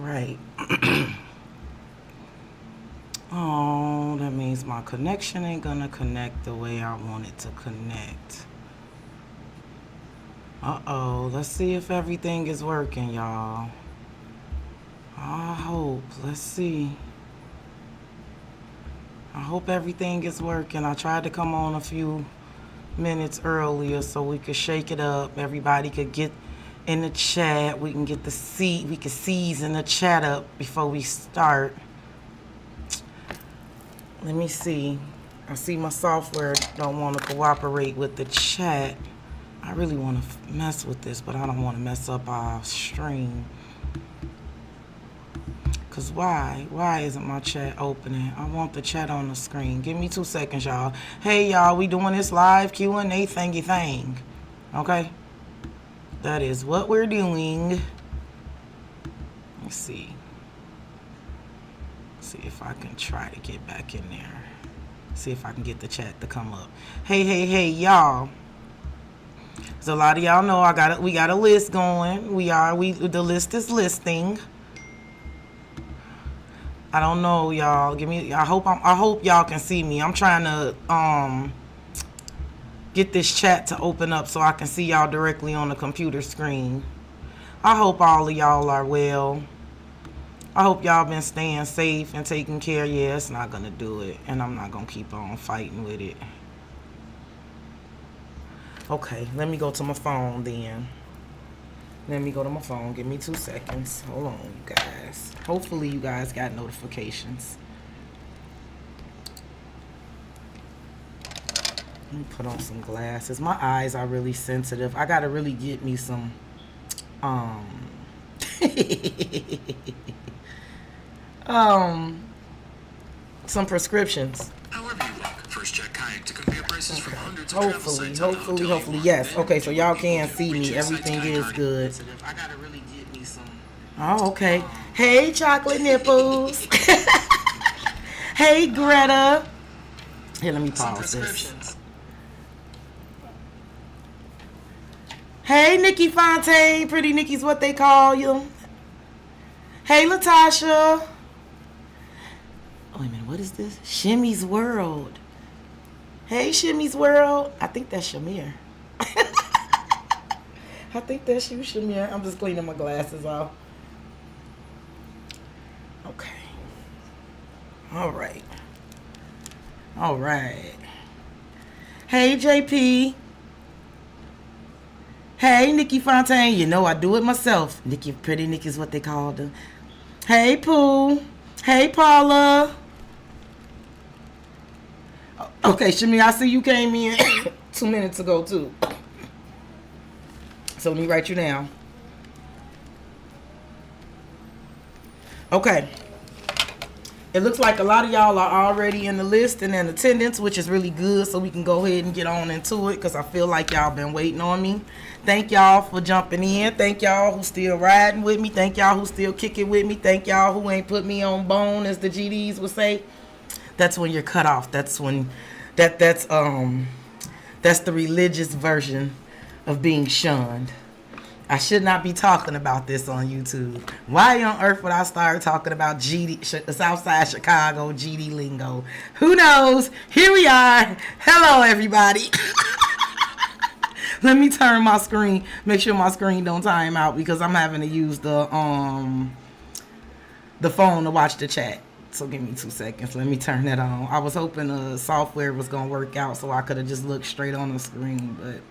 right. Oh, that means my connection ain't gonna connect the way I want it to connect. Uh-oh, let's see if everything is working, y'all. I hope. Let's see. I hope everything is working. I tried to come on a few minutes earlier so we could shake it up. Everybody could get in the chat. We can get we can season the chat up before we start. Let me see. I see my software don't want to cooperate with the chat. I really want to mess with this, but I don't want to mess up our stream. Cause why? Why isn't my chat opening? I want the chat on the screen. Give me 2 seconds, y'all. Hey, y'all, we doing this live Q&A thingy thing. Okay? That is what we're doing. Let's see. See if I can try to get back in there. See if I can get the chat to come up. Hey, y'all. So a lot of y'all know we got a list going. The list is listing. I don't know, y'all. I hope y'all can see me. I'm trying to get this chat to open up so I can see y'all directly on the computer screen. I hope all of y'all are well. I hope y'all been staying safe and taking care. Yeah, it's not gonna do it, and I'm not gonna keep on fighting with it. Okay, let me go to my phone then. Let me go to my phone. Give me 2 seconds. Hold on, you guys. Hopefully you guys got notifications. Let me put on some glasses. My eyes are really sensitive. I gotta really get me some some prescriptions. However you look, first check kayak to compare prices from hundreds of Hopefully, yes. Okay, so y'all can see me. Everything is good. I gotta really get me some. Oh, okay. Hey, chocolate nipples. Hey, Greta. Here, let me pause this. Hey, Nikki Fontaine. Pretty Nikki's what they call you. Hey, Latasha. Wait a minute, what is this? Shimmy's World. Hey, Shimmy's World. I think that's Shamir. I think that's you, Shamir. I'm just cleaning my glasses off. Okay. All right. Hey, JP. Hey, Nikki Fontaine. You know I do it myself. Pretty Nikki's what they called her. Hey, Pooh. Hey, Paula. Okay, Shamir, I see you came in 2 minutes ago, too. So let me write you down. Okay. It looks like a lot of y'all are already in the list and in attendance, which is really good, so we can go ahead and get on into it, because I feel like y'all been waiting on me. Thank y'all for jumping in. Thank y'all who still riding with me. Thank y'all who still kicking with me. Thank y'all who ain't put me on bone, as the GDs would say. That's when you're cut off. That's when that's the religious version of being shunned. I should not be talking about this on YouTube. Why on earth would I start talking about GD, Southside Chicago GD lingo? Who knows? Here we are. Hello, everybody. Let me turn my screen. Make sure my screen don't time out, because I'm having to use the phone to watch the chat. So give me 2 seconds. Let me turn that on. I was hoping the software was gonna work out so I could have just looked straight on the screen, but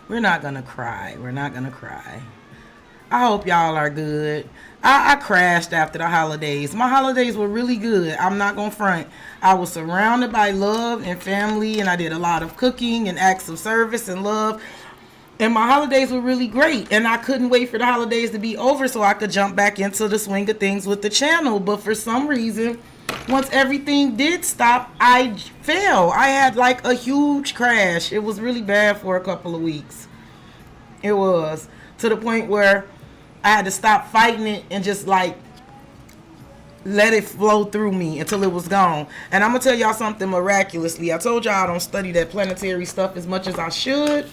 we're not gonna cry. I hope y'all are good. I crashed after the holidays. My holidays were really good. I'm not gonna front. I was surrounded by love and family, and I did a lot of cooking and acts of service and love. And my holidays were really great. And I couldn't wait for the holidays to be over so I could jump back into the swing of things with the channel. But for some reason, once everything did stop, I fell. I had like a huge crash. It was really bad for a couple of weeks. It was. To the point where I had to stop fighting it and just like let it flow through me until it was gone. And I'm going to tell y'all something miraculously. I told y'all I don't study that planetary stuff as much as I should.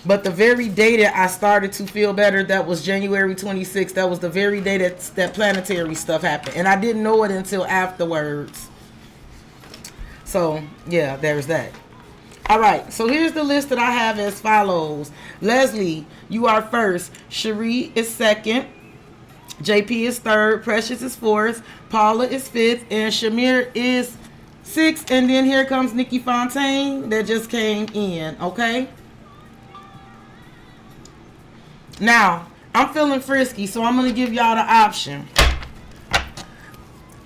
But the very day that I started to feel better, that was January 26th. That was the very day that planetary stuff happened. And I didn't know it until afterwards. So, yeah, there's that. All right, so here's the list that I have as follows. Leslie, you are first. Cherie is second. JP is third. Precious is fourth. Paula is fifth. And Shamir is sixth. And then here comes Nikki Fontaine that just came in, okay? Now, I'm feeling frisky, so I'm going to give y'all the option.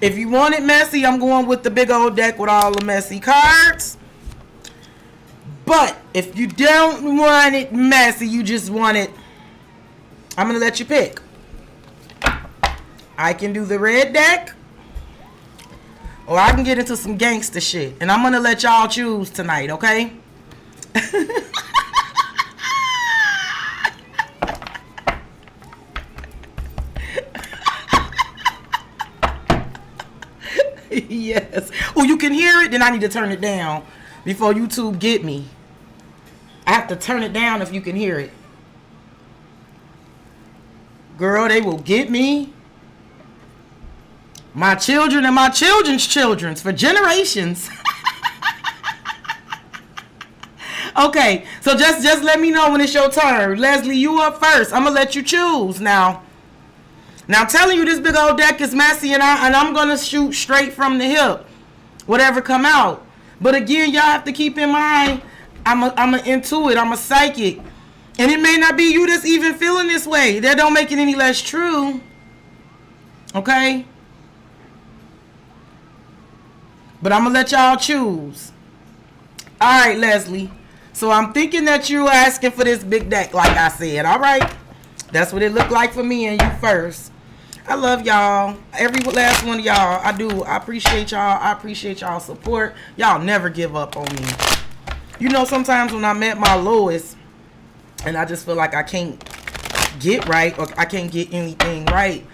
If you want it messy, I'm going with the big old deck with all the messy cards. But if you don't want it messy, you just want it, I'm going to let you pick. I can do the red deck, or I can get into some gangster shit. And I'm going to let y'all choose tonight, okay? Yes. Oh, you can hear it? Then I need to turn it down before YouTube get me. I have to turn it down if you can hear it. Girl, they will get me. My children and my children's children's for generations. Okay, so just let me know when it's your turn. Leslie, you up first. I'm going to let you choose now. Now, I'm telling you, this big old deck is messy, and I'm going to shoot straight from the hip. Whatever come out. But again, y'all have to keep in mind, I'm a intuit. I'm a psychic. And it may not be you that's even feeling this way. That don't make it any less true. Okay? But I'm going to let y'all choose. All right, Leslie. So I'm thinking that you're asking for this big deck, like I said. All right? That's what it looked like for me and you first. I love y'all. Every last one of y'all. I do. I appreciate y'all. I appreciate y'all support. Y'all never give up on me. You know, sometimes when I'm at my lowest and I just feel like I can't get right or I can't get anything right,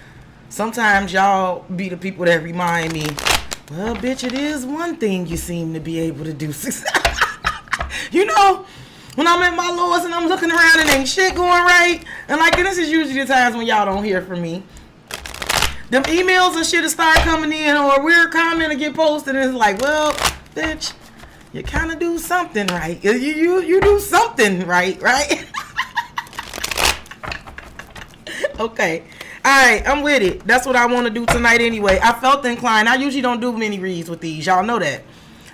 sometimes y'all be the people that remind me, well, bitch, it is one thing you seem to be able to do. You know, when I'm at my lowest and I'm looking around and ain't shit going right, and like, and this is usually the times when y'all don't hear from me. Them emails and shit will start coming in, or a weird comment will get posted, and it's like, well, bitch, you kind of do something right. You do something right? Okay. All right, I'm with it. That's what I want to do tonight anyway. I felt inclined. I usually don't do many reads with these. Y'all know that.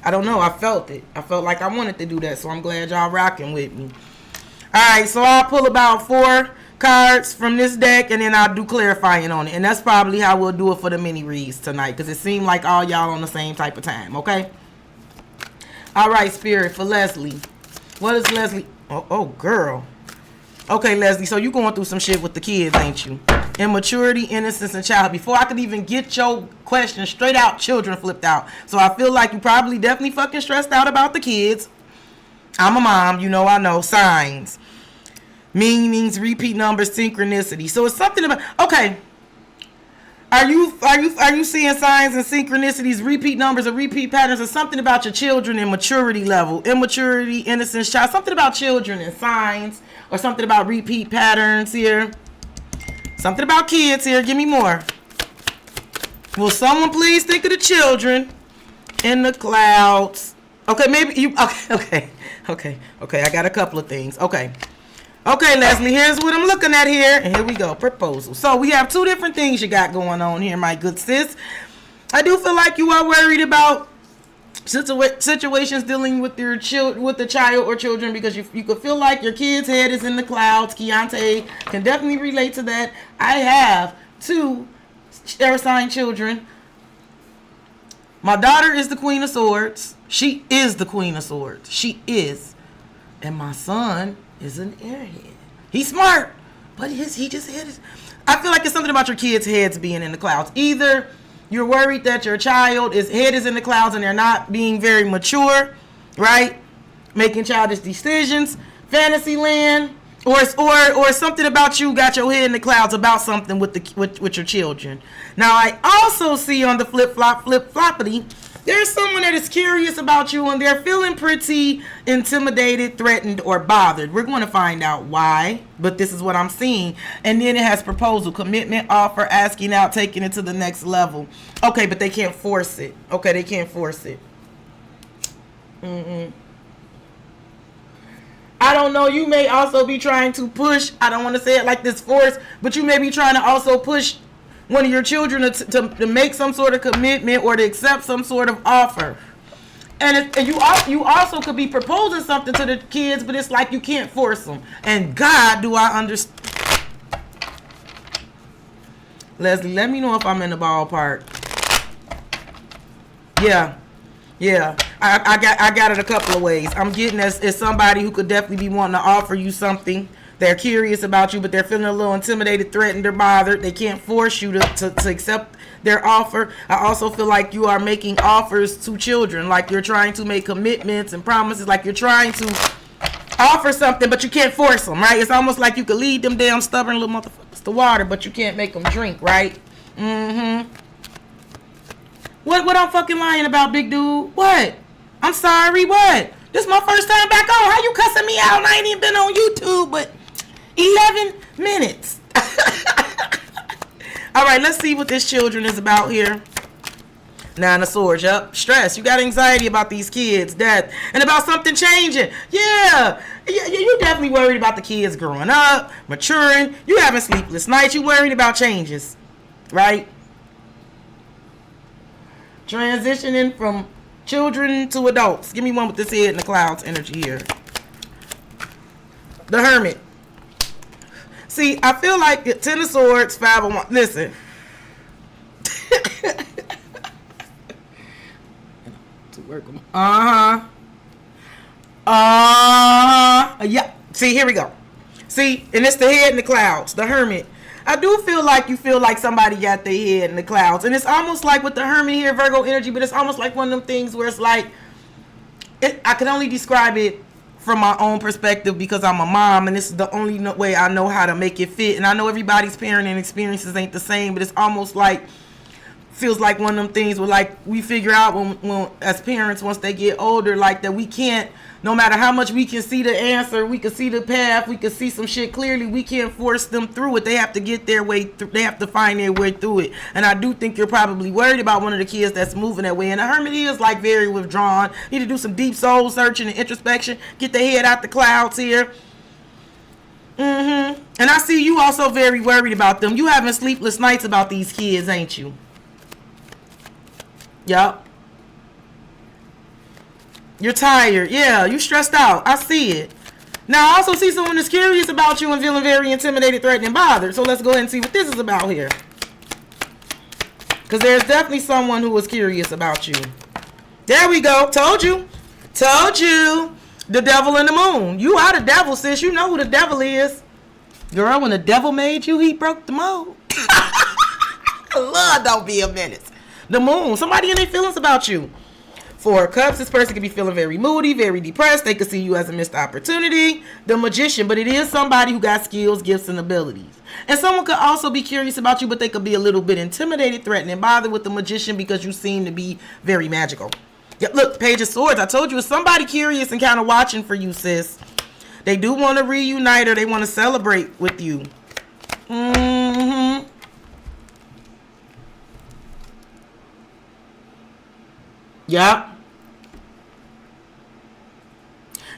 I don't know. I felt it. I felt like I wanted to do that, so I'm glad y'all rocking with me. All right, so I'll pull about 4 cards from this deck, and then I'll do clarifying on it. And that's probably how we'll do it for the mini reads tonight, because it seemed like all y'all on the same type of time, okay? All right, Spirit, for Leslie. What is Leslie? Oh, girl. Okay, Leslie, so you going through some shit with the kids, ain't you? Immaturity, innocence, and child. Before I could even get your question straight out, children flipped out. So I feel like you probably definitely fucking stressed out about the kids. I'm a mom, you know, I know. Signs. Meanings, repeat numbers, synchronicity. So it's something about, okay. Are you seeing signs and synchronicities, repeat numbers or repeat patterns, or something about your children and maturity level? Immaturity, innocence, child. Something about children and signs, or something about repeat patterns here. Something about kids here. Give me more. Will someone please think of the children in the clouds? Okay, maybe you. Okay. I got a couple of things. Okay, Leslie, here's what I'm looking at here. And here we go. Proposal. So we have 2 different things you got going on here, my good sis. I do feel like you are worried about situations dealing with your with the child or children, because you could feel like your kid's head is in the clouds. Keontae can definitely relate to that. I have 2 air sign children. My daughter is the Queen of Swords. She is the Queen of Swords. She is. And my son is an airhead. He's smart, but he just head is. I feel like it's something about your kids' heads being in the clouds. Either you're worried that your child's head is in the clouds and they're not being very mature, right? Making childish decisions, fantasy land, or something about you got your head in the clouds about something with your children. Now I also see on the flip floppity There's someone that is curious about you and they're feeling pretty intimidated, threatened, or bothered. We're going to find out why, but this is what I'm seeing. And then it has proposal, commitment, offer, asking out, taking it to the next level. Okay, but they can't force it. Okay, they can't force it. I don't know. You may also be trying to push. I don't want to say it like this, force, but you may be trying to also push one of your children to make some sort of commitment or to accept some sort of offer. And you also could be proposing something to the kids, but it's like you can't force them. And God, do I understand? Leslie, let me know if I'm in the ballpark. Yeah. I got it a couple of ways. I'm getting as somebody who could definitely be wanting to offer you something. They're curious about you, but they're feeling a little intimidated, threatened, or bothered. They can't force you to accept their offer. I also feel like you are making offers to children, like you're trying to make commitments and promises, like you're trying to offer something, but you can't force them, right? It's almost like you could lead them damn stubborn little motherfuckers to water, but you can't make them drink, right? What I'm fucking lying about, big dude? What? I'm sorry, what? This is my first time back on. How you cussing me out? And I ain't even been on YouTube, but 11 minutes. All right, let's see what this children is about here. Nine of Swords, yep. Stress. You got anxiety about these kids, death, and about something changing. Yeah, you're definitely worried about the kids growing up, maturing. You having sleepless nights. You worried about changes, right? Transitioning from children to adults. Give me one with this head in the clouds energy here. The Hermit. See, I feel like Ten of Swords, Five of Wands. Listen. To work them. Yeah. See, here we go. See, and it's the head in the clouds. The Hermit. I do feel like you feel like somebody got their head in the clouds. And it's almost like with the Hermit here, Virgo energy, but it's almost like one of them things where it's like, I can only describe it from my own perspective because I'm a mom, and this is the only way I know how to make it fit. And I know everybody's parenting experiences ain't the same, but it's almost like, feels like one of them things where like we figure out when as parents, once they get older, like that we can't, no matter how much we can see the answer, we can see the path, we can see some shit clearly, we can't force them through it. They have to get their way through, they have to find their way through it. And I do think you're probably worried about one of the kids that's moving that way. And the Hermit is like very withdrawn. Need to do some deep soul searching and introspection, get their head out the clouds here. And I see you also very worried about them. You having sleepless nights about these kids, ain't you? Yup. You're tired. Yeah, you stressed out. I see it. Now, I also see someone that's curious about you and feeling very intimidated, threatened, and bothered. So let's go ahead and see what this is about here. Because there's definitely someone who was curious about you. There we go. Told you. Told you. The devil and the moon. You are the devil, sis. You know who the devil is. Girl, when the devil made you, he broke the mold. Lord, don't be a menace. The moon. Somebody in their feelings about you. Four of Cups. This person could be feeling very moody, very depressed. They could see you as a missed opportunity. The Magician. But it is somebody who got skills, gifts, and abilities. And someone could also be curious about you, but they could be a little bit intimidated, threatened, and bothered with the Magician because you seem to be very magical. Yep, look, Page of Swords. I told you it's somebody curious and kind of watching for you, sis. They do want to reunite or they want to celebrate with you. Yeah.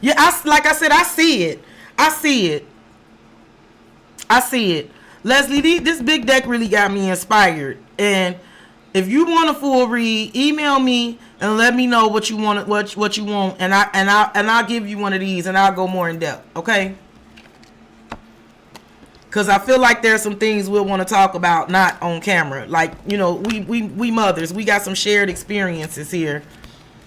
Yeah, like I said, I see it. I see it. I see it. Leslie, this big deck really got me inspired. And if you want a full read, email me and let me know what you want, what you want, and I'll give you one of these and I'll go more in depth, okay? Because I feel like there's some things we'll want to talk about not on camera. Like, you know, we mothers, we got some shared experiences here.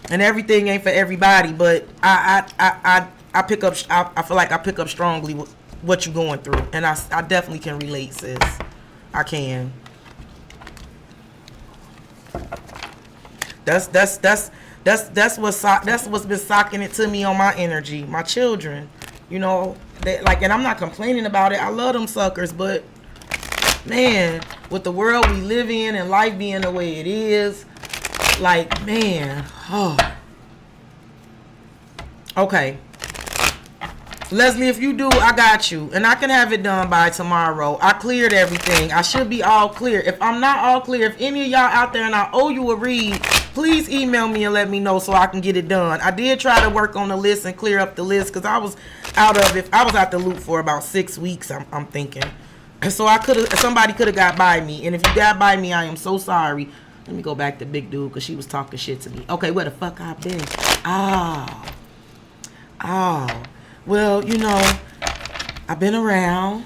And everything ain't for everybody, but I pick up, I feel like I pick up strongly with what you're going through. And I definitely can relate, sis. I can. That's what's been socking it to me on my energy. My children, you know, like, and I'm not complaining about it. I love them suckers, but man, with the world we live in and life being the way it is, Like, man. Oh. Okay. Leslie, if you do, I got you. And I can have it done by tomorrow. I cleared everything. I should be all clear. If I'm not all clear, if any of y'all out there and I owe you a read, please email me and let me know so I can get it done. I did try to work on the list and clear up the list because I was out of it. I was out the loop for about 6 weeks, I'm thinking. And so somebody could have got by me. And if you got by me, I am so sorry. Let me go back to Big Dude because she was talking shit to me. Okay, where the fuck I been? Oh. Well, you know, I've been around.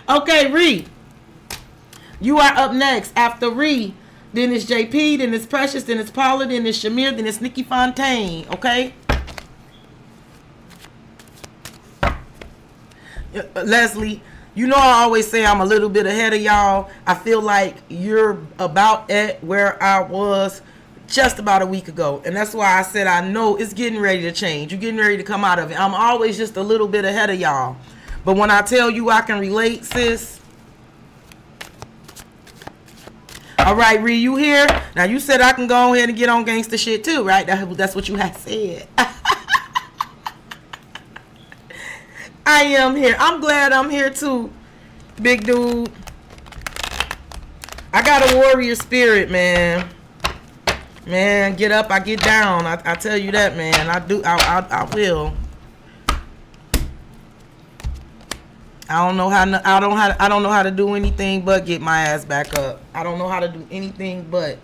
Okay, Ree. You are up next. After Ree, then it's JP, then it's Precious, then it's Paula, then it's Shamir, then it's Nikki Fontaine. Okay? Leslie, you know I always say I'm a little bit ahead of y'all. I feel like you're about at where I was just about a week ago. And that's why I said I know it's getting ready to change. You're getting ready to come out of it. I'm always just a little bit ahead of y'all. But when I tell you I can relate, sis. All right, Ree, you here? Now, you said I can go ahead and get on gangster shit too, right? That's what you had said. I am here. I'm glad I'm here too, Big Dude. I got a warrior spirit, man. Man, get up, I get down. I tell you that, man. I do. I will. I don't know how to do anything but get my ass back up. I don't know how to do anything but.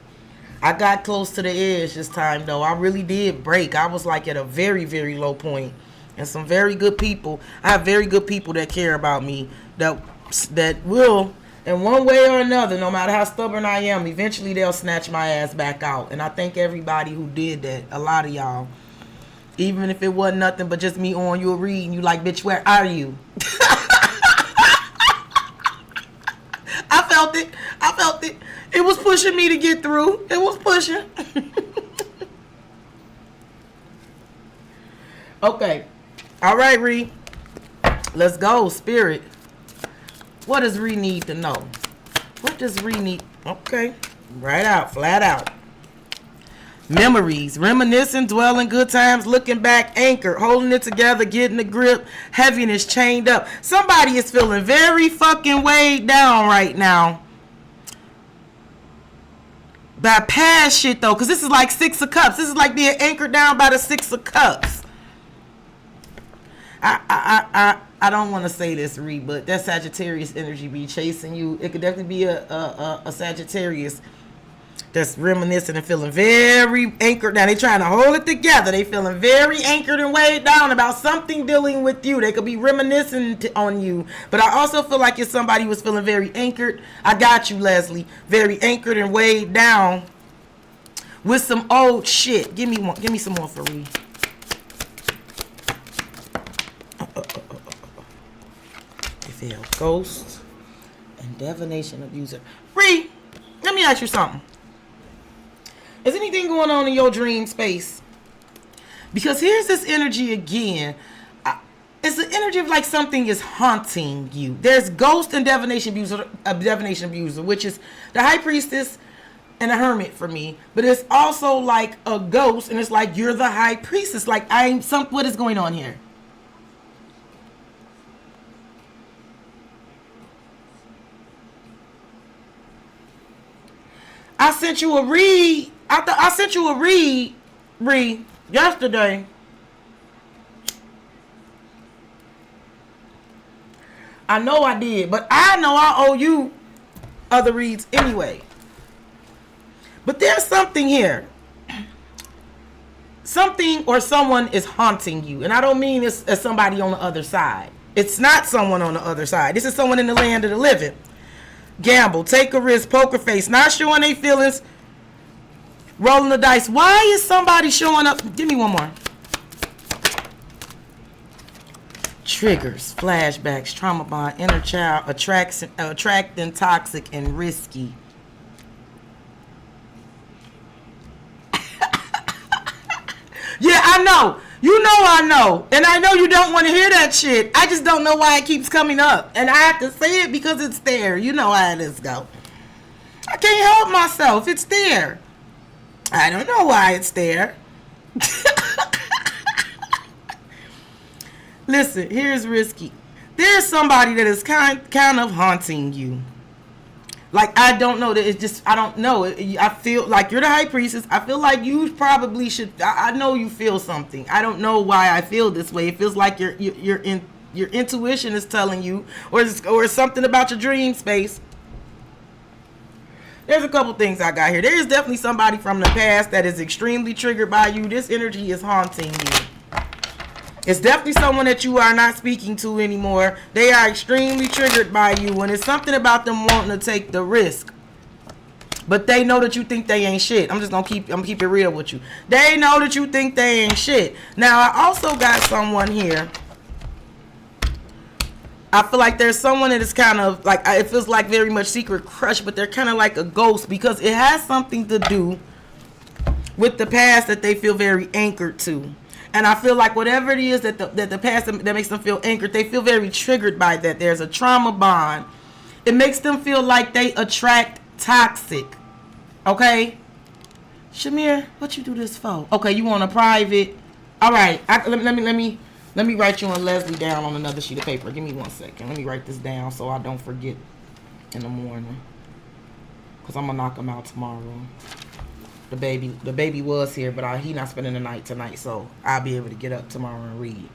I got close to the edge this time though. I really did break. I was like at a very, very low point. And some very good people. I have very good people that care about me. That will, in one way or another, no matter how stubborn I am, eventually they'll snatch my ass back out. And I thank everybody who did that. A lot of y'all. Even if it wasn't nothing but just me on your read and you like, bitch, where are you? I felt it. It was pushing me to get through. It was pushing. Okay. All right, Ree. Let's go, Spirit. What does Ree need to know? What does Ree need? Okay. Right out. Flat out. Memories. Reminiscing, dwelling, good times, looking back, anchored, holding it together, getting the grip, heaviness chained up. Somebody is feeling very fucking weighed down right now. By past shit, though, because this is like 6 of Cups. This is like being anchored down by the 6 of Cups. I don't want to say this, Reed, but that Sagittarius energy be chasing you. It could definitely be a Sagittarius that's reminiscing and feeling very anchored down. They trying to hold it together. They feeling very anchored and weighed down about something dealing with you. They could be reminiscing on you. But I also feel like if somebody was feeling very anchored, I got you, Leslie, very anchored and weighed down with some old shit. Give me one. Give me some more for Reed. Ghost and divination abuser. Ree, let me ask you something. Is anything going on in your dream space? Because here's this energy again. It's the energy of like something is haunting you. There's ghost and divination abuser, which is the high priestess and a hermit for me. But it's also like a ghost, and it's like you're the high priestess. Like what is going on here? I sent you a read. I sent you a read yesterday. I know I did, but I know I owe you other reads anyway. But there's something here. Something or someone is haunting you. And I don't mean it's somebody on the other side. It's not someone on the other side. This is someone in the land of the living. Gamble, take a risk, poker face, not showing their feelings, rolling the dice. Why is somebody showing up? Give me one more. Triggers, flashbacks, trauma bond, inner child, attracting, toxic, and risky. Yeah, I know. You know I know. And I know you don't want to hear that shit. I just don't know why it keeps coming up. And I have to say it because it's there. You know how this go. I can't help myself. It's there. I don't know why it's there. Listen, here's risky. There's somebody that is kind of haunting you. Like, I don't know. That it's just, I don't know. I feel like you're the high priestess. I feel like you probably should. I know you feel something. I don't know why I feel this way. It feels like your intuition is telling you, or something about your dream space. There's a couple things I got here. There is definitely somebody from the past that is extremely triggered by you. This energy is haunting you. It's definitely someone that you are not speaking to anymore. They are extremely triggered by you, and it's something about them wanting to take the risk. But they know that you think they ain't shit. I'm gonna keep it real with you. They know that you think they ain't shit. Now, I also got someone here. I feel like there's someone that is kind of like, it feels like very much secret crush, but they're kind of like a ghost because it has something to do with the past that they feel very anchored to. And I feel like whatever it is that the past that makes them feel anchored, they feel very triggered by that. There's a trauma bond. It makes them feel like they attract toxic. Okay? Shamir, what you do this for? Okay, you want a private? All right. Let me write you and Leslie down on another sheet of paper. Give me 1 second. Let me write this down so I don't forget in the morning. Because I'm going to knock him out tomorrow. The baby was here, but he not spending the night tonight, so I'll be able to get up tomorrow and read.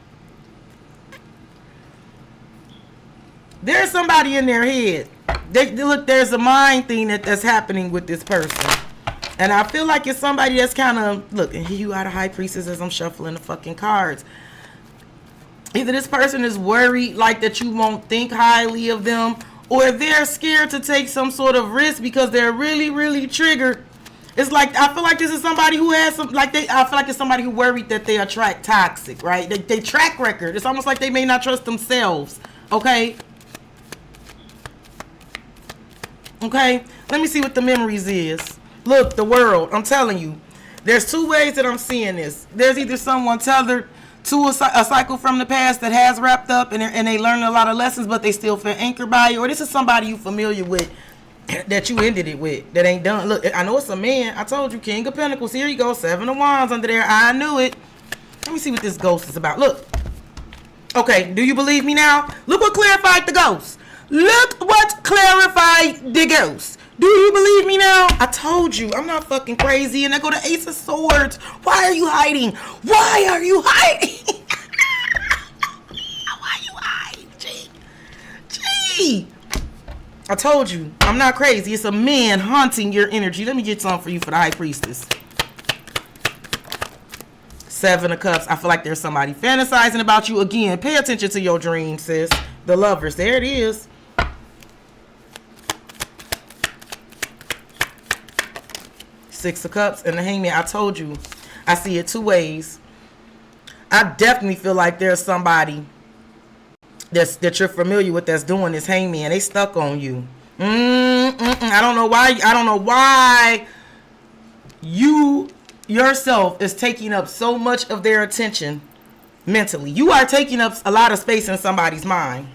There's somebody in their head. Look, there's a mind thing that's happening with this person. And I feel like it's somebody that's kind of, look, and here you are the high priestess as I'm shuffling the fucking cards. Either this person is worried like that you won't think highly of them, or they're scared to take some sort of risk because they're really, really triggered. It's like, I feel like this is somebody who has some, I feel like it's somebody who worried that they attract toxic, right? They track record. It's almost like they may not trust themselves, okay? Okay? Let me see what the memories is. Look, the world, I'm telling you. There's two ways that I'm seeing this. There's either someone tethered to a cycle from the past that has wrapped up and they learned a lot of lessons, but they still feel anchored by it, or this is somebody you familiar with that you ended it with that ain't done. Look, I know it's a man. I told you, King of Pentacles. Here you go, 7 of Wands under there. I knew it. Let me see what this ghost is about. Look. Okay, do you believe me now? Look what clarified the ghost. Look what clarified the ghost. Do you believe me now? I told you, I'm not fucking crazy. And I go to Ace of Swords. Why are you hiding? Why are you hiding? Why are you hiding? Gee. I told you, I'm not crazy. It's a man haunting your energy. Let me get some for you for the high priestess. 7 of Cups. I feel like there's somebody fantasizing about you. Again, pay attention to your dreams, sis. The Lovers. There it is. Six of Cups and the Hangman. I told you, I see it two ways. I definitely feel like there's somebody that you're familiar with that's doing this Hangman. They stuck on you. I don't know why. I don't know why you yourself is taking up so much of their attention mentally. You are taking up a lot of space in somebody's mind.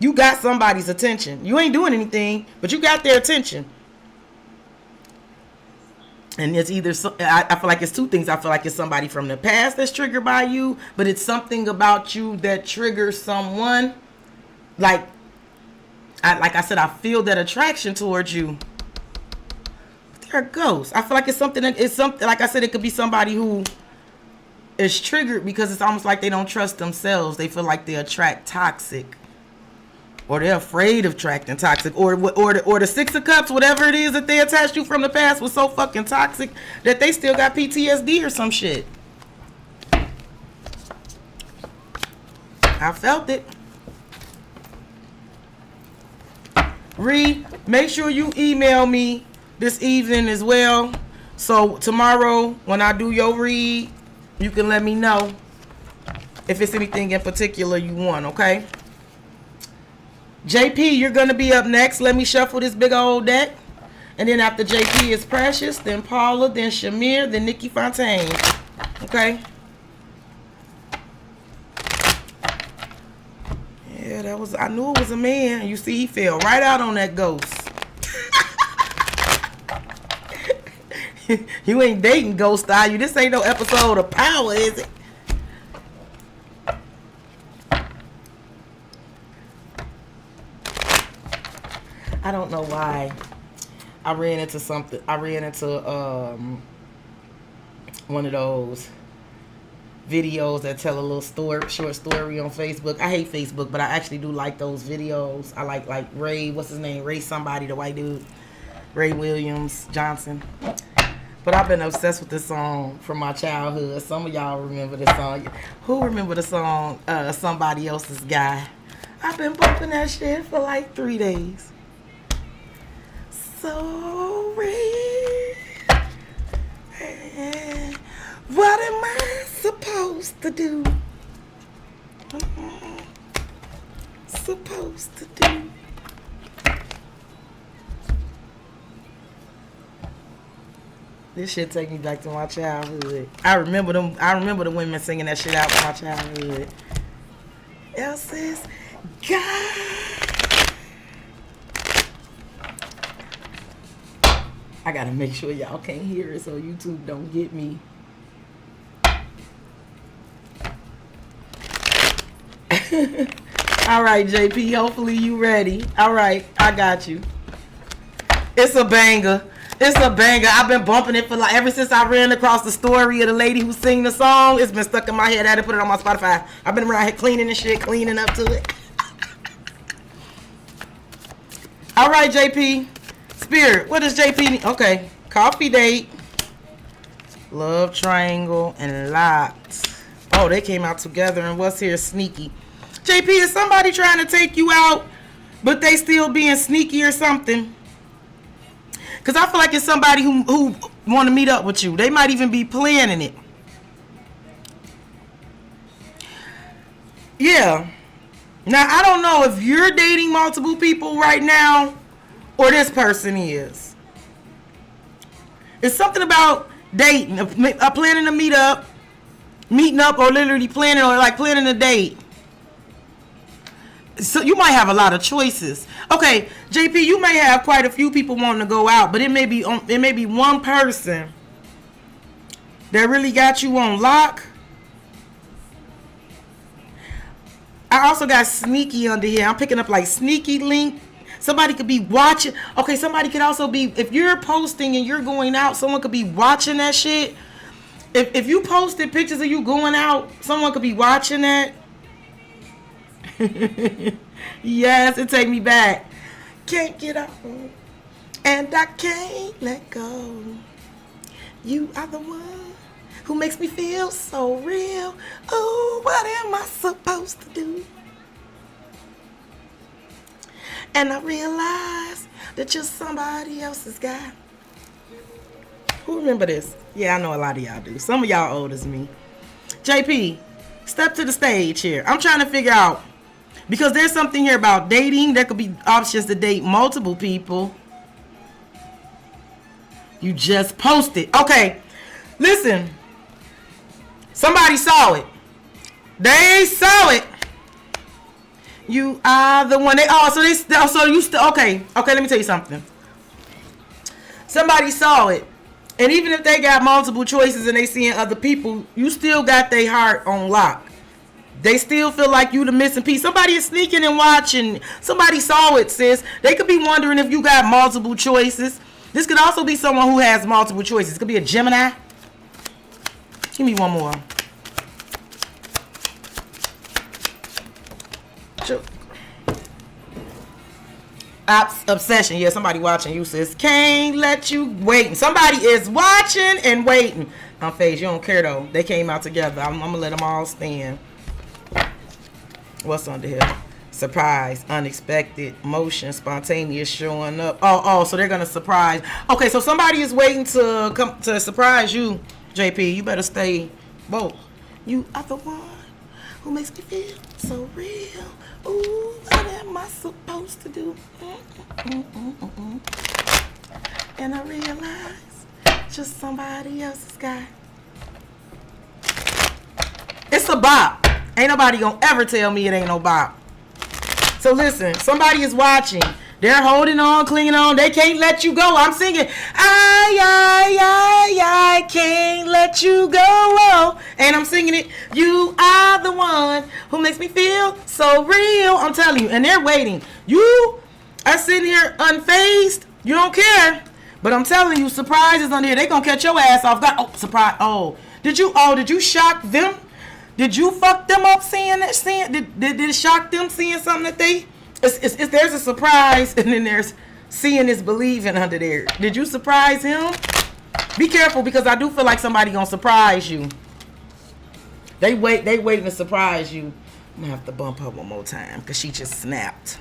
You got somebody's attention. You ain't doing anything, but you got their attention. And it's either, I feel like it's two things. I feel like it's somebody from the past that's triggered by you, but it's something about you that triggers someone. Like I said, I feel that attraction towards you. But they're ghosts. I feel like it's something, like I said, it could be somebody who is triggered because it's almost like they don't trust themselves. They feel like they attract toxic. Or they're afraid of attracting toxic, or the Six of Cups, whatever it is that they attached you from the past was so fucking toxic that they still got PTSD or some shit. I felt it. Make sure you email me this evening as well. So tomorrow when I do your read, you can let me know if it's anything in particular you want, okay? JP, you're going to be up next. Let me shuffle this big old deck. And then after JP is Precious, then Paula, then Shamir, then Nikki Fontaine. Okay? Yeah, I knew it was a man. You see, he fell right out on that ghost. You ain't dating Ghost Style. You This ain't no episode of Power, is it? I don't know why. I ran into something. I ran into one of those videos that tell a little short story on Facebook. I hate Facebook, but I actually do like those videos. I like Ray, what's his name? Ray somebody, the white dude. Ray Williams Johnson. But I've been obsessed with this song from my childhood. Some of y'all remember this song. Who remember the song Somebody Else's Guy? I've been bumping that shit for like 3 days. Sorry. What am I supposed to do? Supposed to do. This shit take me back to my childhood. I remember the women singing that shit out in my childhood. Else's God. I gotta make sure y'all can't hear it so YouTube don't get me. All right, JP, hopefully you ready. All right, I got you. It's a banger. It's a banger. I've been bumping it for like ever since I ran across the story of the lady who sang the song. It's been stuck in my head. I had to put it on my Spotify. I've been around here cleaning and shit, cleaning up to it. All right, JP. Spirit, what does JP need? Okay. Coffee date. Love triangle and locked. Oh, they came out together and what's here sneaky. JP, is somebody trying to take you out, but they still being sneaky or something? Because I feel like it's somebody who want to meet up with you. They might even be planning it. Yeah. Now, I don't know if you're dating multiple people right now or this person is. It's something about dating, planning to meet up, meeting up, or literally planning or like planning a date. So you might have a lot of choices. Okay, JP, you may have quite a few people wanting to go out, but it may be one person that really got you on lock. I also got sneaky under here. I'm picking up like sneaky link. Somebody could be watching. Okay, somebody could also be, if you're posting and you're going out, someone could be watching that shit. If you posted pictures of you going out, someone could be watching that. Yes, it take me back. Can't get up and I can't let go. You are the one who makes me feel so real. Oh, what am I supposed to do? And I realize that you're somebody else's guy. Who remember this? Yeah, I know a lot of y'all do. Some of y'all old as me. JP, step to the stage here. I'm trying to figure out, because there's something here about dating. There could be options to date multiple people. You just posted. Okay, listen. Somebody saw it. They saw it. You are the one. Okay, let me tell you something. Somebody saw it. And even if they got multiple choices and they seeing other people, you still got their heart on lock. They still feel like you the missing piece. Somebody is sneaking and watching. Somebody saw it, sis. They could be wondering if you got multiple choices. This could also be someone who has multiple choices. It could be a Gemini. Give me one more. Obsession. Yeah, somebody watching you, sis. Can't let you wait. Somebody is watching and waiting. On face, you don't care though. They came out together. I'm gonna let them all stand. What's under here? Surprise, unexpected, motion, spontaneous, showing up. Oh, so they're gonna surprise. Okay, so somebody is waiting to come to surprise you, JP. You better stay woke. You are the one who makes me feel so real. Ooh, what am I supposed to do? And I realize just somebody else's guy. It's a bop. Ain't nobody gonna ever tell me it ain't no bop. So listen, somebody is watching. They're holding on, clinging on. They can't let you go. I'm singing, I can't let you go. Oh. And I'm singing it, you are the one who makes me feel so real. I'm telling you. And they're waiting. You are sitting here unfazed. You don't care. But I'm telling you, surprises on here. They gonna catch your ass off guard. Oh, surprise. Oh, did you shock them? Did you fuck them up seeing that? Did it shock them seeing something that they... there's a surprise, and then there's seeing is believing under there. Did you surprise him? Be careful, because I do feel like somebody gonna surprise you. They waiting to surprise you. I'm gonna have to bump her one more time because she just snapped.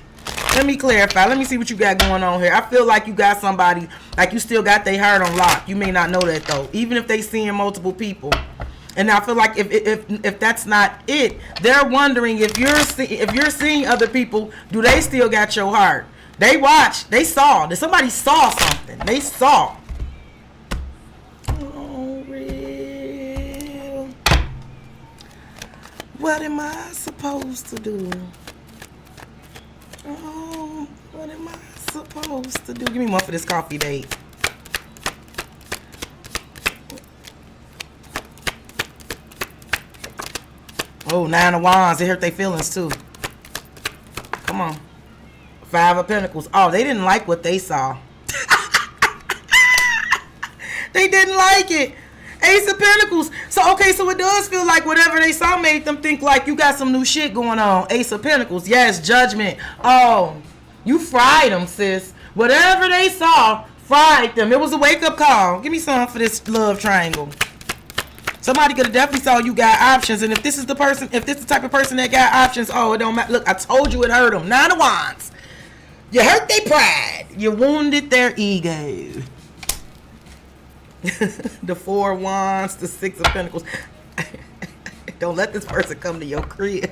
Let me clarify. Let me see what you got going on here. I feel like you got somebody, like you still got their heart on lock. You may not know that though, even if they seeing multiple people. And I feel like if that's not it, they're wondering if you're seeing other people, do they still got your heart? They watched, they saw. Somebody saw something. They saw. Oh, real. What am I supposed to do? Oh, what am I supposed to do? Give me one for this coffee date. Oh, 9 of Wands. It hurt their feelings too. Come on. 5 of Pentacles. Oh, they didn't like what they saw. They didn't like it. Ace of Pentacles. So, okay, so it does feel like whatever they saw made them think like you got some new shit going on. Ace of Pentacles. Yes, judgment. Oh, you fried them, sis. Whatever they saw, fried them. It was a wake-up call. Give me some for this love triangle. Somebody could have definitely saw you got options, and if this is the person, if this is the type of person that got options, oh, it don't matter. Look, I told you it hurt them. 9 of Wands. You hurt their pride. You wounded their ego. The 4 of Wands, the 6 of Pentacles. Don't let this person come to your crib.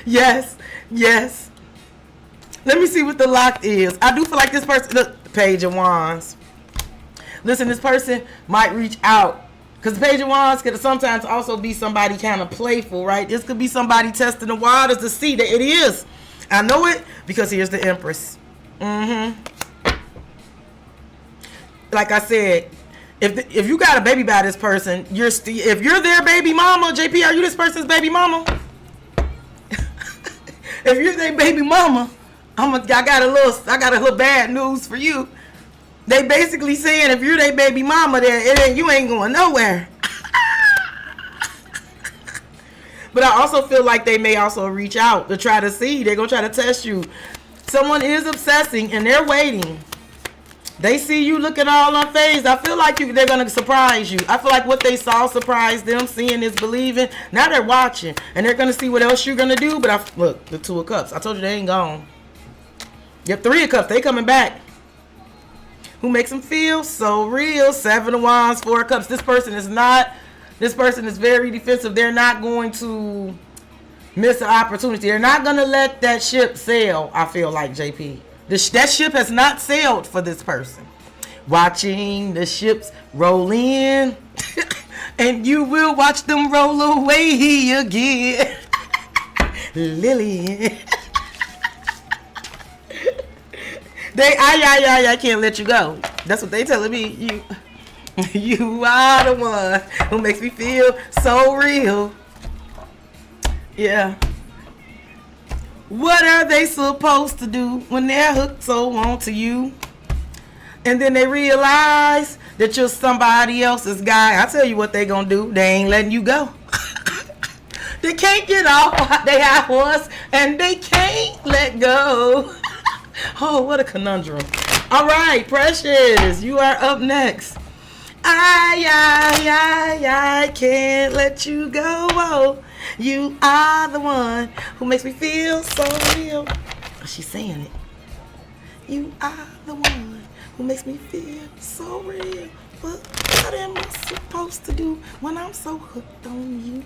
Yes, yes. Let me see what the lock is. I do feel like this person... Look, the Page of Wands. Listen, this person might reach out. Because the Page of Wands could sometimes also be somebody kind of playful, right? This could be somebody testing the waters to see that it is. I know it because here's the Empress. Like I said, if you got a baby by this person, if you're their baby mama, JP, are you this person's baby mama? If you're their baby mama... I got a little bad news for you. They basically saying if you're their baby mama, then you ain't going nowhere. But I also feel like they may also reach out to try to see. They're gonna try to test you. Someone is obsessing and they're waiting. They see you looking all unfazed. I feel like they're gonna surprise you. I feel like what they saw surprised them. Seeing is believing. Now they're watching and they're gonna see what else you're gonna do. But look, the 2 of Cups. I told you they ain't gone. Yep, 3 of Cups. They coming back. Who makes them feel so real? 7 of Wands, 4 of Cups. This person is not. This person is very defensive. They're not going to miss an opportunity. They're not going to let that ship sail. I feel like, JP. That ship has not sailed for this person. Watching the ships roll in, and you will watch them roll away again. Lillian. I can't let you go. That's what they telling me. You are the one who makes me feel so real. Yeah. What are they supposed to do when they're hooked so onto you? And then they realize that you're somebody else's guy. I tell you what they gonna do. They ain't letting you go. They can't get off they high horse and they can't let go. Oh, what a conundrum. All right, Precious, you are up next. I can't let you go. Oh, you are the one who makes me feel so real. Oh, she's saying it. You are the one who makes me feel so real. But what am I supposed to do when I'm so hooked on you?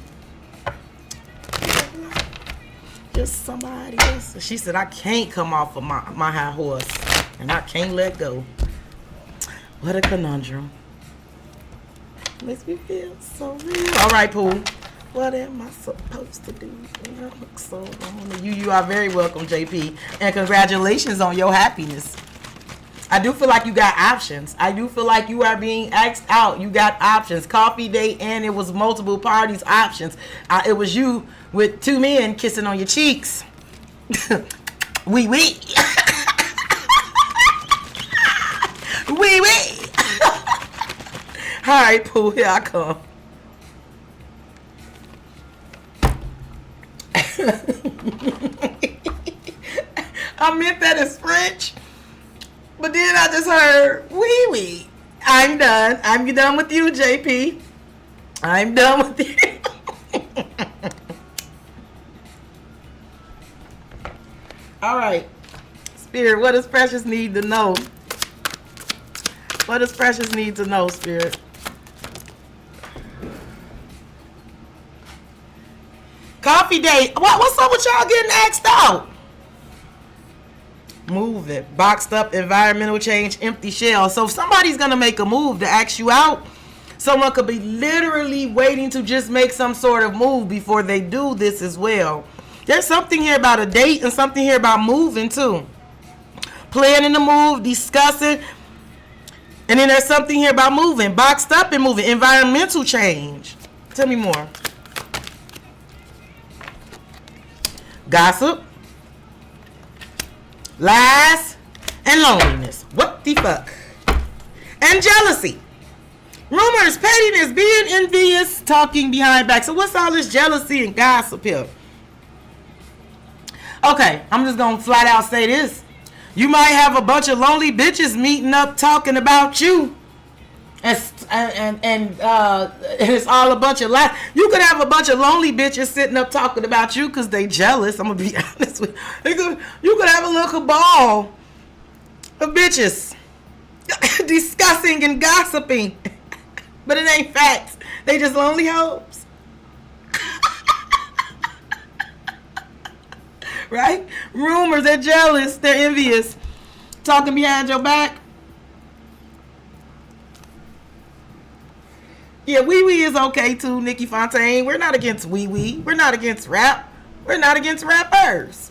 Just somebody else. She said, I can't come off of my high horse. And I can't let go. What a conundrum. Makes me feel so real. All right, Pooh. What am I supposed to do when I look so lonely? You are very welcome, JP. And congratulations on your happiness. I do feel like you got options. I do feel like you are being asked out. You got options. Coffee date, and it was multiple parties options. It was you with 2 men kissing on your cheeks. Wee wee. Wee wee. All right, Pooh, here I come. I meant that as French, but then I just heard wee wee. I'm done. I'm done with you, JP. I'm done with you. All right, Spirit, what does Precious need to know? What does Precious need to know, Spirit? Coffee date. What's up with y'all getting asked out? Move it. Boxed up, environmental change, empty shell. So if somebody's going to make a move to ask you out, someone could be literally waiting to just make some sort of move before they do this as well. There's something here about a date and something here about moving too. Planning the move, discussing. And then there's something here about moving. Boxed up and moving. Environmental change. Tell me more. Gossip, lies, and loneliness. What the fuck? And jealousy. Rumors, pettiness, being envious, talking behind back. So what's all this jealousy and gossip here? Okay, I'm just gonna flat out say this. You might have a bunch of lonely bitches meeting up talking about you. And it's all a bunch of lies. You could have a bunch of lonely bitches sitting up talking about you because they jealous. I'm gonna be honest with you. You could have a little cabal of bitches discussing and gossiping, but it ain't facts. They just lonely hoes, right? Rumors. They're jealous. They're envious. Talking behind your back. Yeah, wee wee is okay too, Nikki Fontaine. We're not against wee wee. We're not against rap. We're not against rappers.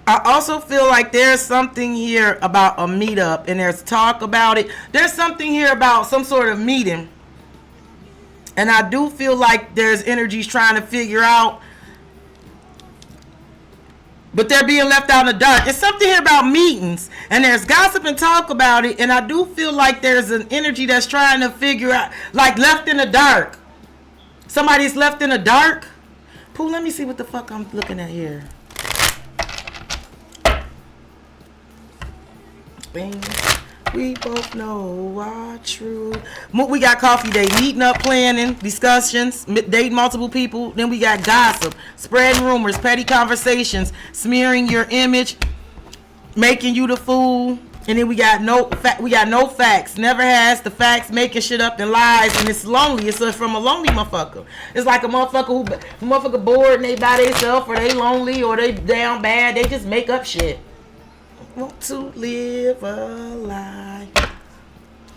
I also feel like there's something here about a meetup, and there's talk about it. There's something here about some sort of meeting. And I do feel like there's energies trying to figure out, but they're being left out in the dark. It's something here about meetings, and there's gossip and talk about it, and I do feel like there's an energy that's trying to figure out, like left in the dark. Somebody's left in the dark. Pooh, let me see what the fuck I'm looking at here. Bing. We both know our truth. We got coffee day, meeting up, planning, discussions, dating multiple people. Then we got gossip, spreading rumors, petty conversations, smearing your image, making you the fool. And then we got no facts. Never has the facts, making shit up and lies. And it's lonely. It's from a lonely motherfucker. It's like a motherfucker bored and they by themselves, or they lonely, or they down bad. They just make up shit. Want to live a lie.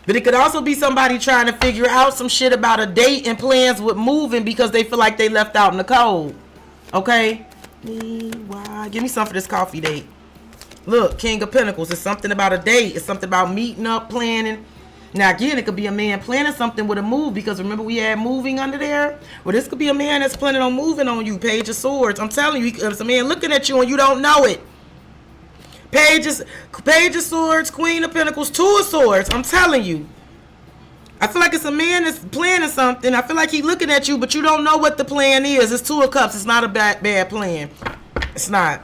But it could also be somebody trying to figure out some shit about a date and plans with moving because they feel like they left out in the cold. Okay? Why? Give me some for this coffee date. Look, King of Pentacles. It's something about a date. It's something about meeting up, planning. Now, again, it could be a man planning something with a move, because remember we had moving under there? Well, this could be a man that's planning on moving on you. Page of Swords. I'm telling you, it's a man looking at you and you don't know it. Page of Swords, Queen of Pentacles, Two of Swords. I'm telling you. I feel like it's a man that's planning something. I feel like he's looking at you, but you don't know what the plan is. It's Two of Cups. It's not a bad plan. It's not.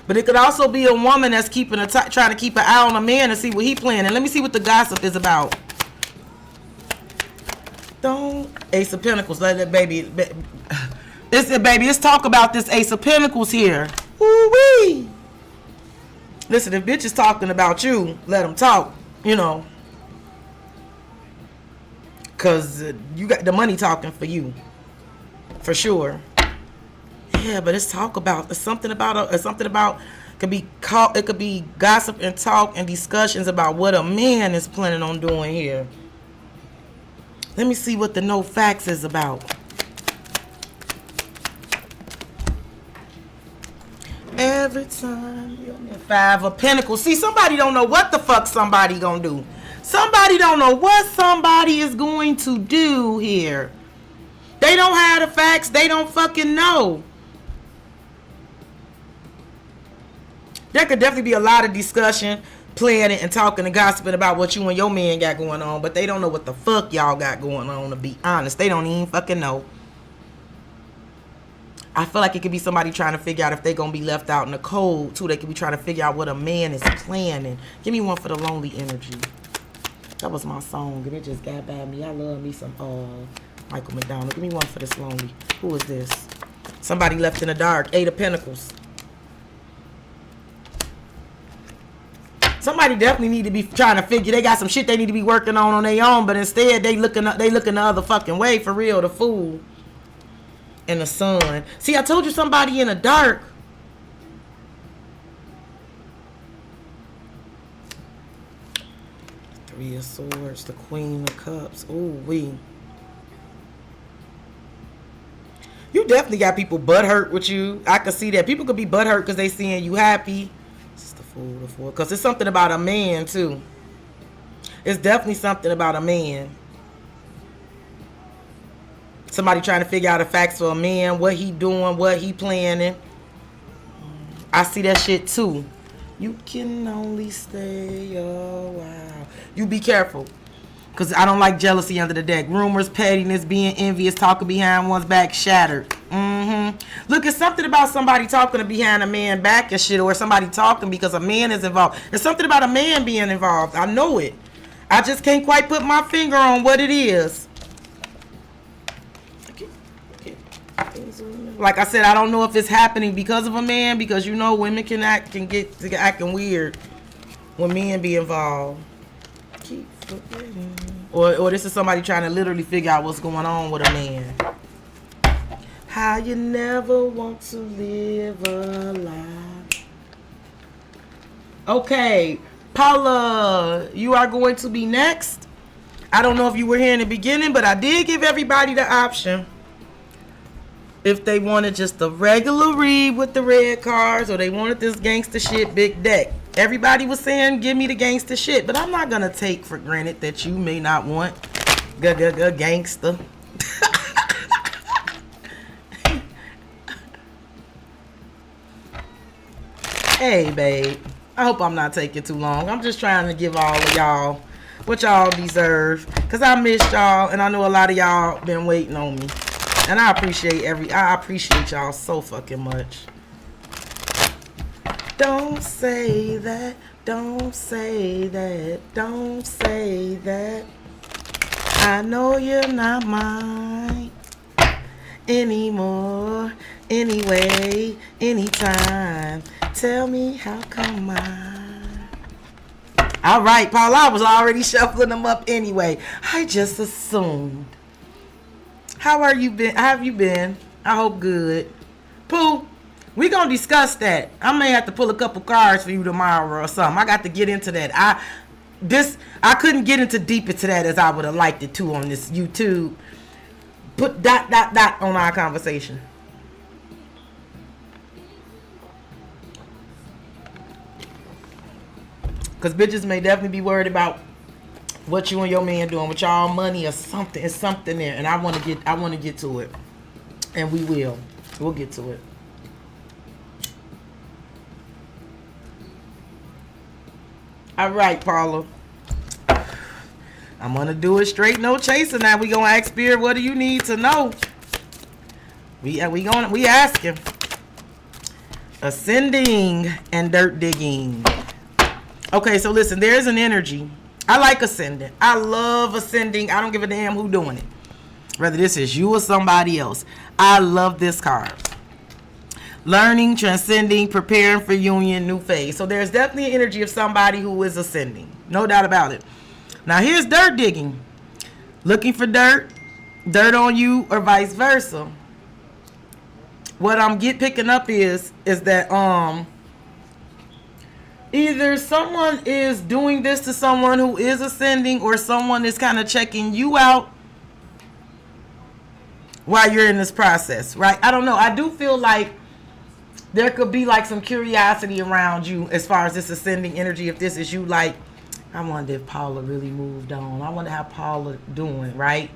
But it could also be a woman that's trying to keep an eye on a man and see what he planning. Let me see what the gossip is about. Ace of Pentacles. Let it, baby. Let's talk about this Ace of Pentacles here. Woo-wee. Listen, if bitch is talking about you, let them talk, you know. Because you got the money talking for you. For sure. Yeah, but it's something about It could be gossip and talk and discussions about what a man is planning on doing here. Let me see what the no facts is about. Every time you're 5 of Pentacles. See, somebody don't know what the fuck somebody gonna do. Somebody don't know what somebody is going to do here. They don't have the facts. They don't fucking know. There could definitely be a lot of discussion, planning, and talking and gossiping about what you and your man got going on, but they don't know what the fuck y'all got going on, to be honest. They don't even fucking know. I feel like it could be somebody trying to figure out if they're going to be left out in the cold, too. They could be trying to figure out what a man is planning. Give me one for the lonely energy. That was my song, and it just got by me. I love me some Michael McDonald. Give me one for this lonely. Who is this? Somebody left in the dark. 8 of Pentacles. Somebody definitely need to be trying to figure. They got some shit they need to be working on their own, but instead they looking the other fucking way, for real. The Fool and the Sun. See, I told you somebody in the dark. Three of Swords, the Queen of Cups. Ooh, you definitely got people butthurt with you. I can see that. People could be butthurt because they seeing you happy. Because it's something about a man, too. It's definitely something about a man. Somebody trying to figure out the facts for a man, what he doing, what he planning. I see that shit, too. You can only stay a while. You be careful. Because I don't like jealousy under the deck. Rumors, pettiness, being envious, talking behind one's back, shattered. Look, it's something about somebody talking behind a man back and shit, or somebody talking because a man is involved. There's something about a man being involved. I know it. I just can't quite put my finger on what it is. Like I said, I don't know if it's happening because of a man, because you know women can get to acting weird when men be involved. Keep forgetting. Or this is somebody trying to literally figure out what's going on with a man. How you never want to live a lie. Okay, Paula, you are going to be next. I don't know if you were here in the beginning, but I did give everybody the option. If they wanted just the regular read with the red cards, or they wanted this gangster shit big deck. Everybody was saying, give me the gangster shit. But I'm not going to take for granted that you may not want gangster. Hey, babe. I hope I'm not taking too long. I'm just trying to give all of y'all what y'all deserve. Because I missed y'all, and I know a lot of y'all been waiting on me. And I appreciate y'all so fucking much. Don't say that. Don't say that. Don't say that. I know you're not mine anymore. Anyway, anytime. Tell me how come All right, Paul, I was already shuffling them up anyway. I just assumed. How are you been? How have you been? I hope good. Pooh, we gonna discuss that. I may have to pull a couple cards for you tomorrow or something. I got to get into that. I couldn't get into deep into that as I would have liked it to on this YouTube. Put ... on our conversation. Because bitches may definitely be worried about what you and your man doing with y'all money or something. It's something there. And I want to get to it. And we will. We'll get to it. All right, Paula. I'm going to do it straight, no chaser now. We going to ask Spirit, what do you need to know? We asking. Ascending and dirt digging. Okay, so listen, there's an energy. I like ascending. I love ascending. I don't give a damn who doing it. Whether this is you or somebody else. I love this card. Learning, transcending, preparing for union, new phase. So there's definitely an energy of somebody who is ascending. No doubt about it. Now here's dirt digging. Looking for dirt on you, or vice versa. What I'm picking up is that Either someone is doing this to someone who is ascending, or someone is kind of checking you out while you're in this process, right? I don't know. I do feel like there could be like some curiosity around you as far as this ascending energy. If this is you, like, I wonder if Paula really moved on. I wonder how Paula doing, right?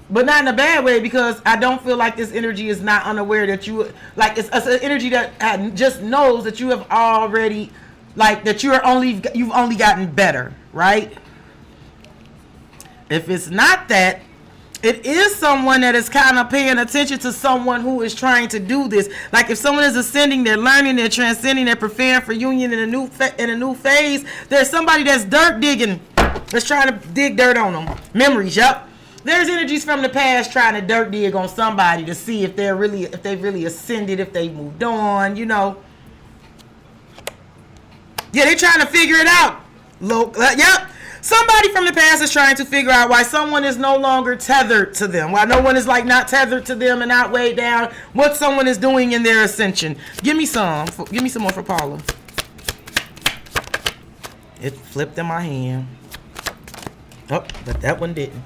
But not in a bad way, because I don't feel like this energy is not unaware that you, like, it's an energy that just knows that you have already, like, that you've only gotten better, right? If it's not that, it is someone that is kind of paying attention to someone who is trying to do this. Like, if someone is ascending, they're learning, they're transcending, they're preparing for union in a new phase. There's somebody that's dirt digging, that's trying to dig dirt on them. Memories, yep. There's energies from the past trying to dirt dig on somebody to see if they've really ascended, if they moved on, you know. Yeah, they're trying to figure it out. Yep. Somebody from the past is trying to figure out why someone is no longer tethered to them. Why no one is like not tethered to them and not weighed down. What someone is doing in their ascension. Give me some. Give me some more for Paula. It flipped in my hand. Oh, but that one didn't.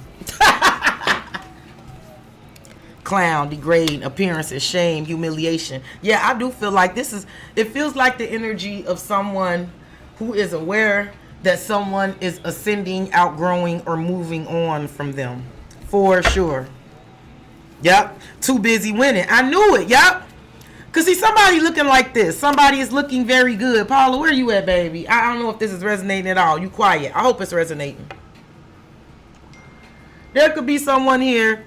Clown, degrading, appearances, shame, humiliation. Yeah, I do feel like it feels like the energy of someone who is aware that someone is ascending, outgrowing, or moving on from them. For sure. Yep. Too busy winning. I knew it. Yep. Because see, somebody looking like this. Somebody is looking very good. Paula, where you at, baby? I don't know if this is resonating at all. You quiet. I hope it's resonating. There could be someone here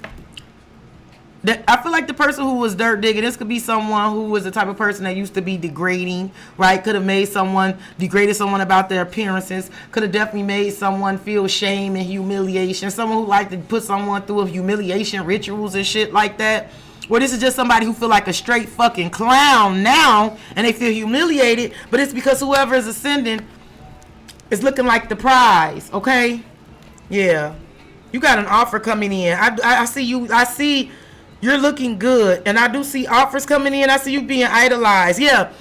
I feel like the person who was dirt digging, this could be someone who was the type of person that used to be degrading, right? Could have degraded someone about their appearances. Could have definitely made someone feel shame and humiliation. Someone who liked to put someone through a humiliation rituals and shit like that. Or this is just somebody who feel like a straight fucking clown now and they feel humiliated, but it's because whoever is ascending is looking like the prize, okay? Yeah. You got an offer coming in. I see you. I see you're looking good, and I do see offers coming in. I see you being idolized. Yeah,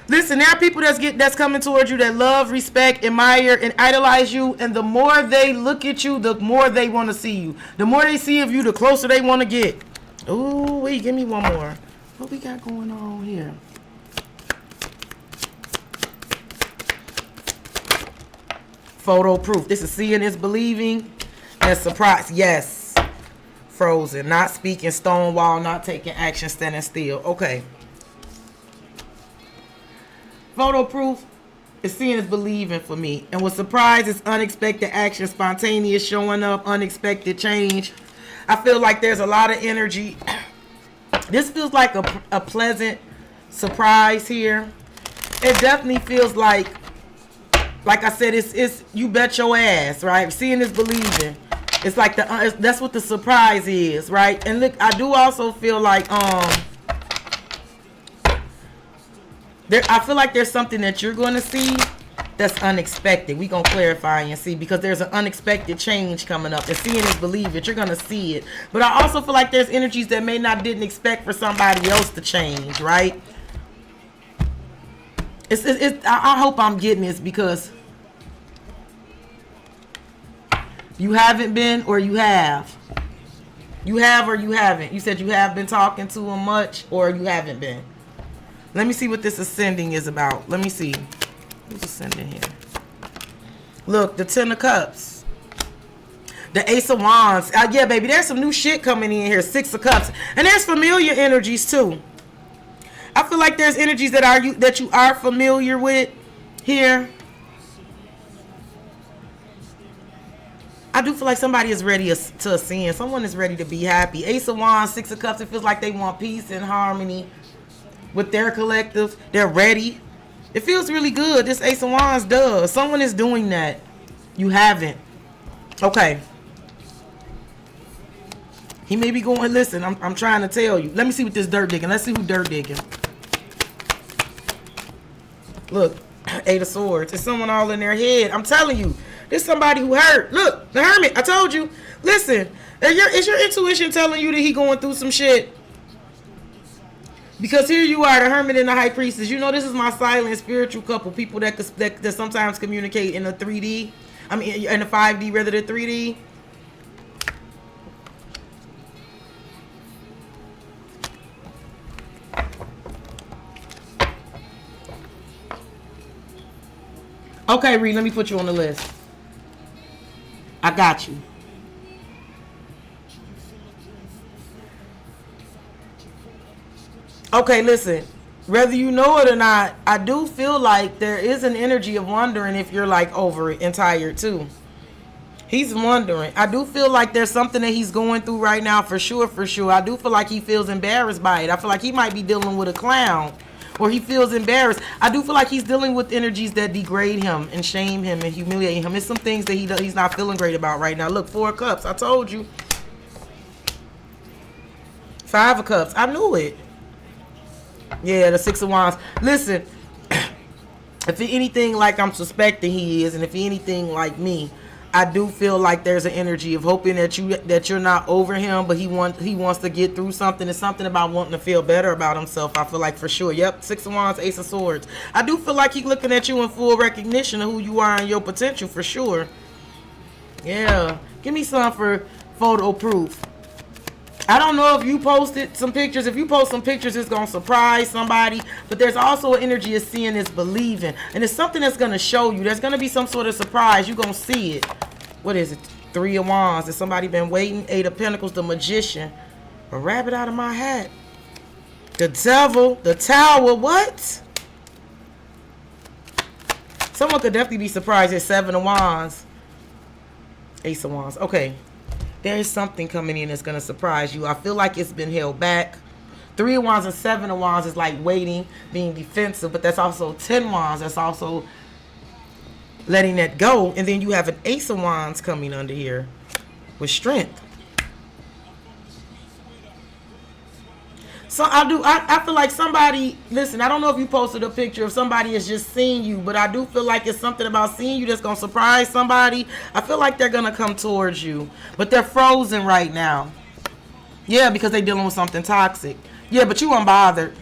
listen, there are people that's coming towards you that love, respect, admire, and idolize you. And the more they look at you, the more they want to see you. The more they see of you, the closer they want to get. Ooh, wait, give me one more. What we got going on here? Photo proof. This is seeing is believing. And surprise. Yes. Frozen, not speaking, stonewall, not taking action, standing still. Okay. Photo proof is seeing is believing for me. And with surprise is unexpected action, spontaneous showing up, unexpected change. I feel like there's a lot of energy. This feels like a pleasant surprise here. It definitely feels like I said, it's you bet your ass, right? Seeing is believing. It's like that's what the surprise is, right? And look, I do also feel like I feel like there's something that you're going to see that's unexpected. We're going to clarify and see, because there's an unexpected change coming up. And seeing is believing. You're going to see it. But I also feel like there's energies that didn't expect for somebody else to change, right? I hope I'm getting this, because you haven't been, or you have. You have or you haven't. You said you have been talking to him much, or you haven't been. Let me see what this ascending is about. Let me see. Who's ascending here? Look, the 10 of Cups. The Ace of Wands. Yeah, baby, there's some new shit coming in here. 6 of Cups. And there's familiar energies, too. I feel like there's energies that you are familiar with here. I do feel like somebody is ready to ascend. Someone is ready to be happy. Ace of Wands, 6 of Cups. It feels like they want peace and harmony with their collective. They're ready. It feels really good. This Ace of Wands does. Someone is doing that. You haven't. Okay. He may be going, listen, I'm trying to tell you. Let me see what this dirt digging. Let's see who dirt digging. Look, 8 of Swords. It's someone all in their head. I'm telling you. This somebody who hurt. Look, the Hermit. I told you. Listen, is your intuition telling you that he going through some shit? Because here you are, the hermit and the high priestess. You know, this is my silent spiritual couple. People that sometimes communicate in a 3D. I mean, in a 5D rather than 3D. Okay, Reed, let me put you on the list. I got you. Okay, listen. Whether you know it or not, I do feel like there is an energy of wondering if you're like over it and tired too. He's wondering. I do feel like there's something that he's going through right now for sure, for sure. I do feel like he feels embarrassed by it. I feel like he might be dealing with a clown. Or he feels embarrassed. I do feel like he's dealing with energies that degrade him and shame him and humiliate him. It's some things that he's not feeling great about right now. Look, 4 of Cups. I told you. 5 of Cups. I knew it. Yeah, the 6 of Wands. Listen, if anything like I'm suspecting he is, and if anything like me, I do feel like there's an energy of hoping that you're not over him, but he wants to get through something. It's something about wanting to feel better about himself. I feel like for sure. Yep, 6 of Wands, Ace of Swords. I do feel like he's looking at you in full recognition of who you are and your potential for sure. Yeah, give me some for photo proof. I don't know if you posted some pictures. If you post some pictures, it's going to surprise somebody. But there's also an energy of seeing is believing. And it's something that's going to show you. There's going to be some sort of surprise. You're going to see it. What is it? 3 of Wands. Has somebody been waiting? 8 of Pentacles, the Magician. A rabbit out of my hat. The Devil, the Tower. What? Someone could definitely be surprised at 7 of Wands. Ace of Wands. Okay. There is something coming in that's going to surprise you. I feel like it's been held back. 3 of Wands and 7 of Wands is like waiting, being defensive. But that's also 10 Wands. That's also letting that go. And then you have an Ace of Wands coming under here with strength. So I feel like somebody, listen, I don't know if you posted a picture of somebody is just seeing you, but I do feel like it's something about seeing you that's going to surprise somebody. I feel like they're going to come towards you, but they're frozen right now. Yeah, because they're dealing with something toxic. Yeah, but you unbothered.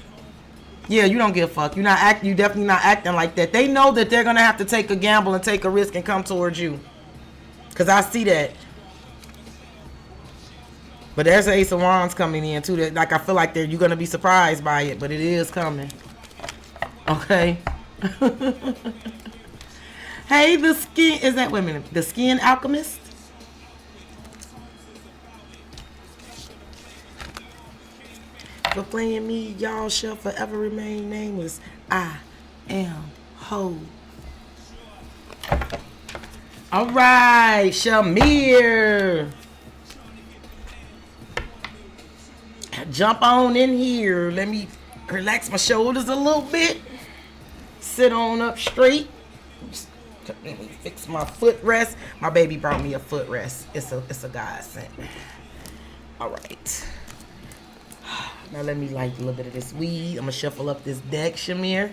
Yeah, you don't give a fuck. You definitely not acting like that. They know that they're going to have to take a gamble and take a risk and come towards you. Because I see that. But there's an Ace of Wands coming in too. That, like, I feel like you're gonna be surprised by it, but it is coming. Okay. Hey, the skin is that? Wait a minute. The Skin Alchemist. For playing me, y'all shall forever remain nameless. I am whole. All right, Shamir. Jump on in here. Let me relax my shoulders a little bit. Sit on up straight. Let me fix my footrest. My baby brought me a footrest. It's a godsend. All right. Now let me light a little bit of this weed. I'm gonna shuffle up this deck, Shamir.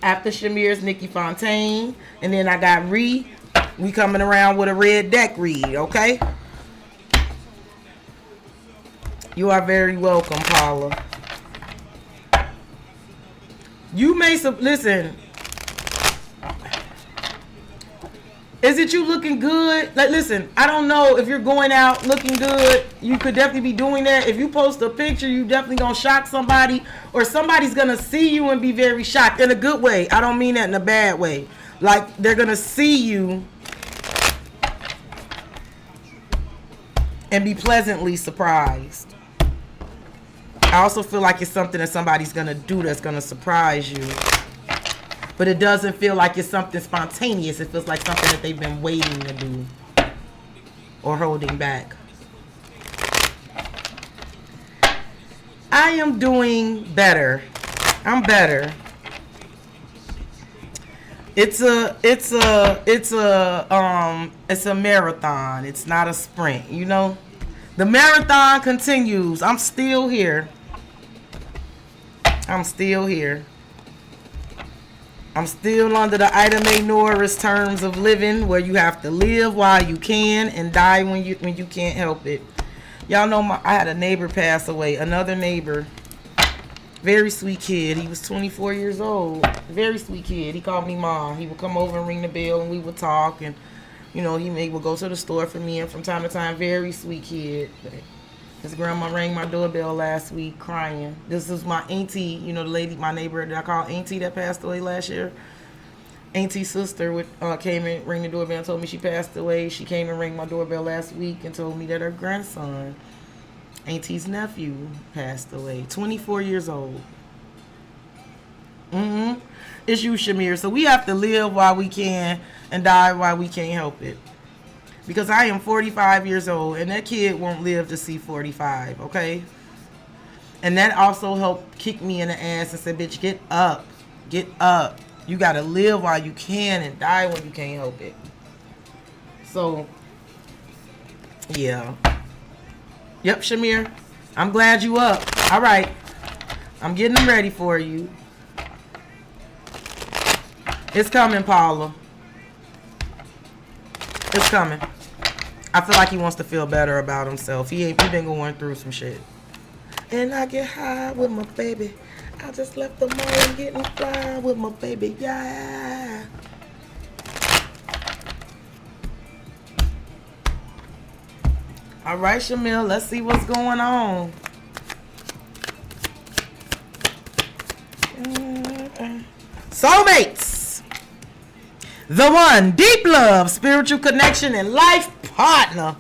After Shamir's Nikki Fontaine, and then I got Ree. We coming around with a red deck read, okay? You are very welcome, Paula. You may listen. Is it you looking good? Like, listen, I don't know if you're going out looking good. You could definitely be doing that. If you post a picture, you definitely gonna shock somebody, or somebody's gonna see you and be very shocked in a good way. I don't mean that in a bad way. Like, they're gonna see you and be pleasantly surprised. I also feel like it's something that somebody's going to do that's going to surprise you. But it doesn't feel like it's something spontaneous. It feels like something that they've been waiting to do or holding back. I am doing better. I'm better. It's a marathon. It's not a sprint, you know? The marathon continues. I'm still here. I'm still here. I'm still under the Ida Mae Norris terms of living, where you have to live while you can and die when you can't help it. Y'all know I had a neighbor pass away. Another neighbor. Very sweet kid. He was 24 years old. Very sweet kid. He called me mom. He would come over and ring the bell and we would talk. And, you know, he would go to the store for me. And from time to time, very sweet kid. His grandma rang my doorbell last week crying. This is my auntie, you know, the lady, my neighbor that I call auntie that passed away last year. Auntie's sister came and rang the doorbell and told me she passed away. She came and rang my doorbell last week and told me that her grandson, Auntie's nephew, passed away. 24 years old. It's you, Shamir. So we have to live while we can and die while we can't help it. Because I am 45 years old and that kid won't live to see 45, okay? And that also helped kick me in the ass and say, bitch, get up. Get up. You got to live while you can and die when you can't help it. So, yeah. Yep, Shamir. I'm glad you up. All right. I'm getting them ready for you. It's coming, Paula. It's coming. I feel like he wants to feel better about himself. He been going through some shit. And I get high with my baby. I just left the mall and getting fly with my baby. Yeah. All right, Shamil. Let's see what's going on. Soulmates. The one, deep love, spiritual connection, and life partner.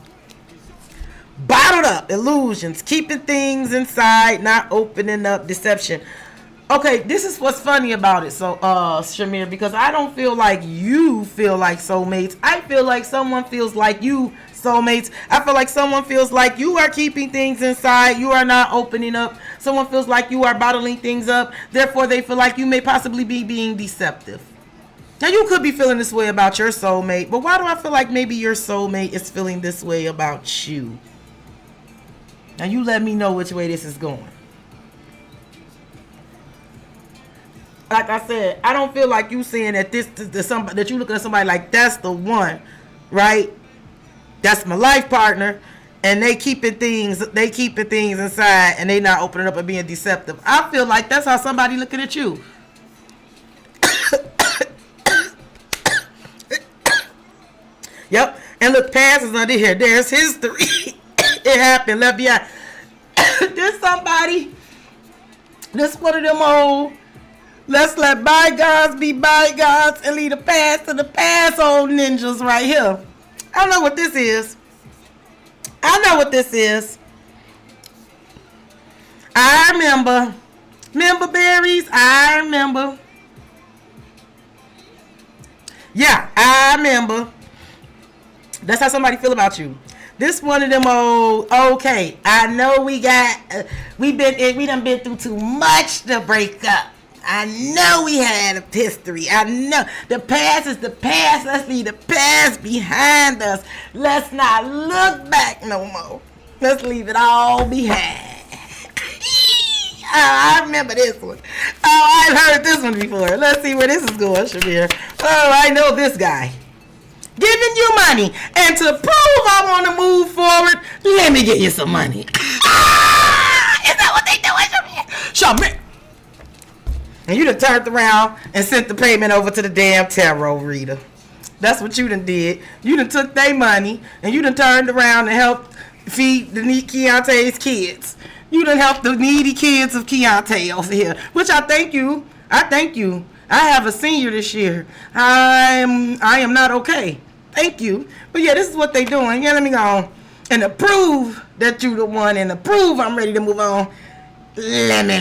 Bottled up illusions, keeping things inside, not opening up, deception. Okay, this is what's funny about it, so Shamir, because I don't feel like you feel like soulmates. I feel like someone feels like you, soulmates. I feel like someone feels like you are keeping things inside. You are not opening up. Someone feels like you are bottling things up. Therefore, they feel like you may possibly be being deceptive. Now, you could be feeling this way about your soulmate, but why do I feel like maybe your soulmate is feeling this way about you? Now, you let me know which way this is going. Like I said, I don't feel like you saying that that you looking at somebody like that's the one, right? That's my life partner, and they keeping things inside, and they not opening up and being deceptive. I feel like that's how somebody looking at you. Yep. And look, past is under here. There's history. It happened. Left behind. There's somebody. This one of them old. Let's let bygones be bygones and leave the past to the past, old ninjas right here. I know what this is. I know what this is. I remember. Remember berries? I remember. Yeah, I remember. That's how somebody feel about you. This one of them old, okay, I know we done been through too much to break up. I know we had a history. I know the past is the past. Let's leave the past behind us. Let's not look back no more. Let's leave it all behind. Oh, I remember this one. Oh, I've heard this one before. Let's see where this is going, Shamir. Oh, I know this guy. Giving you money, and to prove I want to move forward, let me get you some money. Is that what they doing, Shamir? And you done turned around and sent the payment over to the damn tarot reader. That's what you done did. You done took their money, and you done turned around and helped feed the Keontae's kids. You done helped the needy kids of Keontae over here, which I thank you. I thank you. I have a senior this year. I am not okay. Thank you. But yeah, this is what they doing. Yeah, let me go. And to prove that you the one and to prove I'm ready to move on. Let me.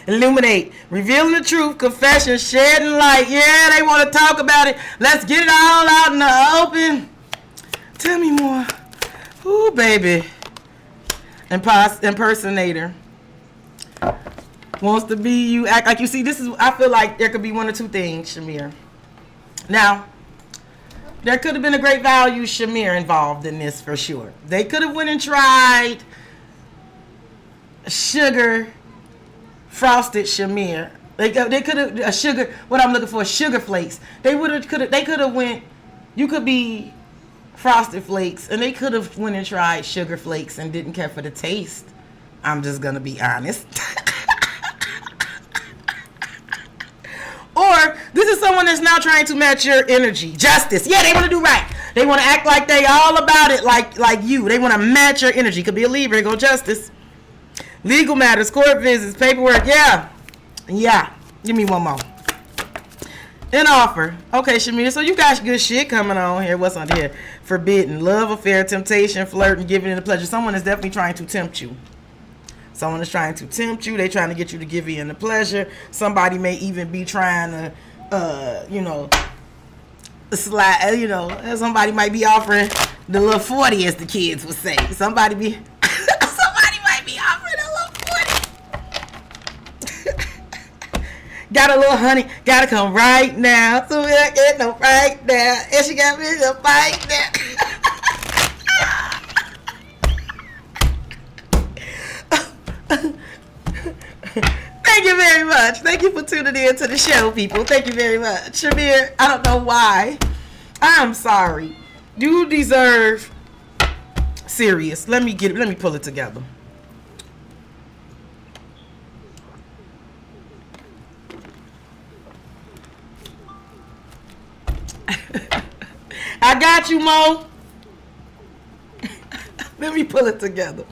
Illuminate, revealing the truth, confession, shedding light. Yeah, they want to talk about it. Let's get it all out in the open. Tell me more. Ooh, baby. Impersonator. Wants to be you, act like you. See, this is, I feel like there could be one or two things, Shamir. Now, there could have been a great value, Shamir, involved in this for sure. They could have went and tried sugar frosted Shamir. They could have a sugar. What I'm looking for, sugar flakes. They could have went. You could be Frosted Flakes, and they could have went and tried Sugar Flakes and didn't care for the taste. I'm just gonna be honest. Or this is someone that's now trying to match your energy. Justice. Yeah, they want to do right. They want to act like they all about it, like you. They want to match your energy. Could be a Libra. Go Justice. Legal matters, court visits, paperwork. Yeah. Give me one more. An offer. Okay, Shamir. So you got good shit coming on here. What's on here? Forbidden. Love affair, temptation, flirting, giving in the pleasure. Someone is definitely trying to tempt you. Someone is trying to tempt you. They're trying to get you to give in the pleasure. Somebody may even be trying to, slide, somebody might be offering the little 40, as the kids would say. Somebody might be offering a little 40. Got a little honey, gotta come right now. So we don't get no right now. And she got me to fight now. Thank you very much. Thank you for tuning in to the show, people. Thank you very much. Shamir, I don't know why. I'm sorry. You deserve serious. Let me pull it together. I got you, Mo. Let me pull it together.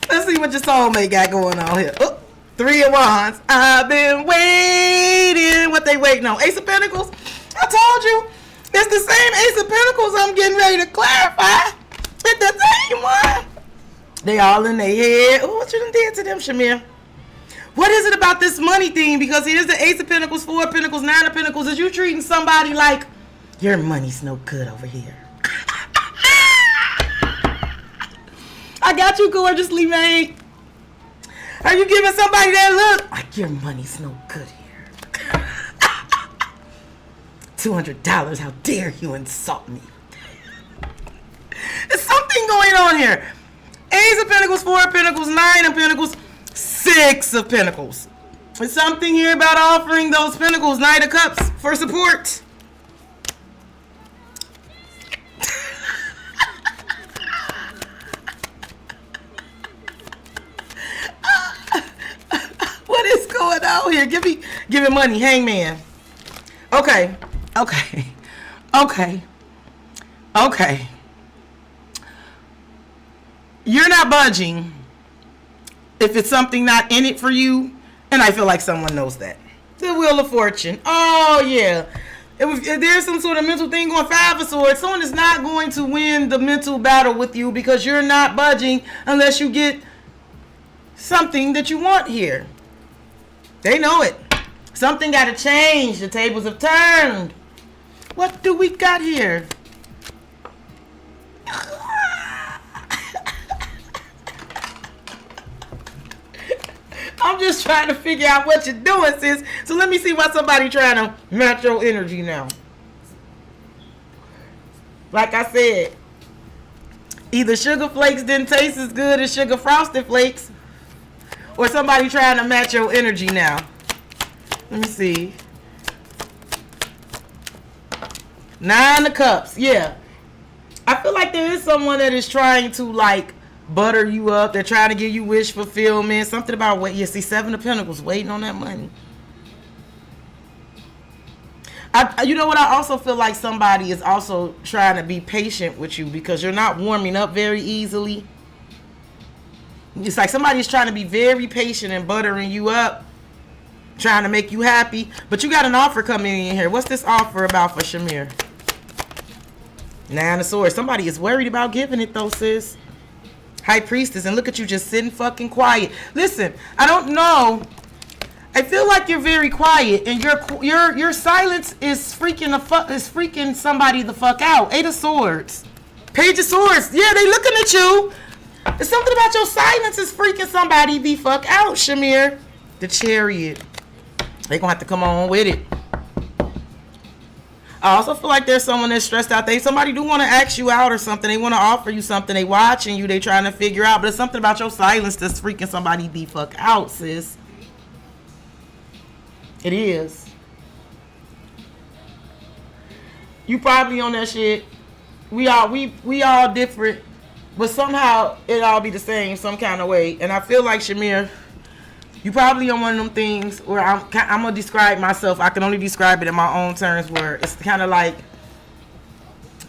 Let's see what your soulmate got going on here. Oh, 3 of Wands. I've been waiting. What they waiting on? Ace of Pentacles. I told you. It's the same Ace of Pentacles I'm getting ready to clarify. It's the same one. They all in their head. Oh, what you done did to them, Shamir? What is it about this money thing? Because here's the Ace of Pentacles, 4 of Pentacles, 9 of Pentacles. Is you treating somebody like your money's no good over here? I got you, gorgeously made. Are you giving somebody that look like your money's no good here? $200. How dare you insult me? There's something going on here. Ace of Pentacles, 4 of Pentacles, 9 of Pentacles, 6 of Pentacles. There's something here about offering those Pentacles, Knight of Cups, for support. What is going on here? Give me money, Hangman. Okay. You're not budging if it's something not in it for you, and I feel like someone knows that. The Wheel of Fortune. Oh yeah. If there's some sort of mental thing going, 5 of Swords, someone is not going to win the mental battle with you because you're not budging unless you get something that you want here. They know it. Something got to change. The tables have turned. What do we got here? I'm just trying to figure out what you're doing, sis. So let me see why somebody trying to match your energy now. Like I said, either Sugar Flakes didn't taste as good as Sugar Frosted Flakes, or somebody trying to match your energy now. Let me see. 9 of Cups. Yeah. I feel like there is someone that is trying to, like, butter you up. They're trying to give you wish fulfillment. Something about wait. You see, 7 of Pentacles, waiting on that money. You know what? I also feel like somebody is also trying to be patient with you because you're not warming up very easily. It's like somebody's trying to be very patient and buttering you up, trying to make you happy. But you got an offer coming in here. What's this offer about for Shamir? 9 of Swords. Somebody is worried about giving it though, sis. High Priestess, and look at you just sitting fucking quiet. Listen, I don't know. I feel like you're very quiet, and your silence is freaking somebody the fuck out. 8 of Swords, Page of Swords. Yeah, they looking at you. There's something about your silence is freaking somebody the fuck out, Shamir. The Chariot. They gonna have to come on with it. I also feel like there's someone that's stressed out. Somebody do want to ask you out or something. They want to offer you something. They watching you. They trying to figure out. But it's something about your silence that's freaking somebody the fuck out, sis. It is. You probably on that shit. We all different, but somehow it all be the same some kind of way. And I feel like Shamir, you probably on one of them things where I'm gonna describe myself. I can only describe it in my own terms, where it's kind of like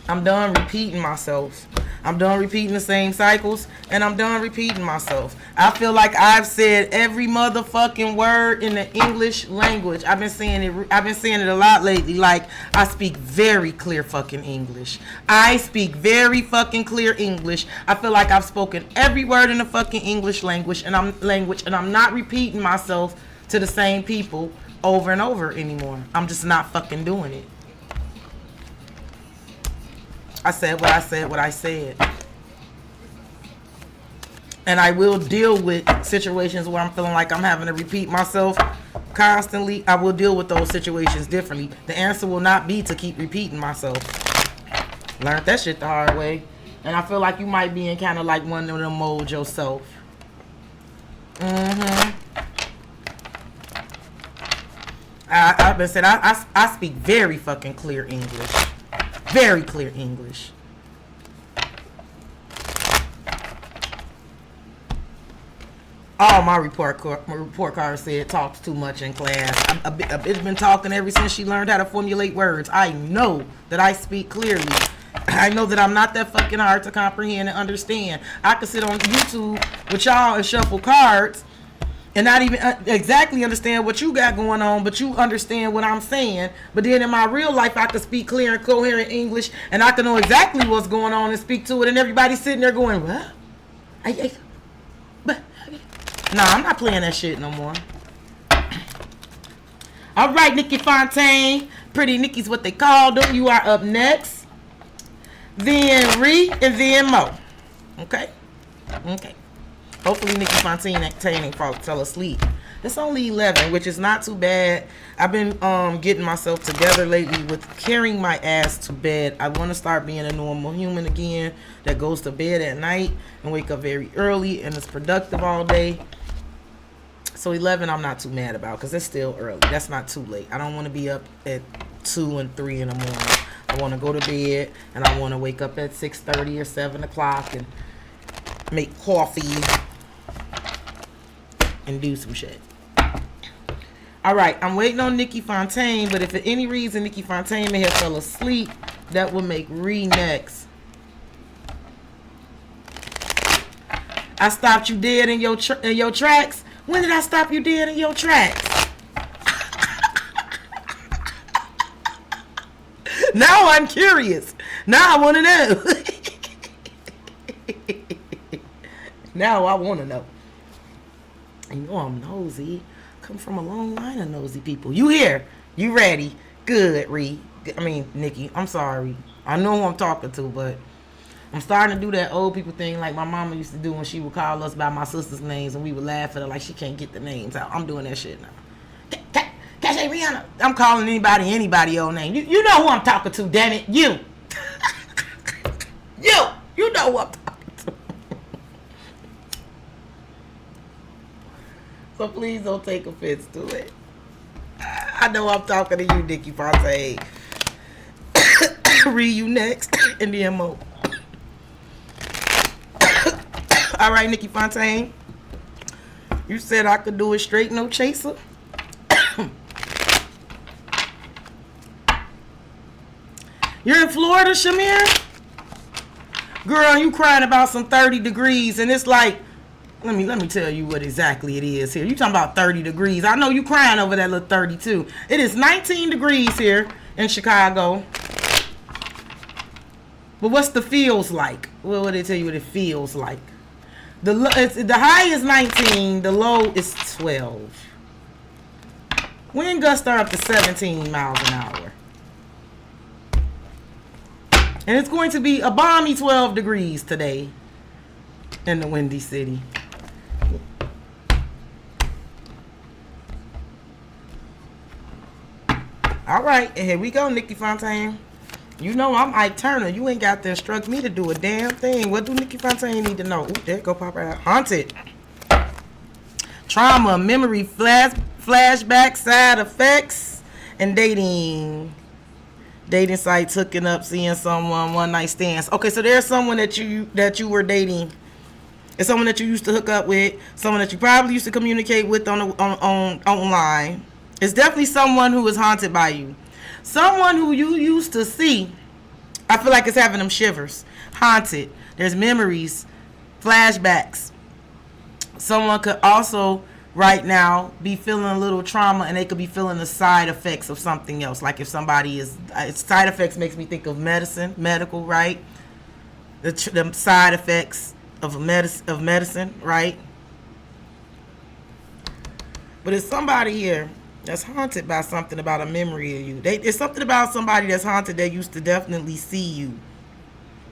I'm done repeating myself. I'm done repeating the same cycles, and I'm done repeating myself. I feel like I've said every motherfucking word in the English language. I've been saying it a lot lately. Like, I speak very clear fucking English. I speak very fucking clear English. I feel like I've spoken every word in the fucking English language, and I'm not repeating myself to the same people over and over anymore. I'm just not fucking doing it. I said what I said. And I will deal with situations where I'm feeling like I'm having to repeat myself constantly. I will deal with those situations differently. The answer will not be to keep repeating myself. Learned that shit the hard way. And I feel like you might be in kind of like one of them modes yourself. I've been said I speak very fucking clear English. Very clear English. All my report card said talks too much in class. A bitch been talking ever since she learned how to formulate words. I know that I speak clearly. I know that I'm not that fucking hard to comprehend and understand. I could sit on YouTube with y'all and shuffle cards and not even exactly understand what you got going on, but you understand what I'm saying. But then in my real life, I can speak clear and coherent English, and I can know exactly what's going on and speak to it, and everybody's sitting there going, what? Nah, I'm not playing that shit no more. All right, Nikki Fontaine. Pretty Nikki's what they called her. You are up next. Then Ree, and then Mo. Okay? Okay. Hopefully Nikki Fontaine ain't fell asleep. It's only 11, which is not too bad. I've been getting myself together lately with carrying my ass to bed. I want to start being a normal human again that goes to bed at night and wake up very early and is productive all day. So 11 I'm not too mad about because it's still early. That's not too late. I don't want to be up at 2 and 3 in the morning. I want to go to bed and I want to wake up at 6:30 or 7 o'clock and make coffee and do some shit. All right, I'm waiting on Nikki Fontaine, but if for any reason Nikki Fontaine may have fell asleep, that will make Ree next. I stopped you dead in your tracks. When did I stop you dead in your tracks? Now I'm curious. Now I want to know. Now I want to know. You know I'm nosy. Come from a long line of nosy people. You here? You ready? Good, Nikki. I'm sorry. I know who I'm talking to, but I'm starting to do that old people thing like my mama used to do when she would call us by my sister's names and we would laugh at her like she can't get the names out. I'm doing that shit now. Cash Rihanna. I'm calling anybody old name. You know who I'm talking to, damn it. You. You know who I'm talking to. So please don't take offense to it. I know I'm talking to you, Nikki Fontaine. Read you next in the MO. All right, Nikki Fontaine. You said I could do it straight, no chaser. You're in Florida, Shamir? Girl, you crying about some 30 degrees, and it's like, let me tell you what exactly it is here. You talking about 30 degrees. I know you crying over that little 32. It is 19 degrees here in Chicago. But what's the feels like? Well, what they tell you what it feels like? The high is 19. The low is 12. Wind gusts are up to 17 miles an hour. And it's going to be a balmy 12 degrees today in the Windy City. All right, and here we go, Nikki Fontaine. You know I'm Ike Turner. You ain't got to instruct me to do a damn thing. What do Nikki Fontaine need to know? Ooh, there go Papa out. Haunted. Trauma, memory, flashback, side effects, and dating. Dating sites, hooking up, seeing someone, one night stands. Okay, so there's someone that you were dating. It's someone that you used to hook up with, someone that you probably used to communicate with on online. It's definitely someone who is haunted by you. Someone who you used to see. I feel like it's having them shivers. Haunted. There's memories, flashbacks. Someone could also right now be feeling a little trauma, and they could be feeling the side effects of something else. Like if somebody is, side effects makes me think of medical, right? The side effects of medicine, right? But it's somebody here that's haunted by something about a memory of you. It's something about somebody that's haunted that used to definitely see you.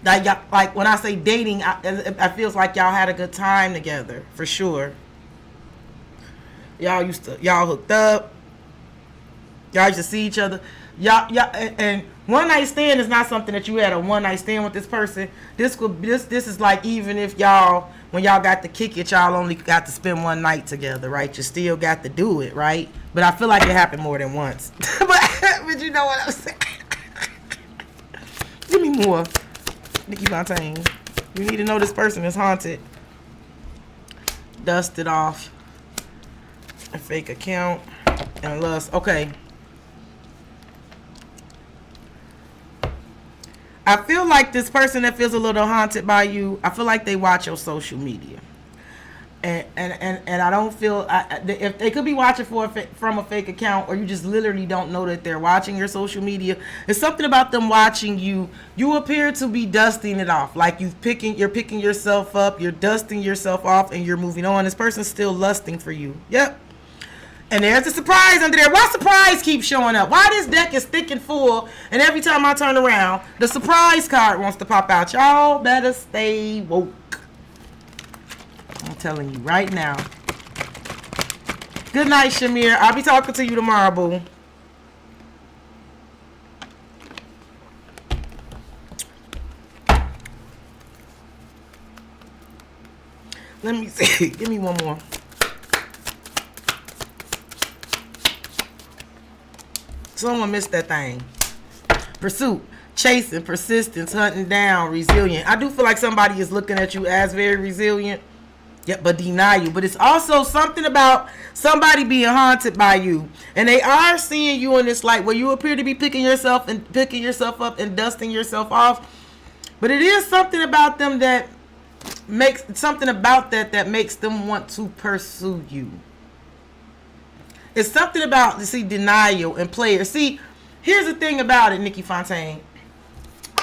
Like when I say dating, I feels like y'all had a good time together, for sure. Y'all hooked up. Y'all used to see each other. And one night stand is not something that you had a one night stand with this person. This is like, even if when y'all got to kick it, y'all only got to spend one night together, right? You still got to do it, right? But I feel like it happened more than once. but you know what I'm saying? Give me more. Nikki Fontaine. You need to know this person is haunted. Dust it off. A fake account. And lust. Okay. I feel like this person that feels a little haunted by you, I feel like they watch your social media. And I don't feel, if they could be watching from a fake account, or you just literally don't know that they're watching your social media. It's something about them watching you. You appear to be dusting it off, like you're picking yourself up, you're dusting yourself off, and you're moving on. This person's still lusting for you. Yep. And there's a surprise under there. Why surprise keeps showing up? Why this deck is thick and full, and every time I turn around, the surprise card wants to pop out? Y'all better stay woke. I'm telling you right now. Good night, Shamir. I'll be talking to you tomorrow, boo. Let me see. Give me one more. Someone missed that thing. Pursuit, chasing, persistence, hunting down, resilient. I do feel like somebody is looking at you as very resilient. Yep, but deny you. But it's also something about somebody being haunted by you. And they are seeing you in this light where you appear to be picking yourself up and dusting yourself off. But it is something about them that makes them want to pursue you. It's something about, denial and players. See, here's the thing about it, Nikki Fontaine.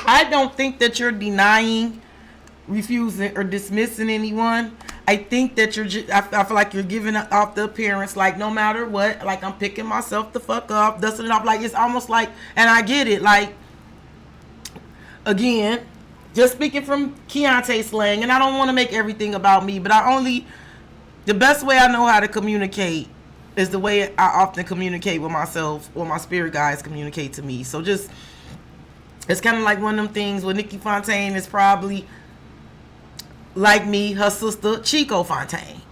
I don't think that you're denying, refusing, or dismissing anyone. I think that I feel like you're giving off the appearance, like no matter what, like I'm picking myself the fuck up, dusting it off. Like it's almost like, and I get it, like, again, just speaking from Keontae slang, and I don't want to make everything about me, but the best way I know how to communicate is the way I often communicate with myself, or my spirit guides communicate to me. So it's kind of like one of them things where Nikki Fontaine is probably like me, her sister Chico Fontaine.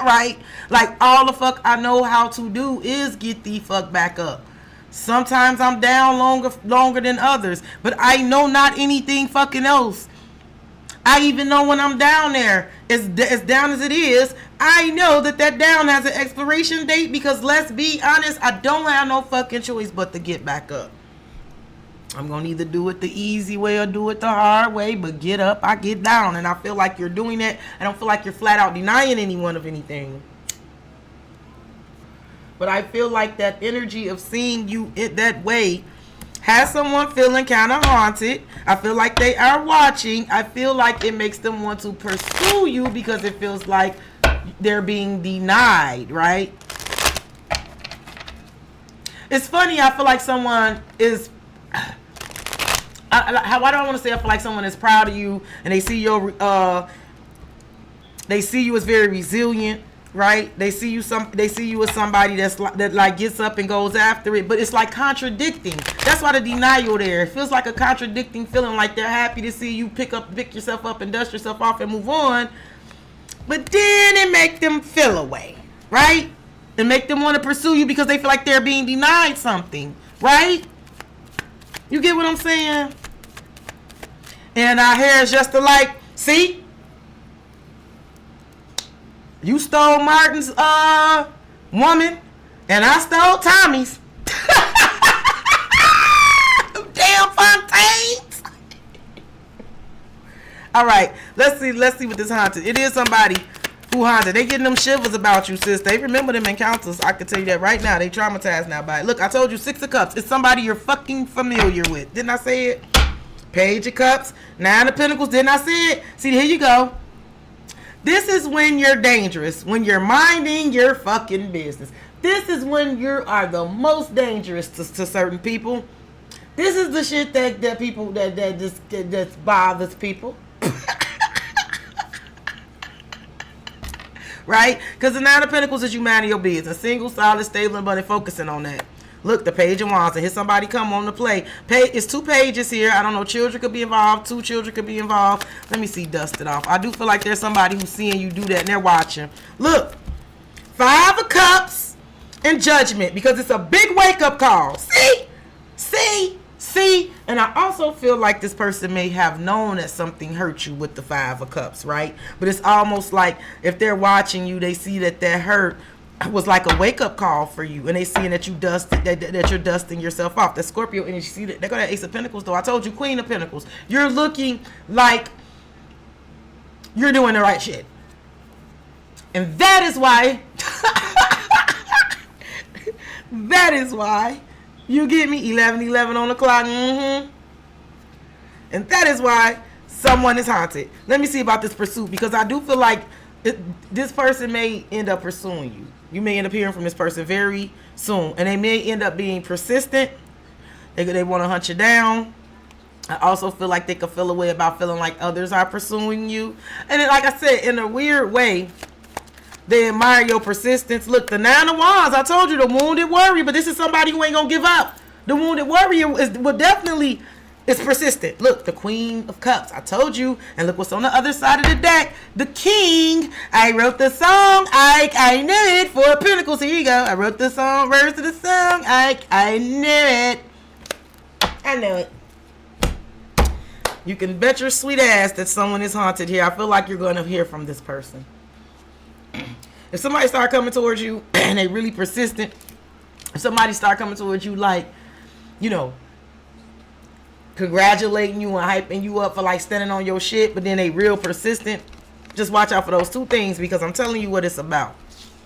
Right? Like all the fuck I know how to do is get the fuck back up. Sometimes I'm down longer than others, but I know not anything fucking else. I even know when I'm down there, as down as it is, I know that down has an expiration date, because let's be honest, I don't have no fucking choice but to get back up. I'm going to either do it the easy way or do it the hard way, but get up, I get down. And I feel like you're doing that. I don't feel like you're flat out denying anyone of anything. But I feel like that energy of seeing you that way has someone feeling kind of haunted. I feel like they are watching. I feel like it makes them want to pursue you because it feels like they're being denied, right? It's funny, I feel like someone is... why do I want to say I feel like someone is proud of you, and they see you as very resilient, right? They see you as somebody that gets up and goes after it, but it's like contradicting. That's why the denial there. It feels like a contradicting feeling, like they're happy to see you pick yourself up and dust yourself off and move on, But then it make them feel away, right? And make them want to pursue you because they feel like they're being denied something, right? You get what I'm saying? And our hair is just alike. See? You stole Martin's woman, and I stole Tommy's. Damn Fontaines. All right, let's see what this haunted. It is somebody who haunted. They getting them shivers about you, sis. They remember them encounters. I can tell you that right now. They traumatized now by it. Look, I told you 6 of Cups. It's somebody you're fucking familiar with. Didn't I say it? Page of Cups, 9 of Pentacles. Didn't I say it? See, here you go. This is when you're dangerous. When you're minding your fucking business. This is when you are the most dangerous to certain people. This is the shit that people that bothers people. Right? Because the 9 of Pentacles is you minding your business. Single, solid, stable, and abundant, focusing on that. Look, the Page of Wands. And here's somebody come on the play. It's 2 pages here. I don't know. Children could be involved. 2 children could be involved. Let me see. Dust it off. I do feel like there's somebody who's seeing you do that and they're watching. Look. 5 of Cups and Judgment. Because it's a big wake-up call. See? See? See? And I also feel like this person may have known that something hurt you with the 5 of Cups, right? But it's almost like if they're watching you, they see that hurt was like a wake-up call for you, and they seeing that you that you're dusting yourself off. The Scorpio energy, see that they got that Ace of Pentacles though. I told you, Queen of Pentacles. You're looking like you're doing the right shit, and that is why that is why you get me 11:11 on the clock. And that is why someone is haunted. Let me see about this pursuit, because I do feel like this person may end up pursuing you. You may end up hearing from this person very soon. And they may end up being persistent. They want to hunt you down. I also feel like they could feel a way about feeling like others are pursuing you. And then, like I said, in a weird way, they admire your persistence. Look, the 9 of Wands. I told you, the wounded warrior. But this is somebody who ain't going to give up. The wounded warrior will definitely... It's persistent. Look, the Queen of Cups. I told you. And look what's on the other side of the deck. The King. I wrote the song. I knew it. 4 of Pentacles. Here you go. I wrote the song. Verse of the song. I knew it. I knew it. You can bet your sweet ass that someone is haunted here. I feel like you're going to hear from this person. If somebody start coming towards you and they really persistent. If somebody start coming towards you like, you know, congratulating you and hyping you up for like standing on your shit, but then they real persistent, just watch out for those 2 things, because I'm telling you what it's about.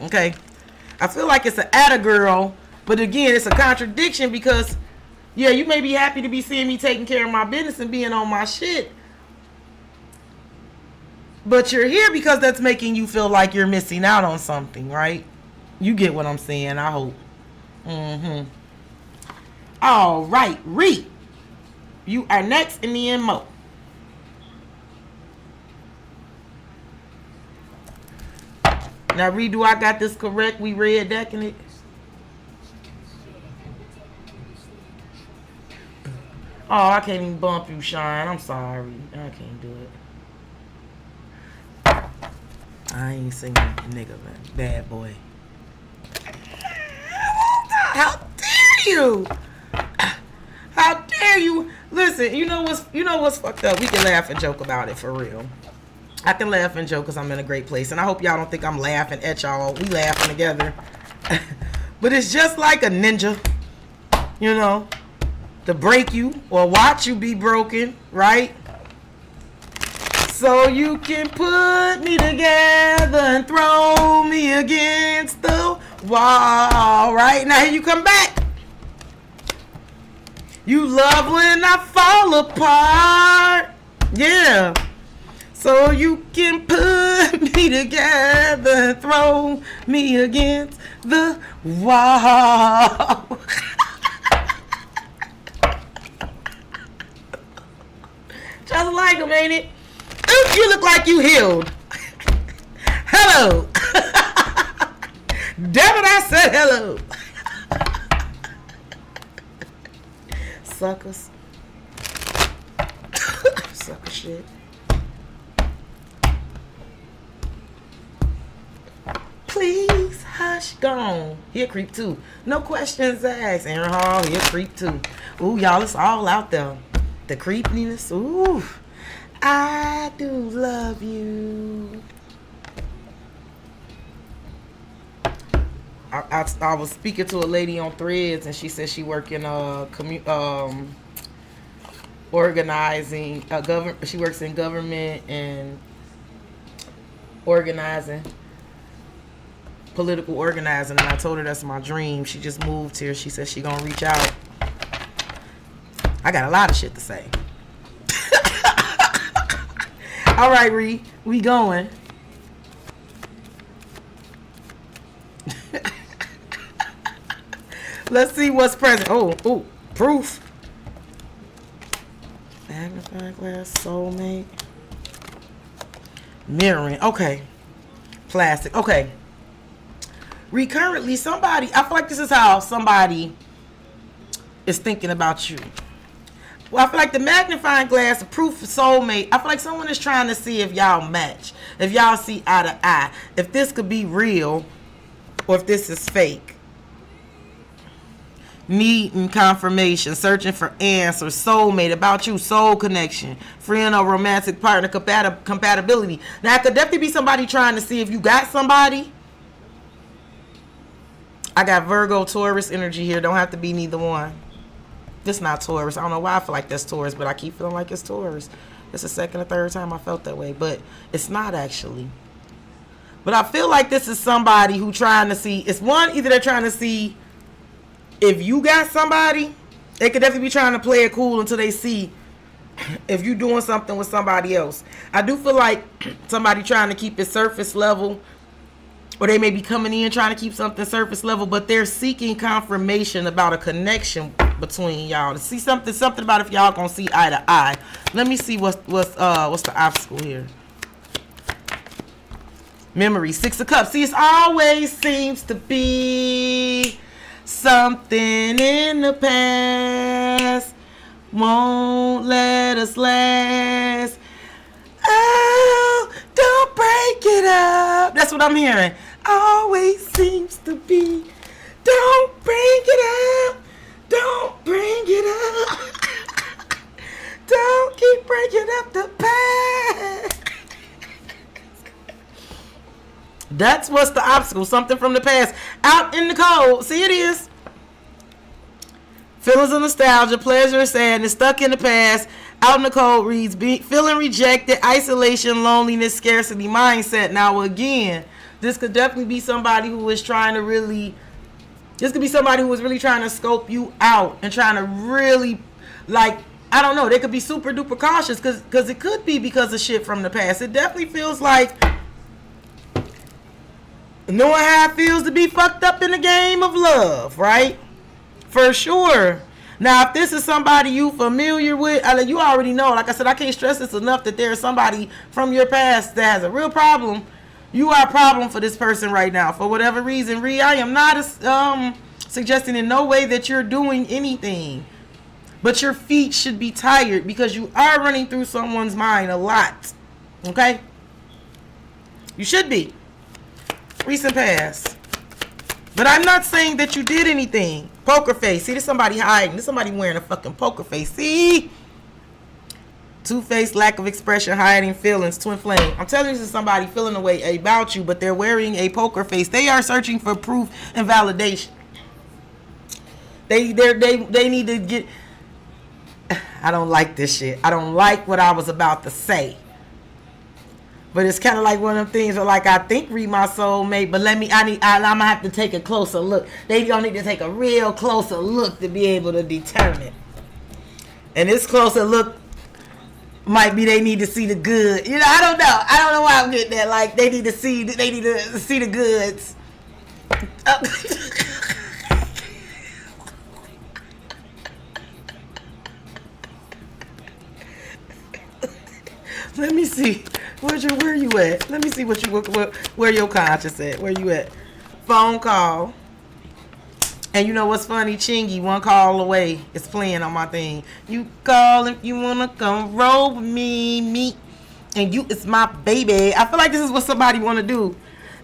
Okay? I feel like it's an atta girl, but again, it's a contradiction, because yeah, you may be happy to be seeing me taking care of my business and being on my shit, but you're here because that's making you feel like you're missing out on something, right? You get what I'm saying, I hope. All right, Reed. You are next, in the Mo. Now, redo. I got this correct? We read decking it. Oh, I can't even bump you, Shine. I'm sorry. I can't do it. I ain't singing nigga, man. Bad boy. How dare you? How dare you? Listen, you know what's fucked up? We can laugh and joke about it, for real. I can laugh and joke because I'm in a great place. And I hope y'all don't think I'm laughing at y'all. We laughing together. But it's just like a ninja, you know, to break you or watch you be broken, right? So you can put me together and throw me against the wall. Right now, here you come back. You love when I fall apart. Yeah. So you can put me together and throw me against the wall. Just like him, ain't it? Ooh, you look like you healed. Hello. Damn it, I said hello. Suckers. Sucker shit. Please hush. Gone. He a creep too. No questions asked. Aaron Hall, he a creep too. Ooh, y'all, it's all out there. The creepiness. Ooh. I do love you. I was speaking to a lady on Threads, and she said she work in organizing government. She works in government and organizing, political organizing. And I told her that's my dream. She just moved here. She said she gonna reach out. I got a lot of shit to say. All right, Ree, we going. Let's see what's present. Oh, proof. Magnifying glass, soulmate. Mirroring. Okay. Plastic. Okay. Recurrently, somebody, I feel like this is how somebody is thinking about you. Well, I feel like the magnifying glass, the proof of soulmate, I feel like someone is trying to see if y'all match, if y'all see eye to eye, if this could be real or if this is fake. Needing confirmation, searching for answers, soulmate, about you, soul connection, friend or romantic partner, compatibility. Now, it could definitely be somebody trying to see if you got somebody. I got Virgo, Taurus energy here. Don't have to be neither one. This not Taurus. I don't know why I feel like that's Taurus, but I keep feeling like it's Taurus. It's the second or third time I felt that way, but it's not actually. But I feel like this is somebody who trying to see. It's one, either they're trying to see if you got somebody. They could definitely be trying to play it cool until they see if you doing something with somebody else. I do feel like somebody trying to keep it surface level, or they may be coming in trying to keep something surface level, but they're seeking confirmation about a connection between y'all, to see something about if y'all gonna see eye to eye. Let me see what's the obstacle here. Memory, 6 of Cups. See, it always seems to be something in the past won't let us last. Oh, don't break it up. That's what I'm hearing. Always seems to be. Don't break it up. Don't bring it up. Don't keep breaking up the past. That's what's the obstacle. Something from the past. Out in the cold. See, it is. Feelings of nostalgia, pleasure, sadness, stuck in the past. Out in the cold reads, feeling rejected, isolation, loneliness, scarcity, mindset. Now, again, this could definitely be somebody who is trying to really, this could be somebody who is really trying to scope you out and trying to really, like, I don't know, they could be super duper cautious because it could be because of shit from the past. It definitely feels like knowing how it feels to be fucked up in the game of love, right? For sure. Now, if this is somebody you familiar with, you already know. Like I said, I can't stress this enough that there is somebody from your past that has a real problem. You are a problem for this person right now. For whatever reason, Ree, I am not suggesting in no way that you're doing anything. But your feet should be tired because you are running through someone's mind a lot. Okay? You should be. Recent past. But I'm not saying that you did anything. Poker face. See, there's somebody hiding. There's somebody wearing a fucking poker face. See? Two-faced, lack of expression, hiding feelings, twin flame. I'm telling you, this is somebody feeling a way about you, but they're wearing a poker face. They are searching for proof and validation. They need to get... I don't like this shit. I don't like what I was about to say. But it's kind of like one of them things where, like, I think read my soulmate, but I'm gonna have to take a closer look. They gonna need to take a real closer look to be able to determine. And this closer look might be they need to see the good. You know, I don't know. I don't know why I'm getting that. Like, they need to see the goods. Let me see. Where you at? Let me see where your conscience at. Where you at? Phone call. And you know what's funny? Chingy, one call away. It's playing on my thing. You call if you wanna come roll with me. And you, it's my baby. I feel like this is what somebody wanna do.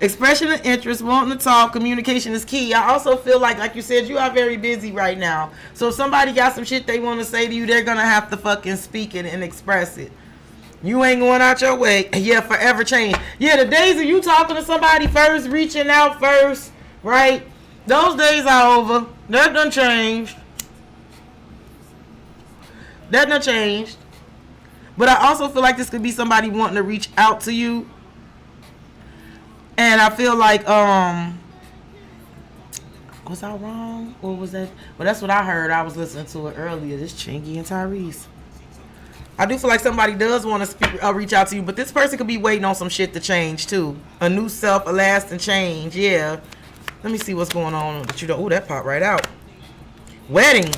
Expression of interest, wanting to talk, communication is key. I also feel like you said, you are very busy right now. So if somebody got some shit they want to say to you, they're going to have to fucking speak it and express it. You ain't going out your way. Yeah, forever change. Yeah, the days of you talking to somebody first, reaching out first, right? Those days are over. That done changed. That done changed. But I also feel like this could be somebody wanting to reach out to you. And I feel like, was I wrong? Or was that? Well, that's what I heard. I was listening to it earlier. This Chingy and Tyrese. I do feel like somebody does want to reach out to you, but this person could be waiting on some shit to change too. A new self, a lasting change. Yeah. Let me see what's going on. But you don't. Oh, that popped right out. Wedding.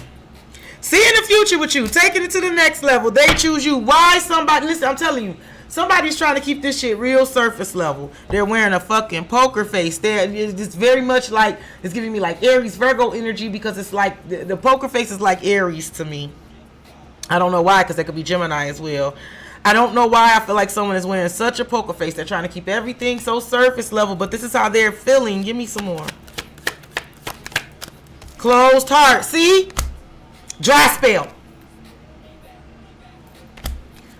Seeing the future with you, taking it to the next level. They choose you. Why somebody? Listen, I'm telling you. Somebody's trying to keep this shit real surface level. They're wearing a fucking poker face. It's very much like, it's giving me like Aries, Virgo energy, because it's like, the poker face is like Aries to me. I don't know why, because that could be Gemini as well. I don't know why I feel like someone is wearing such a poker face. They're trying to keep everything so surface level, but this is how they're feeling. Give me some more. Closed heart. See? Dry spell.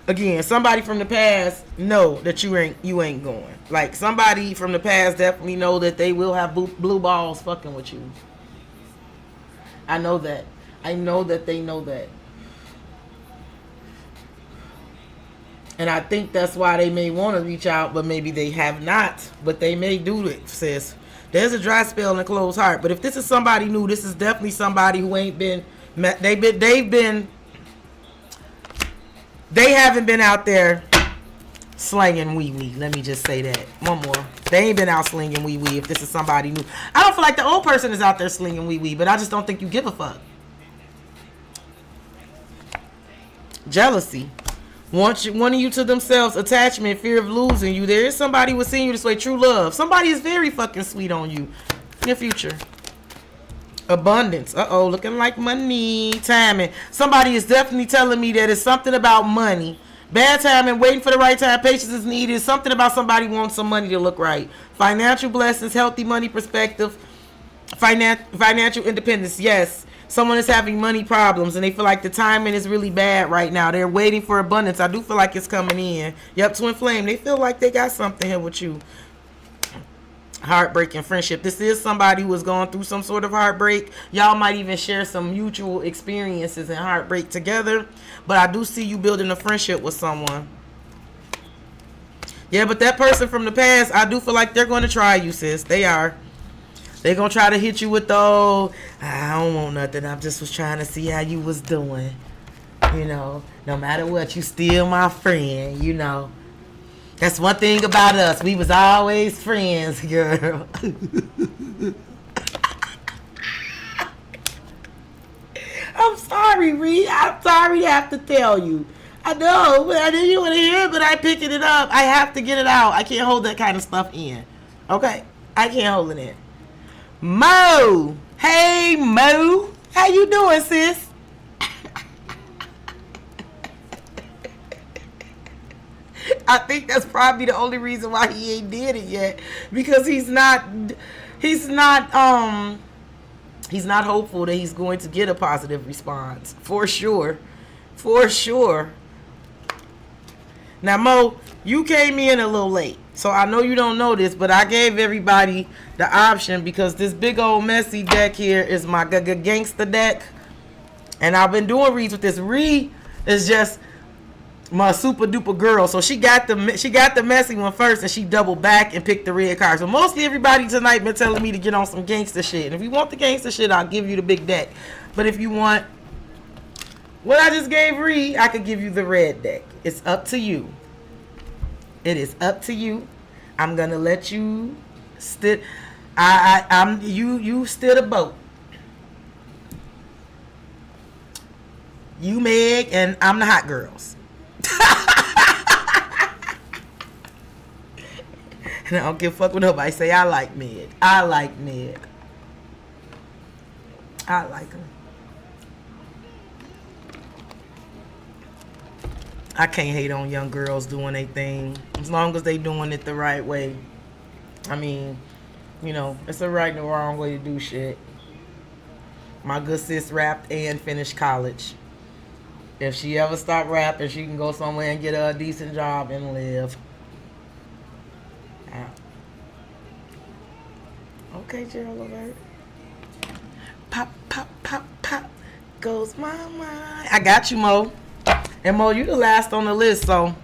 Again, somebody from the past know that you ain't going. Like, somebody from the past definitely know that they will have blue balls fucking with you. I know that. I know that they know that. And I think that's why they may want to reach out, but maybe they have not. But they may do it, sis. There's a dry spell and a closed heart. But if this is somebody new, this is definitely somebody who ain't been... They haven't been out there slanging wee-wee. Let me just say that. One more. They ain't been out slinging wee-wee if this is somebody new. I don't feel like the old person is out there slinging wee-wee, but I just don't think you give a fuck. Jealousy. Wanting you to themselves. Attachment. Fear of losing you. There is somebody who's seeing you this way. True love. Somebody is very fucking sweet on you. In your future. Abundance. Uh-oh, looking like money. Timing. Somebody is definitely telling me that it's something about money. Bad timing, waiting for the right time, patience is needed. Something about somebody wants some money to look right. Financial blessings, healthy money perspective. Financial independence, yes. Someone is having money problems and they feel like the timing is really bad right now. They're waiting for abundance. I do feel like it's coming in. Yep, twin flame. They feel like they got something here with you. Heartbreak and friendship. This is somebody who is going through some sort of heartbreak. Y'all might even share some mutual experiences and heartbreak together. But I do see you building a friendship with someone. Yeah, but that person from the past, I do feel like they're going to try you, sis. They are. They're going to try to hit you with the old, I don't want nothing. I just was trying to see how you was doing. You know, no matter what, you still my friend, you know. That's one thing about us. We was always friends, girl. I'm sorry, Reed. I'm sorry to have to tell you. I know, but I didn't want to hear it, but I picking it up. I have to get it out. I can't hold that kind of stuff in. Okay? I can't hold it in. Mo. Hey, Mo. How you doing, sis? I think that's probably the only reason why he ain't did it yet, because he's not hopeful that he's going to get a positive response. For sure. Now, Mo, you came in a little late, so I know you don't know this, but I gave everybody the option because this big old messy deck here is my gangster deck, and I've been doing reads with this. Ree is just my super duper girl, so she got the messy one first, and she doubled back and picked the red card. So mostly everybody tonight been telling me to get on some gangster shit, and if you want the gangster shit, I'll give you the big deck. But if you want what I just gave Ree, I could give you the red deck. It's up to you. It is up to you. I'm gonna let you steer. You steer the boat. You Meg and I'm the hot girls. And I don't give a fuck with nobody say I like Meg. I like Meg. I like her. I can't hate on young girls doing their thing as long as they doing it the right way. I mean, it's a right and a wrong way to do shit. My good sis rapped and finished college. If she ever stop rapping, she can go somewhere and get a decent job and live. Okay, Gerald Levert. Pop, pop, pop, pop goes my mind. I got you, Mo. And Mo, you the last on the list, so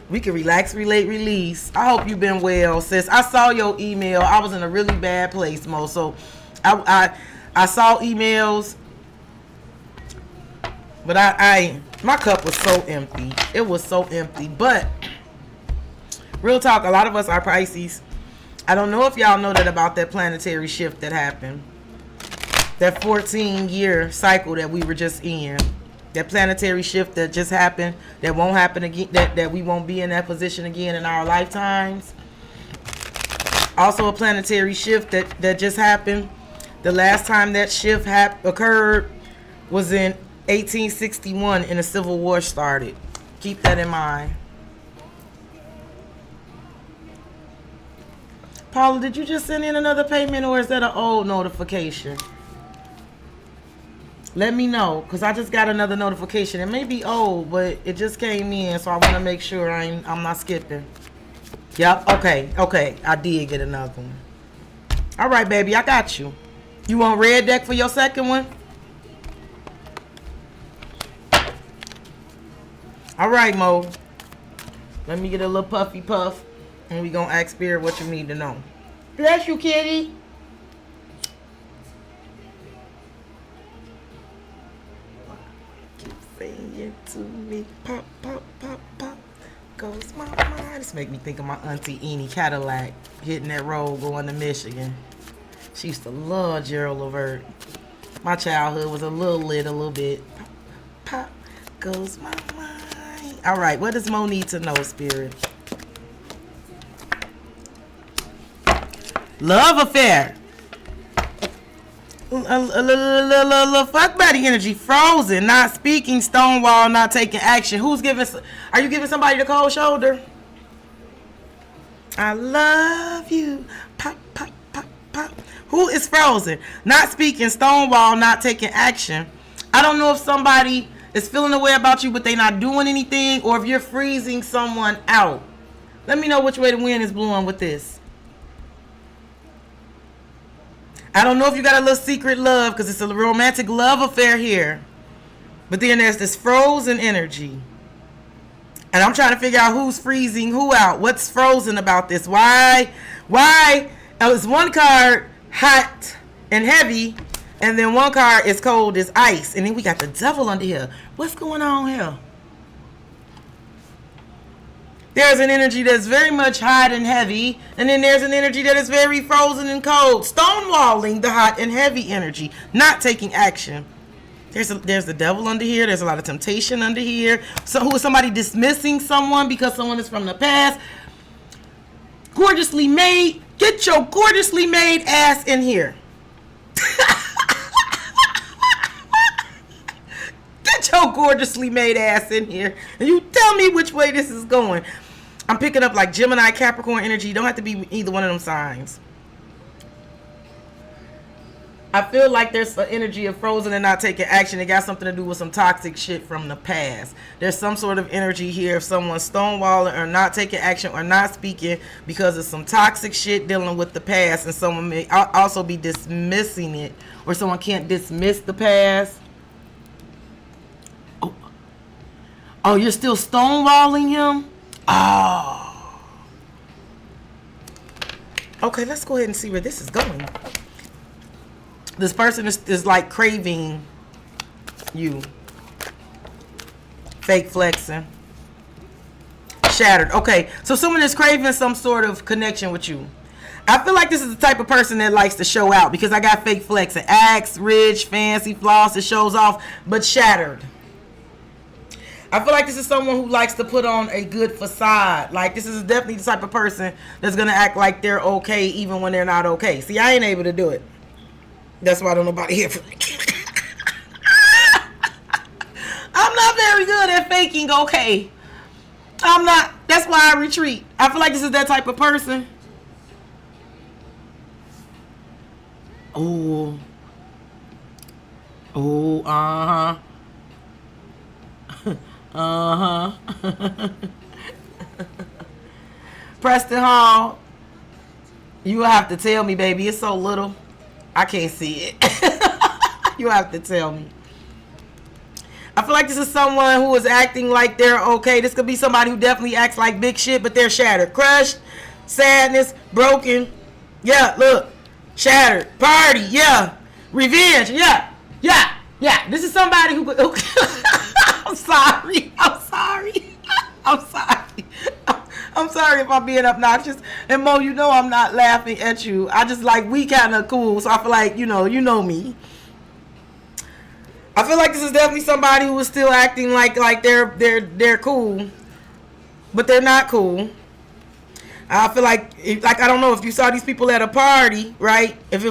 we can relax, relate, release. I hope you've been well, sis. I saw your email. I was in a really bad place, Mo. So I saw emails, but my cup was so empty. It was so empty. But real talk, a lot of us are Pisces. I don't know if y'all know that about that planetary shift that happened. That 14-year cycle that we were just in. That planetary shift that just happened, that won't happen again, that we won't be in that position again in our lifetimes. Also a planetary shift that just happened. The last time that shift occurred was in 1861 and the Civil War started. Keep that in mind. Paula, did you just send in another payment or is that an old notification? Let me know, because I just got another notification. It may be old, but it just came in, so I want to make sure I'm not skipping. Yep, okay. I did get another one. All right, baby, I got you. You want red deck for your second one? All right, Mo. Let me get a little puffy puff, and we gonna ask Spirit what you need to know. Bless you, kitty. Keep saying it to me. Pop, pop, pop, pop. Goes my mind. This make me think of my auntie Eni Cadillac hitting that road going to Michigan. She used to love Gerald Levert. My childhood was a little bit. Pop, pop goes my mind. All right, what does Mo need to know, Spirit? Love affair. Fuck buddy energy. Frozen, not speaking, stonewall, not taking action. Are you giving somebody the cold shoulder? I love you. Pop, pop, pop, pop. Who is frozen? Not speaking, stonewall, not taking action. I don't know if somebody is feeling a way about you, but they not doing anything, or if you're freezing someone out. Let me know which way the wind is blowing with this. I don't know if you got a little secret love, because it's a romantic love affair here. But then there's this frozen energy. And I'm trying to figure out who's freezing who out. What's frozen about this? Why? It's one card hot and heavy, and then one card is cold as ice. And then we got the devil under here. What's going on here? There's an energy that's very much hot and heavy, and then there's an energy that is very frozen and cold. Stonewalling the hot and heavy energy, not taking action. There's the devil under here. There's a lot of temptation under here. So who is somebody dismissing someone because someone is from the past? Gorgeously made. Get your gorgeously made ass in here. Get your gorgeously made ass in here. And you tell me which way this is going. I'm picking up like Gemini, Capricorn energy. You don't have to be either one of them signs. I feel like there's an energy of frozen and not taking action. It got something to do with some toxic shit from the past. There's some sort of energy here of someone stonewalling or not taking action or not speaking because of some toxic shit dealing with the past, and someone may also be dismissing it, or someone can't dismiss the past. Oh, you're still stonewalling him? Oh. Okay, let's go ahead and see where this is going. This person is like craving you. Fake flexing. Shattered. Okay, so someone is craving some sort of connection with you. I feel like this is the type of person that likes to show out, because I got fake flexing. Axe, rich, fancy, floss, it shows off, but shattered. I feel like this is someone who likes to put on a good facade. Like, this is definitely the type of person that's going to act like they're okay even when they're not okay. See, I ain't able to do it. That's why I don't know nobody here for me. I'm not very good at faking okay. I'm not. That's why I retreat. I feel like this is that type of person. Oh. Oh, uh-huh. Uh-huh. Preston Hall, you will have to tell me, baby. It's so little. I can't see it. You have to tell me. I feel like this is someone who is acting like they're okay. This could be somebody who definitely acts like big shit, but they're shattered. Crushed, sadness, broken. Yeah, look. Shattered. Party. Yeah. Revenge. Yeah. Yeah. Yeah. This is somebody who... I'm sorry. I'm sorry. I'm sorry. I'm sorry if I'm being obnoxious. And Mo, you know I'm not laughing at you. I just like, we kind of cool. So I feel like, you know me. I feel like this is definitely somebody who is still acting like they're cool, but they're not cool. I feel like I don't know if you saw these people at a party, right? If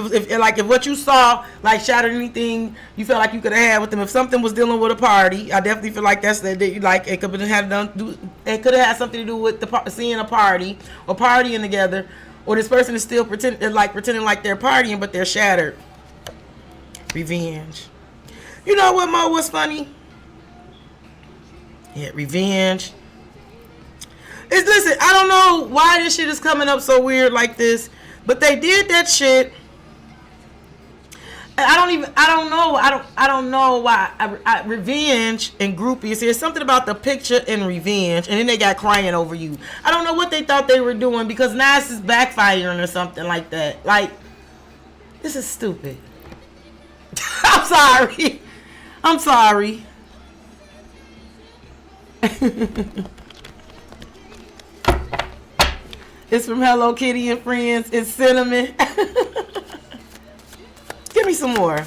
what you saw like shattered anything you felt like you could have had with them. If something was dealing with a party, I definitely feel like that's that. Like it could have had something to do with seeing a party or partying together, or this person is still pretending like they're partying, but they're shattered. Revenge. You know what, Mo? What's funny? Yeah, revenge. Listen, I don't know why this shit is coming up so weird like this, but they did that shit. And I don't know why. Revenge and groupies. There's something about the picture and revenge, and then they got crying over you. I don't know what they thought they were doing because now it's just backfiring or something like that. Like, this is stupid. I'm sorry. I'm sorry. It's from Hello Kitty and Friends. It's cinnamon. Give me some more.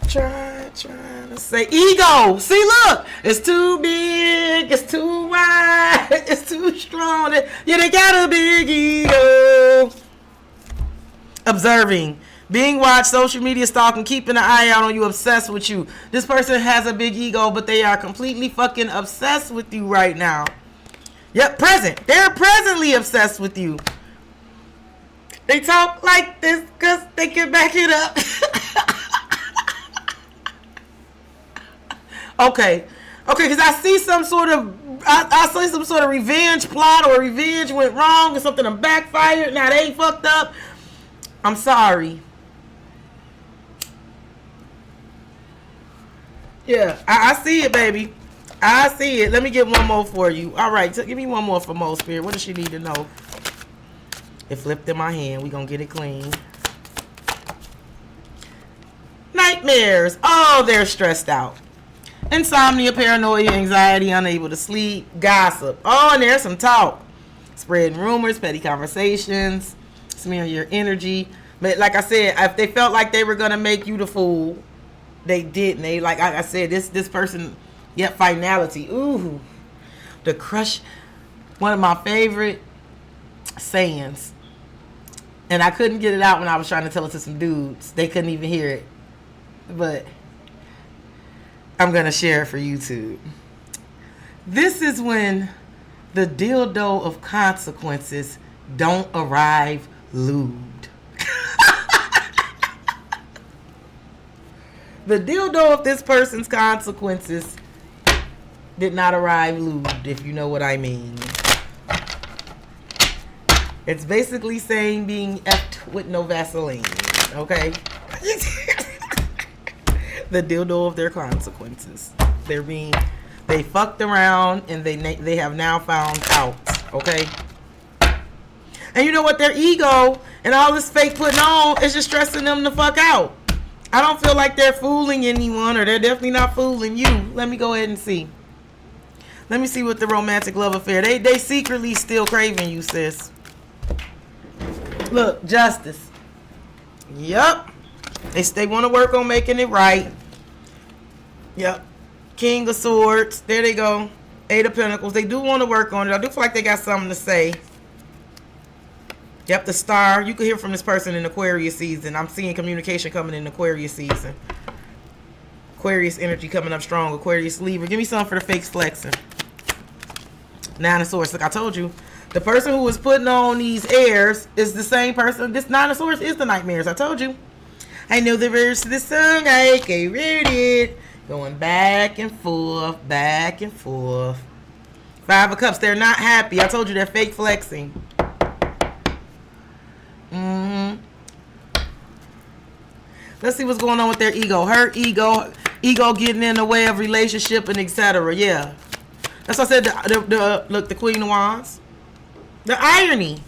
Trying to say ego. See, look. It's too big. It's too wide. It's too strong. Yeah, they got a big ego. Observing. Being watched, social media stalking, keeping an eye out on you, obsessed with you. This person has a big ego, but they are completely fucking obsessed with you right now. Yep, present. They're presently obsessed with you. They talk like this because they can back it up. Okay, because I see some sort of revenge plot or revenge went wrong or something backfired. Now they fucked up. I'm sorry. Yeah, I see it, baby. I see it. Let me get one more for you. All right, so give me one more for Mo Spirit. What does she need to know? It flipped in my hand. We gonna get it clean. Nightmares. Oh, they're stressed out. Insomnia, paranoia, anxiety, unable to sleep, gossip. Oh, and there's some talk. Spreading rumors, petty conversations, smearing your energy. But like I said, if they felt like they were gonna make you the fool, they didn't. They, like I said, this person, yep, finality. Ooh, the crush. One of my favorite sayings, and I couldn't get it out when I was trying to tell it to some dudes. They couldn't even hear it, but I'm gonna share it for YouTube. This is when the dildo of consequences don't arrive lubed. The dildo of this person's consequences did not arrive lubed, if you know what I mean. It's basically saying being effed with no Vaseline, okay? The dildo of their consequences. They fucked around and they have now found out, okay? And you know what? Their ego and all this fake putting on is just stressing them the fuck out. I don't feel like they're fooling anyone, or they're definitely not fooling you. Let me go ahead and see. Let me see what the romantic love affair. They secretly still craving you, sis. Look, justice. Yup. They want to work on making it right. Yep. King of Swords. There they go. Eight of Pentacles. They do want to work on it. I do feel like they got something to say. Yep, the Star. You can hear from this person in Aquarius season. I'm seeing communication coming in Aquarius season. Aquarius energy coming up strong. Aquarius Libra. Give me something for the fakes flexing. Nine of Swords. Look, I told you. The person who is putting on these airs is the same person. This Nine of Swords is the nightmares. I told you. I know the verse to the song. I can read it. Going back and forth, back and forth. Five of Cups. They're not happy. I told you they're fake flexing. Let's see what's going on with their ego. Her ego getting in the way of relationship and etc. Yeah. That's what I said. Look, the Queen of Wands. The irony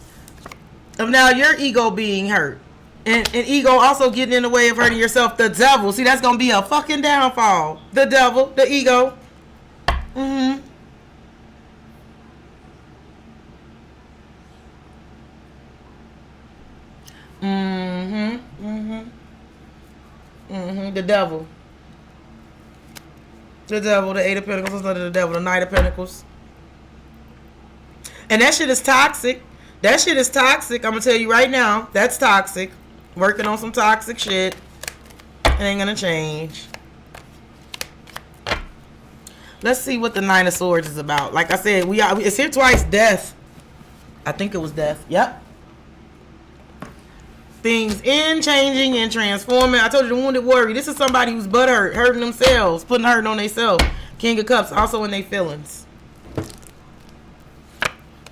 of now your ego being hurt. And ego also getting in the way of hurting yourself. The devil. See, that's going to be a fucking downfall. The devil. The ego. The devil. The devil, the Eight of Pentacles, the devil, the Knight of Pentacles. And that shit is toxic. That shit is toxic. I'm going to tell you right now. That's toxic. Working on some toxic shit. It ain't going to change. Let's see what the Nine of Swords is about. Like I said, it's here twice. Death. I think it was death. Yep. Things in, changing, and transforming. I told you the Wounded Warrior. This is somebody who's butthurt, hurting themselves, putting hurt on themselves. King of Cups, also in their feelings.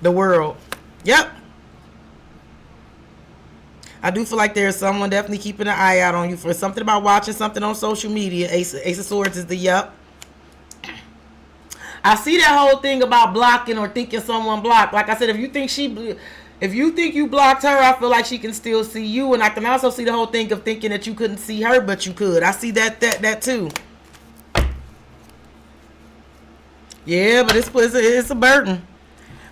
The World. Yep. I do feel like there's someone definitely keeping an eye out on you for something about watching something on social media. Ace of Swords is the yep. I see that whole thing about blocking or thinking someone blocked. Like I said, if you think you blocked her, I feel like she can still see you. And I can also see the whole thing of thinking that you couldn't see her, but you could. I see that too. Yeah, but it's a burden.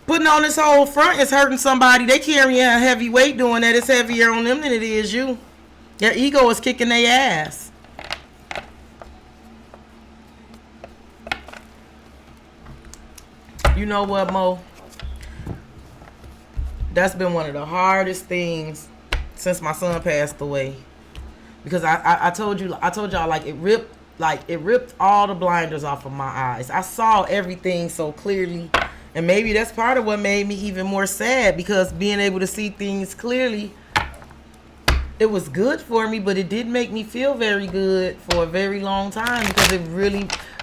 Putting on this whole front is hurting somebody. They carrying a heavy weight doing that. It's heavier on them than it is you. Their ego is kicking their ass. You know what, Mo? That's been one of the hardest things since my son passed away. Because I told y'all like it ripped all the blinders off of my eyes. I saw everything so clearly. And maybe that's part of what made me even more sad, because being able to see things clearly, it was good for me, but it did make me feel very good for a very long time, because it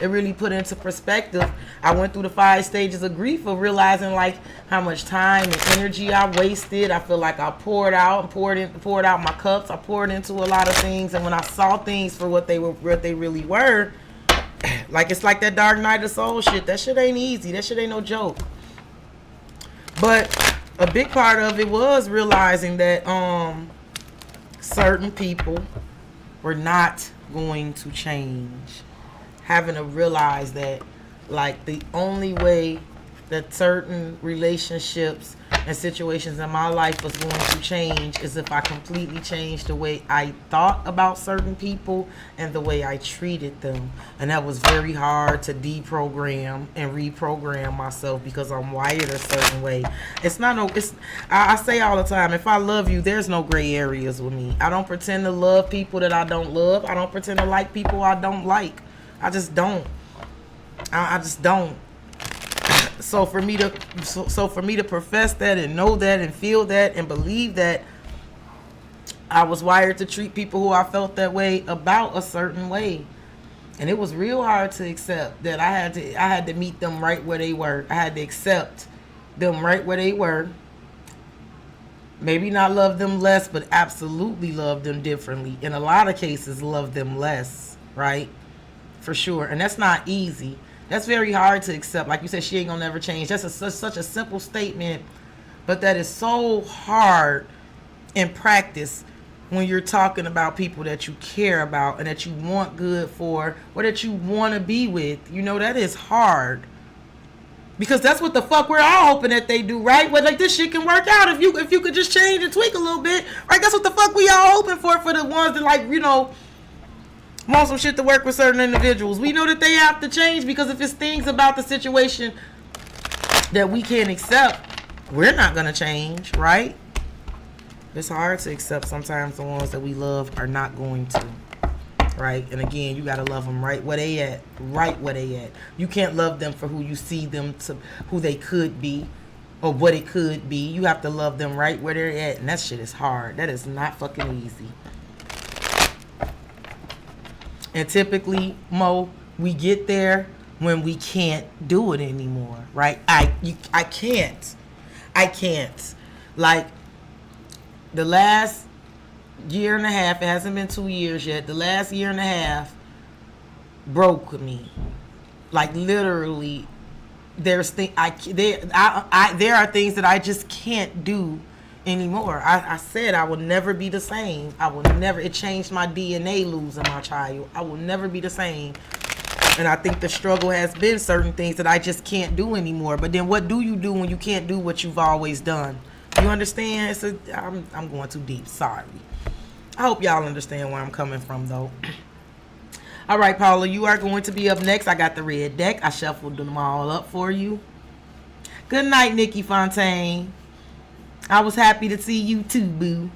really put into perspective. I went through the 5 stages of grief of realizing like how much time and energy I wasted. I feel like I poured out my cups. I poured into a lot of things, and when I saw things for what they really were, like it's like that Dark Night of Soul shit. That shit ain't easy. That shit ain't no joke. But a big part of it was realizing that certain people were not going to change. Having to realize that like the only way that certain relationships and situations in my life was going to change is if I completely changed the way I thought about certain people and the way I treated them. And that was very hard to deprogram and reprogram myself, because I'm wired a certain way. I say all the time, if I love you, there's no gray areas with me. I don't pretend to love people that I don't love. I don't pretend to like people I don't like. I just don't. I just don't. So for me to profess that and know that and feel that and believe that, I was wired to treat people who I felt that way about a certain way. And it was real hard to accept that I had to meet them right where they were. I had to accept them right where they were. Maybe not love them less, but absolutely love them differently. In a lot of cases, love them less, right? For sure. And that's not easy. That's very hard to accept. Like you said, she ain't gonna never change. That's such a simple statement, but that is so hard in practice when you're talking about people that you care about and that you want good for, or that you want to be with. You know, that is hard, because that's what the fuck we're all hoping that they do, right? But like, this shit can work out if you could just change and tweak a little bit, right? That's what the fuck we all hoping for the ones that, like, you know, want some shit to work with certain individuals. We know that they have to change, because if it's things about the situation that we can't accept, we're not going to change, right? It's hard to accept sometimes the ones that we love are not going to, right? And again, you got to love them right where they at. You can't love them for who you see them to, who they could be, or what it could be. You have to love them right where they're at, and that shit is hard. That is not fucking easy. And typically, Mo, we get there when we can't do it anymore, right? I can't. Like, the last year and a half, it hasn't been 2 years yet, the last year and a half broke me. Like, literally, there are things that I just can't do anymore. I said I will never be the same. I will never. It changed my DNA losing my child. I will never be the same. And I think the struggle has been certain things that I just can't do anymore. But then what do you do when you can't do what you've always done? You understand? I'm going too deep. Sorry. I hope y'all understand where I'm coming from, though. All right, Paula, you are going to be up next. I got the red deck. I shuffled them all up for you. Good night, Nikki Fontaine. I was happy to see you too, boo.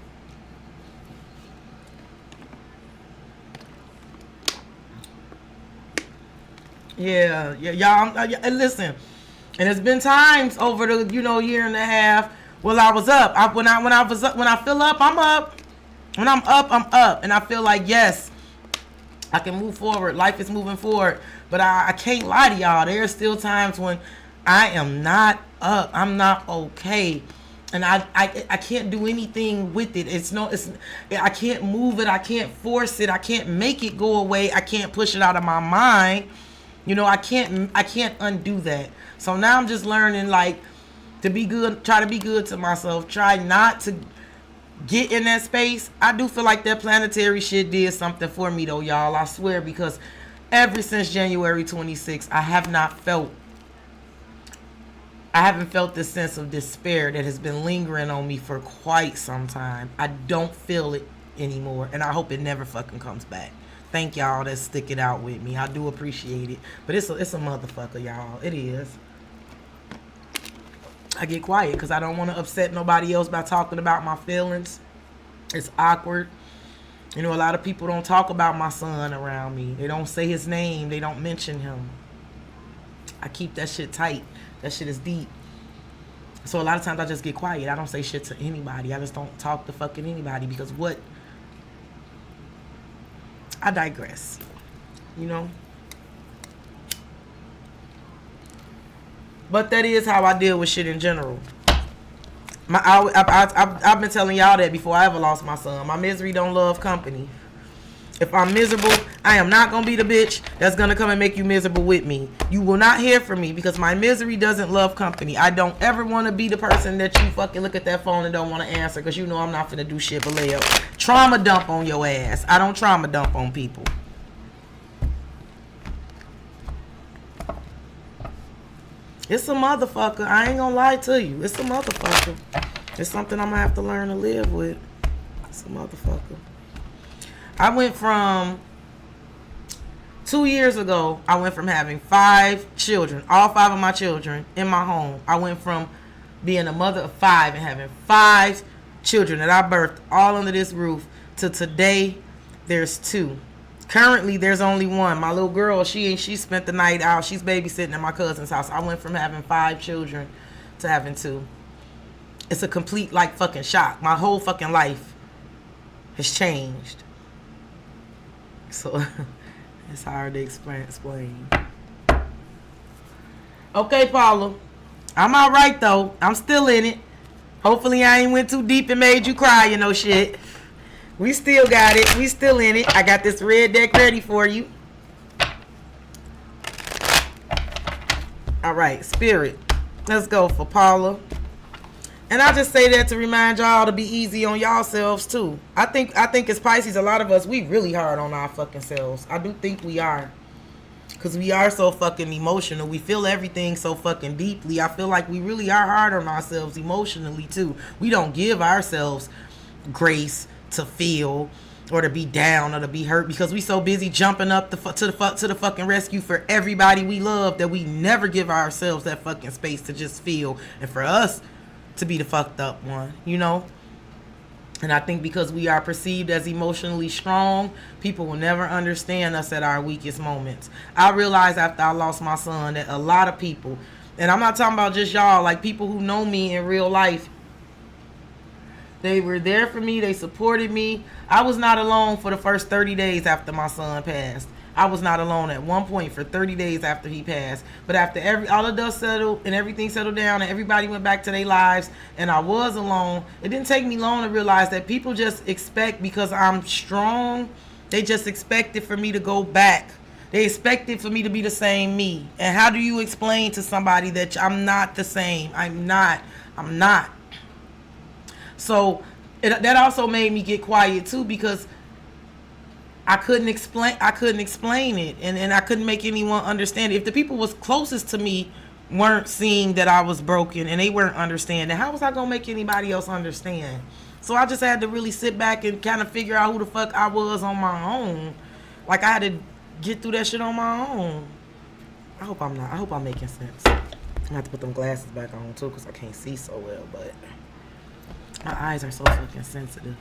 Yeah, y'all. Listen, and there's been times over the year and a half. Well, I was up. When I feel up, I'm up. When I'm up, I'm up, and I feel like yes, I can move forward. Life is moving forward, but I can't lie to y'all. There are still times when I am not up. I'm not okay. And I can't do anything with it. I can't move it. I can't force it. I can't make it go away. I can't push it out of my mind. I can't undo that. So now I'm just learning, like, to be good, try to be good to myself. Try not to get in that space. I do feel like that planetary shit did something for me, though, y'all. I swear, because ever since January 26th, I haven't felt this sense of despair that has been lingering on me for quite some time. I don't feel it anymore, and I hope it never fucking comes back. Thank y'all that stick it out with me. I do appreciate it. But it's a motherfucker, y'all. It is. I get quiet because I don't want to upset nobody else by talking about my feelings. It's awkward. A lot of people don't talk about my son around me. They don't say his name. They don't mention him. I keep that shit tight. That shit is deep. So a lot of times I just get quiet. I don't say shit to anybody. I just don't talk to fucking anybody because what? I digress. But that is how I deal with shit in general. I've been telling y'all that before I ever lost my son. My misery don't love company. If I'm miserable, I am not going to be the bitch that's going to come and make you miserable with me. You will not hear from me because my misery doesn't love company. I don't ever want to be the person that you fucking look at that phone and don't want to answer because I'm not finna do shit but lay up. Trauma dump on your ass. I don't trauma dump on people. It's a motherfucker. I ain't gonna lie to you. It's a motherfucker. It's something I'm gonna have to learn to live with. It's a motherfucker. I went from 2 years ago, I went from having 5 children, all 5 of my children in my home. I went from being a mother of 5 and having 5 children that I birthed all under this roof to today there's 2. Currently there's only 1. My little girl, she spent the night out. She's babysitting at my cousin's house. I went from having 5 children to having 2. It's a complete fucking shock. My whole fucking life has changed. So it's hard to explain. Okay, Paula. I'm all right, though. I'm still in it. Hopefully I ain't went too deep and made you cry, shit. We still got it. We still in it. I got this red deck ready for you. All right, Spirit. Let's go for Paula. And I just say that to remind y'all to be easy on yourselves too. I think as Pisces, a lot of us, we really hard on our fucking selves. I do think we are. Because we are so fucking emotional. We feel everything so fucking deeply. I feel like we really are hard on ourselves emotionally too. We don't give ourselves grace to feel or to be down or to be hurt because we so busy jumping up to the fucking rescue for everybody we love that we never give ourselves that fucking space to just feel. And for us to be the fucked up one, And I think because we are perceived as emotionally strong, people will never understand us at our weakest moments. I realized after I lost my son that a lot of people And I'm not talking about just y'all, like people who know me in real life. They were there for me. They supported me. I was not alone for the first 30 days after my son passed. I was not alone at one point for 30 days after he passed. But after all the dust settled and everything settled down and everybody went back to their lives and I was alone, it didn't take me long to realize that people just expect, because I'm strong, they just expected for me to go back. They expected for me to be the same me. And how do you explain to somebody that I'm not the same? I'm not. So that also made me get quiet too, because I couldn't explain it, and I couldn't make anyone understand it. If the people was closest to me weren't seeing that I was broken and they weren't understanding, how was I gonna make anybody else understand? So I just had to really sit back and kind of figure out who the fuck I was on my own. Like I had to get through that shit on my own. I hope I'm making sense. I'm gonna have to put them glasses back on too, because I can't see so well, but my eyes are so fucking sensitive.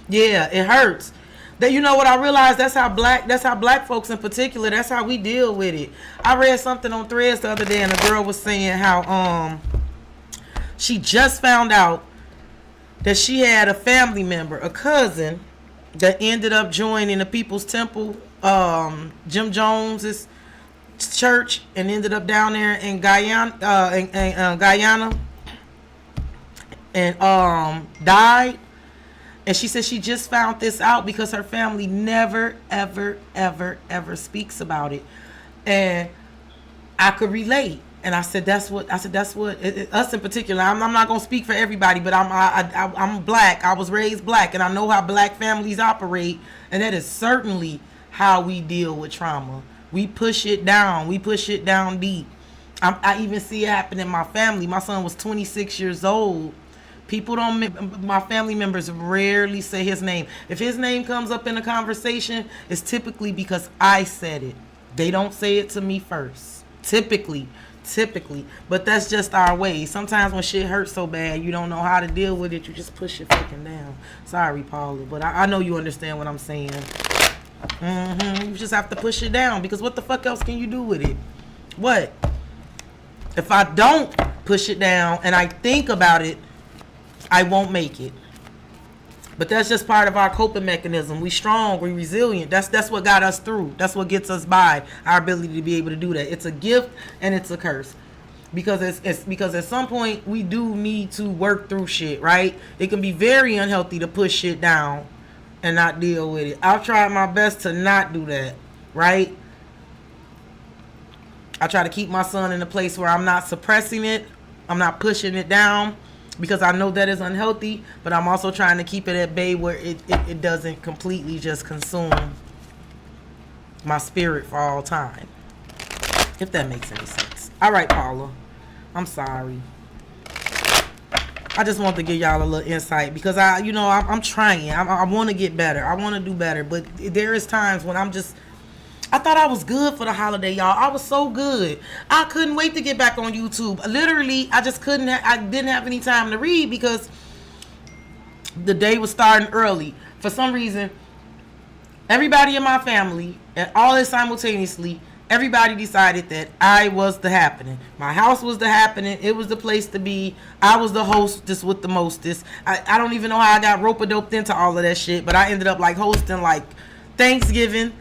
Yeah, it hurts. That, you know what I realized, that's how black folks in particular, that's how we deal with it. I read something on Threads the other day, and a girl was saying how she just found out that she had a family member, a cousin, that ended up joining the People's Temple, Jim Jones's church, and ended up down there in Guyana, and died. And she said she just found this out because her family never, ever, ever, ever speaks about it. And I could relate. And I said, us in particular. I'm not gonna speak for everybody, but I'm black. I was raised black, and I know how black families operate, and that is certainly how we deal with trauma. We push it down. We push it down deep. I even see it happen in my family. My son was 26 years old. My family members rarely say his name. If his name comes up in a conversation, it's typically because I said it. They don't say it to me first. Typically. But that's just our way. Sometimes when shit hurts so bad, you don't know how to deal with it. You just push it fucking down. Sorry, Paula, but I know you understand what I'm saying. You just have to push it down, because what the fuck else can you do with it? What? If I don't push it down and I think about it, I won't make it. But that's just part of our coping mechanism. We strong, we resilient. That's what got us through. That's what gets us by, our ability to be able to do that. It's a gift and it's a curse. Because because at some point we do need to work through shit, right? It can be very unhealthy to push shit down and not deal with it. I've tried my best to not do that, right? I try to keep my son in a place where I'm not suppressing it. I'm not pushing it down, because I know that is unhealthy, but I'm also trying to keep it at bay where it doesn't completely just consume my spirit for all time. If that makes any sense. All right, Paula. I'm sorry. I just want to give y'all a little insight, because I'm trying. I want to get better. I want to do better, but there is times when I thought I was good for the holiday, y'all. I was so good. I couldn't wait to get back on YouTube. Literally, I just couldn't. I didn't have any time to read, because the day was starting early. For some reason, everybody in my family, and all this simultaneously, everybody decided that I was the happening. My house was the happening. It was the place to be. I was the hostess with the mostest. I don't even know how I got rope-a-doped into all of that shit, but I ended up like hosting like Thanksgiving,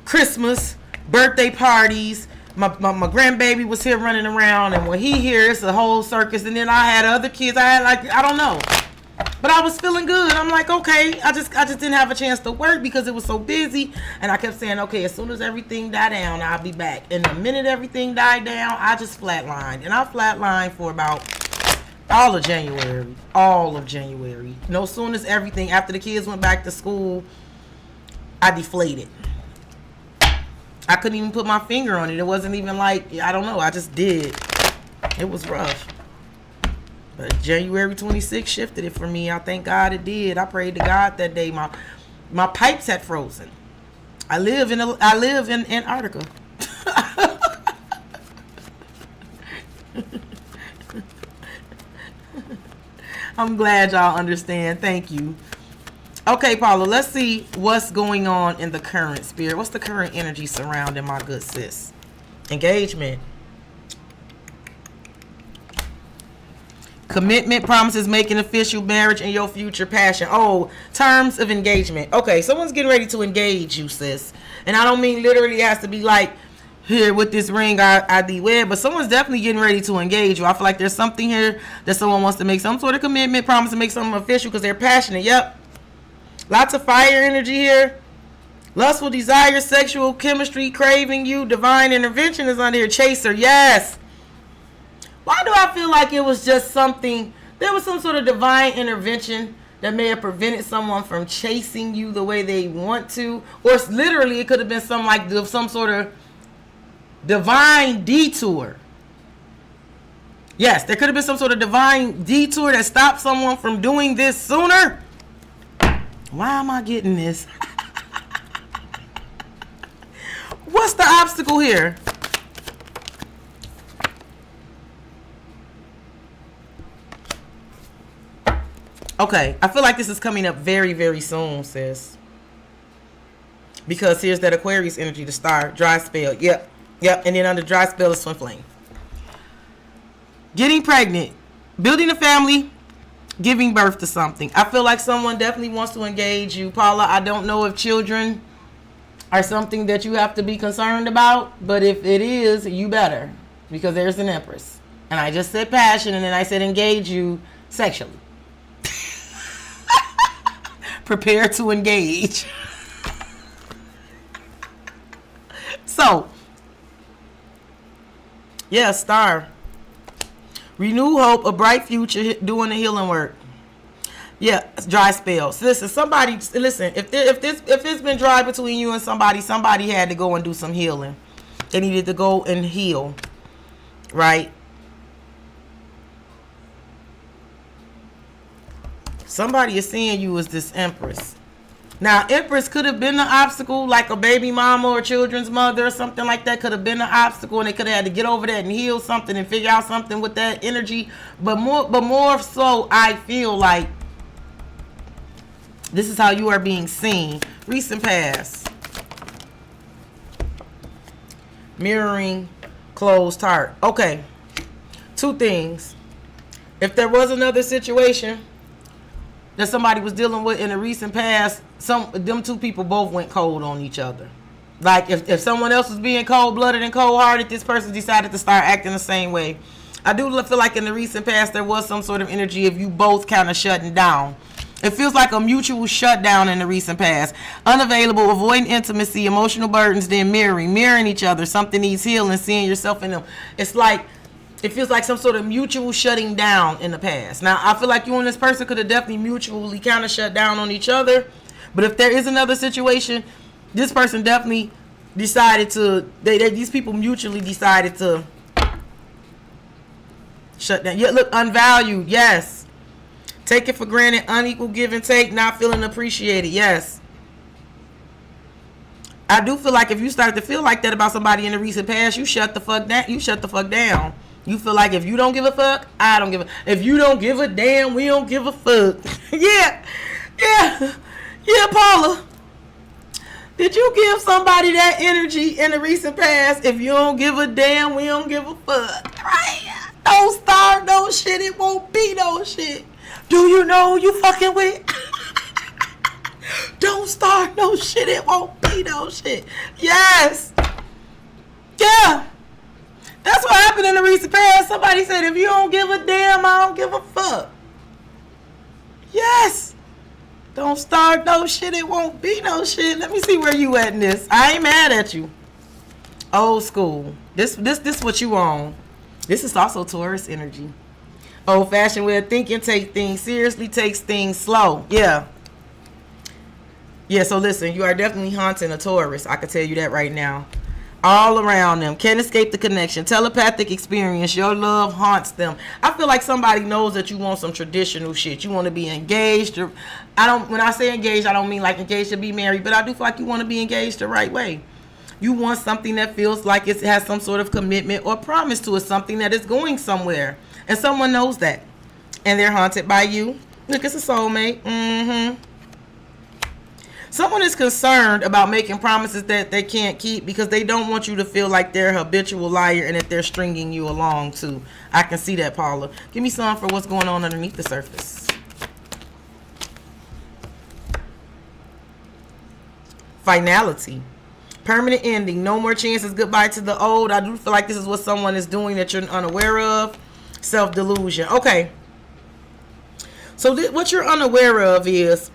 Christmas, birthday parties. My grandbaby was here running around, and when he here, it's a whole circus. And then I had other kids. I don't know, but I was feeling good. I'm like, okay. I just didn't have a chance to work because it was so busy. And I kept saying, okay, as soon as everything died down, I'll be back. And the minute everything died down, I just flatlined. And I flatlined for about all of January. No, as soon as everything, after the kids went back to school, I deflated. I couldn't even put my finger on it. It wasn't even like, I don't know. I just did. It was rough. But January 26th shifted it for me. I thank God it did. I prayed to God that day. My pipes had frozen. I live in Antarctica. I'm glad y'all understand. Thank you. Okay, Paula, let's see what's going on in the current spirit. What's the current energy surrounding my good sis? Engagement. Commitment, promises, making official marriage, and your future passion. Oh, terms of engagement. Okay, someone's getting ready to engage you, sis. And I don't mean literally it has to be like, here with this ring I wed, but someone's definitely getting ready to engage you. I feel like there's something here that someone wants to make some sort of commitment, promise to make something official because they're passionate. Yep. Lots of fire energy here. Lustful desire, sexual chemistry, craving you, divine intervention is under here. Chaser, yes. Why do I feel like it was just something, there was some sort of divine intervention that may have prevented someone from chasing you the way they want to? Or literally it could have been some sort of divine detour. Yes, there could have been some sort of divine detour that stopped someone from doing this sooner. Why am I getting this? What's the obstacle here? Okay, I feel like this is coming up very, very soon, sis. Because here's that Aquarius energy, the star, dry spell. Yep. And then under dry spell is twin flame. Getting pregnant, building a family, giving birth to something. I feel like someone definitely wants to engage you, Paula. I don't know if children are something that you have to be concerned about, but if it is, you better, because there's an Empress. And I just said passion, and then I said engage you sexually. Prepare to engage. So, yeah, star. Renew hope, a bright future, doing the healing work. Yeah, dry spells. Listen, if it's been dry between you and somebody had to go and do some healing. They needed to go and heal. Right? Somebody is seeing you as this Empress. Now, Empress could have been an obstacle, like a baby mama or children's mother or something like that. Could have been an obstacle, and they could have had to get over that and heal something and figure out something with that energy. But more so, I feel like this is how you are being seen. Recent past. Mirroring, closed heart. Okay. Two things. If there was another situation that somebody was dealing with in the recent past, them two people both went cold on each other. Like if someone else was being cold-blooded and cold-hearted, this person decided to start acting the same way. I do feel like in the recent past there was some sort of energy of you both kind of shutting down. It feels like a mutual shutdown in the recent past. Unavailable, avoiding intimacy, emotional burdens, then mirroring each other. Something needs healing, seeing yourself in them. It feels like some sort of mutual shutting down in the past. Now, I feel like you and this person could have definitely mutually kind of shut down on each other. But if there is another situation, this person definitely decided to, these people mutually decided to shut down. Yeah, look, unvalued, yes. Take it for granted, unequal give and take, not feeling appreciated, yes. I do feel like if you start to feel like that about somebody in the recent past, you shut the fuck down. You feel like if you don't give a fuck, I don't give a... If you don't give a damn, we don't give a fuck. Yeah, Paula. Did you give somebody that energy in the recent past? If you don't give a damn, we don't give a fuck. Right? Don't start no shit. It won't be no shit. Do you know who you fucking with? Don't start no shit. It won't be no shit. Yes. Yeah. That's what happened in the recent past. Somebody said, if you don't give a damn, I don't give a fuck. Yes. Don't start no shit. It won't be no shit. Let me see where you at in this. I ain't mad at you. Old school. This what you on. This is also Taurus energy. Old fashioned way of thinking. Take things seriously. Takes things slow. Yeah. Yeah, so listen. You are definitely haunting a Taurus. I can tell you that right now. All around them. Can't escape the connection. Telepathic experience. Your love haunts them. I feel like somebody knows that you want some traditional shit. You want to be engaged. When I say engaged, I don't mean like engaged to be married, but I do feel like you want to be engaged the right way. You want something that feels like it has some sort of commitment or promise to it, something that is going somewhere. And someone knows that. And they're haunted by you. Look, it's a soulmate. Mm-hmm. Someone is concerned about making promises that they can't keep because they don't want you to feel like they're a habitual liar and that they're stringing you along too. I can see that, Paula. Give me some for what's going on underneath the surface. Finality. Permanent ending. No more chances. Goodbye to the old. I do feel like this is what someone is doing that you're unaware of. Self-delusion. Okay. So what you're unaware of is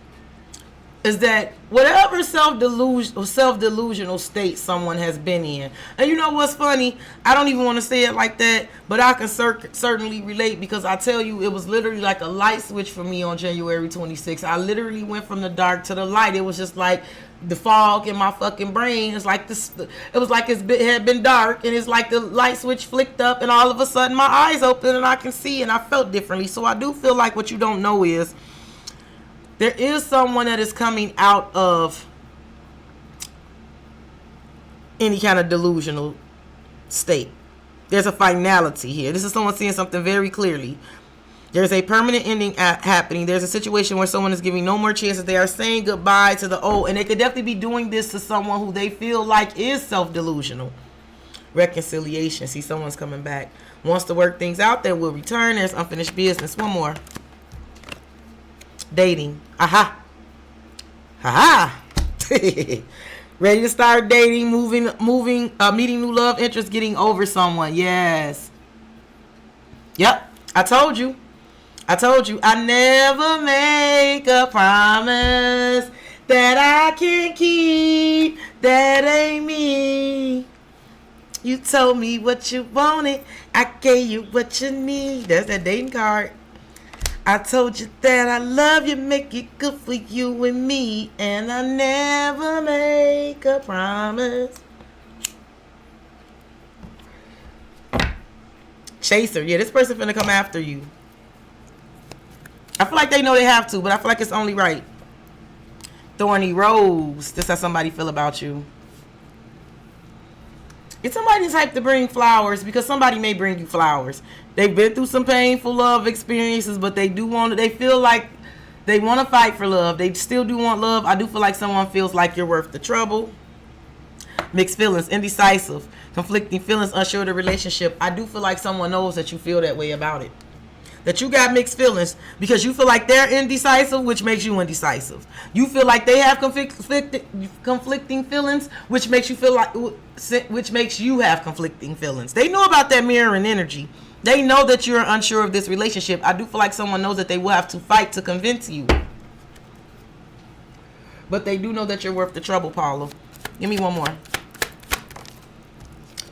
that whatever self-delusional state someone has been in. And you know what's funny? I don't even want to say it like that, but I can certainly relate, because I tell you, it was literally like a light switch for me on January 26th. I literally went from the dark to the light. It was just like the fog in my fucking brain. It's like this. It was like it had been dark, and it's like the light switch flicked up, and all of a sudden my eyes opened and I can see, and I felt differently. So I do feel like what you don't know is there is someone that is coming out of any kind of delusional state. There's a finality here. This is someone seeing something very clearly. There's a permanent ending happening. There's a situation where someone is giving no more chances. They are saying goodbye to the old. And they could definitely be doing this to someone who they feel like is self-delusional. Reconciliation. See, someone's coming back. Wants to work things out. They will return. There's unfinished business. One more. Dating. Aha. Aha. Ready to start dating, meeting new love interest, getting over someone. Yes. Yep. I told you. I never make a promise that I can't keep. That ain't me. You told me what you wanted. I gave you what you need. That's that dating card. I told you that I love you, make it good for you and me, and I never make a promise. Chaser. Yeah, this person finna come after you. I feel like they know they have to, but I feel like it's only right. Thorny rose. This is how somebody feel about you. Get somebody type to bring flowers, because somebody may bring you flowers. They've been through some painful love experiences, but they feel like they want to fight for love. They still do want love. I do feel like someone feels like you're worth the trouble. Mixed feelings, indecisive, conflicting feelings, unsure of the relationship. I do feel like someone knows that you feel that way about it. That you got mixed feelings because you feel like they're indecisive, which makes you indecisive. You feel like they have conflicting feelings, which makes you feel like, which makes you have conflicting feelings. They know about that mirroring energy. They know that you're unsure of this relationship. I do feel like someone knows that they will have to fight to convince you. But they do know that you're worth the trouble, Paula. Give me one more.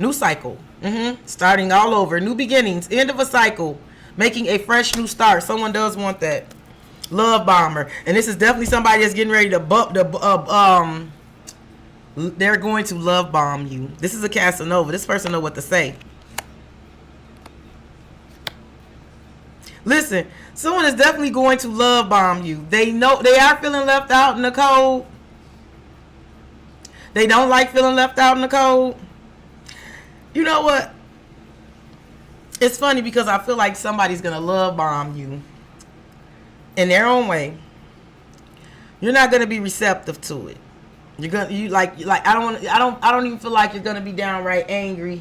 New cycle. Starting all over. New beginnings. End of a cycle. Making a fresh new start. Someone does want that. Love bomber. And this is definitely somebody that's getting ready to they're going to love bomb you. This is a Casanova. This person know what to say. Listen, someone is definitely going to love bomb you. They know they are feeling left out in the cold. They don't like feeling left out in the cold. You know what? It's funny because I feel like somebody's gonna love bomb you in their own way. You're not gonna be receptive to it. I don't even feel like you're gonna be downright angry,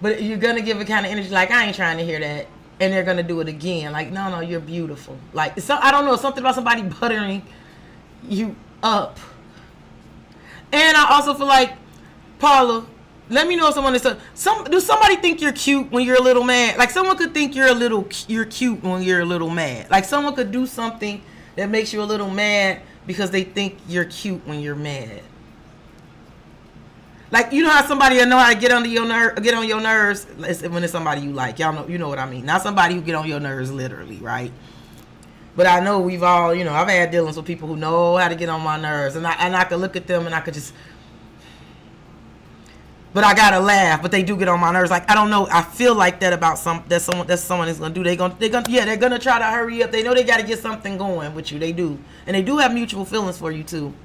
but you're gonna give a kind of energy like, I ain't trying to hear that, and they're gonna do it again. Like, no, you're beautiful. Like, I don't know, something about somebody buttering you up. And I also feel like, Paula, let me know if someone is does somebody think you're cute when you're a little mad? Like, someone could think you're cute when you're a little mad. Like, someone could do something that makes you a little mad because they think you're cute when you're mad. Like, you know how somebody will know how to get on your nerves when it's somebody you like. Y'all know, you know what I mean. Not somebody who get on your nerves literally, right? But I know we've all, I've had dealings with people who know how to get on my nerves, and I could look at them and I could just. But I gotta laugh. But they do get on my nerves. Like, I don't know. I feel like that about someone is gonna do. They're gonna try to hurry up. They know they gotta get something going with you. They do, and they do have mutual feelings for you too.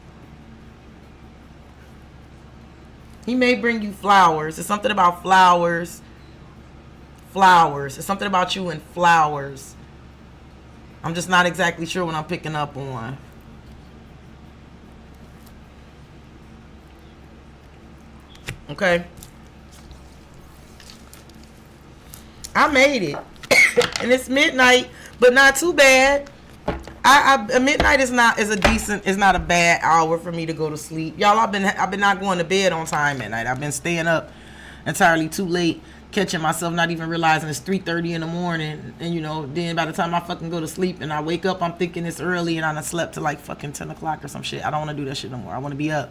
He may bring you flowers. It's something about flowers. Flowers. It's something about you and flowers. I'm just not exactly sure what I'm picking up on. Okay. I made it. And it's midnight, but not too bad. Midnight is not a bad hour for me to go to sleep. Y'all, I've been not going to bed on time at night. I've been staying up entirely too late, catching myself not even realizing it's 3:30 in the morning. And then by the time I fucking go to sleep and I wake up, I'm thinking it's early and I done slept till like fucking 10 o'clock or some shit. I don't want to do that shit no more. I want to be up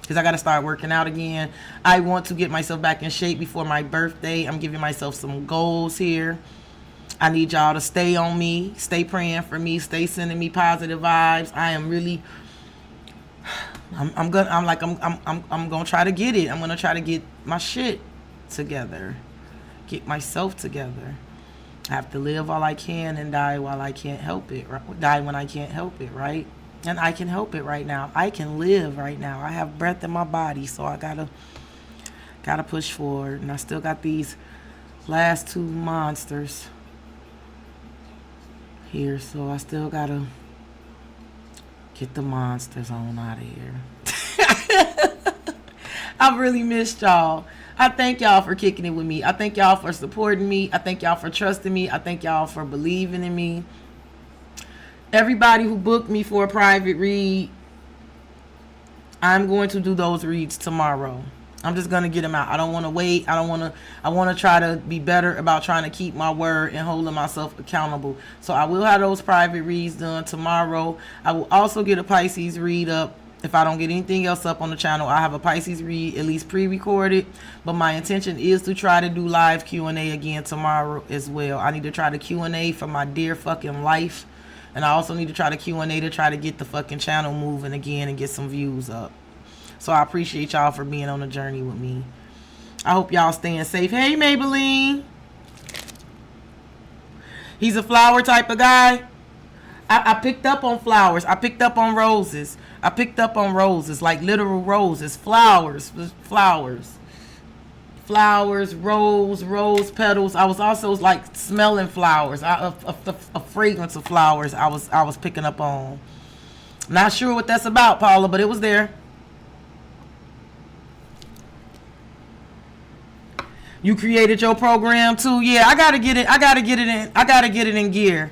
because I got to start working out again. I want to get myself back in shape before my birthday. I'm giving myself some goals here. I need y'all to stay on me, stay praying for me, stay sending me positive vibes. I am really, I'm gonna try to get it. I'm gonna try to get my shit together, get myself together. I have to live while I can and die while I can't help it. Die when I can't help it, right? And I can help it right now. I can live right now. I have breath in my body, so I gotta push forward. And I still got these last two monsters here, so I still gotta get the monsters on out of here. I've really missed y'all. I thank y'all for kicking it with me. I thank y'all for supporting me. I thank y'all for trusting me. I thank y'all for believing in me. Everybody who booked me for a private read, I'm going to do those reads tomorrow. I'm just going to get them out. I don't want to wait. I want to try to be better about trying to keep my word and holding myself accountable. So I will have those private reads done tomorrow. I will also get a Pisces read up. If I don't get anything else up on the channel, I have a Pisces read at least pre-recorded. But my intention is to try to do live Q&A again tomorrow as well. I need to try to Q&A for my dear fucking life. And I also need to try to Q&A to try to get the fucking channel moving again and get some views up. So I appreciate y'all for being on the journey with me. I hope y'all staying safe. Hey, Maybelline. He's a flower type of guy. I picked up on flowers. I picked up on roses. I picked up on roses, like literal roses. Flowers. Rose petals. I was also like smelling flowers. A fragrance of flowers I was picking up on. Not sure what that's about, Paula, but it was there. You created your program too? Yeah, I gotta get it in gear.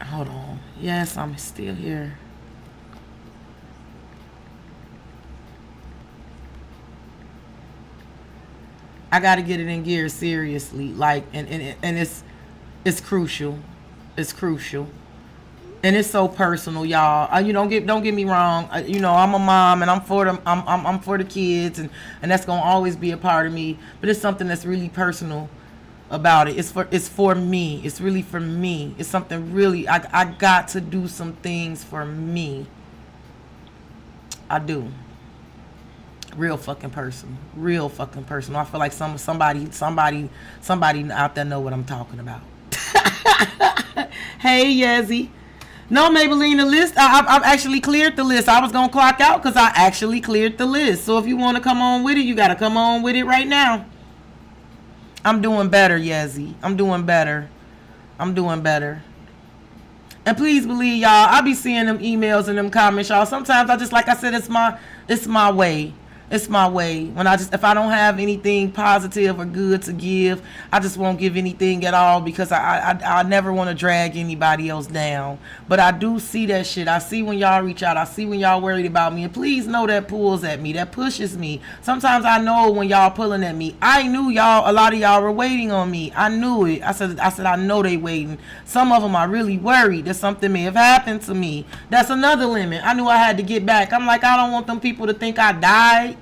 Hold on. Yes, I'm still here. I gotta get it in gear seriously. Like and it's crucial. It's crucial. And it's so personal, y'all. Don't get me wrong. I'm a mom, and I'm for the kids, and that's gonna always be a part of me. But it's something that's really personal about it. It's for me. It's really for me. It's something really. I got to do some things for me. I do. Real fucking personal. I feel like somebody out there know what I'm talking about. Hey, Yazzie. No, Maybelline, the list, I've actually cleared the list. I was going to clock out because I actually cleared the list. So if you want to come on with it, you got to come on with it right now. I'm doing better, Yazzie. I'm doing better. And please believe, y'all, I be seeing them emails and them comments, y'all. Sometimes I just, like I said, it's my way. It's my way. If I don't have anything positive or good to give, I just won't give anything at all because I never want to drag anybody else down. But I do see that shit. I see when y'all reach out. I see when y'all worried about me. And please know that pulls at me. That pushes me. Sometimes I know when y'all pulling at me. I knew a lot of y'all were waiting on me. I knew it. I said I know they waiting. Some of them are really worried that something may have happened to me. That's another limit. I knew I had to get back. I'm like, I don't want them people to think I died.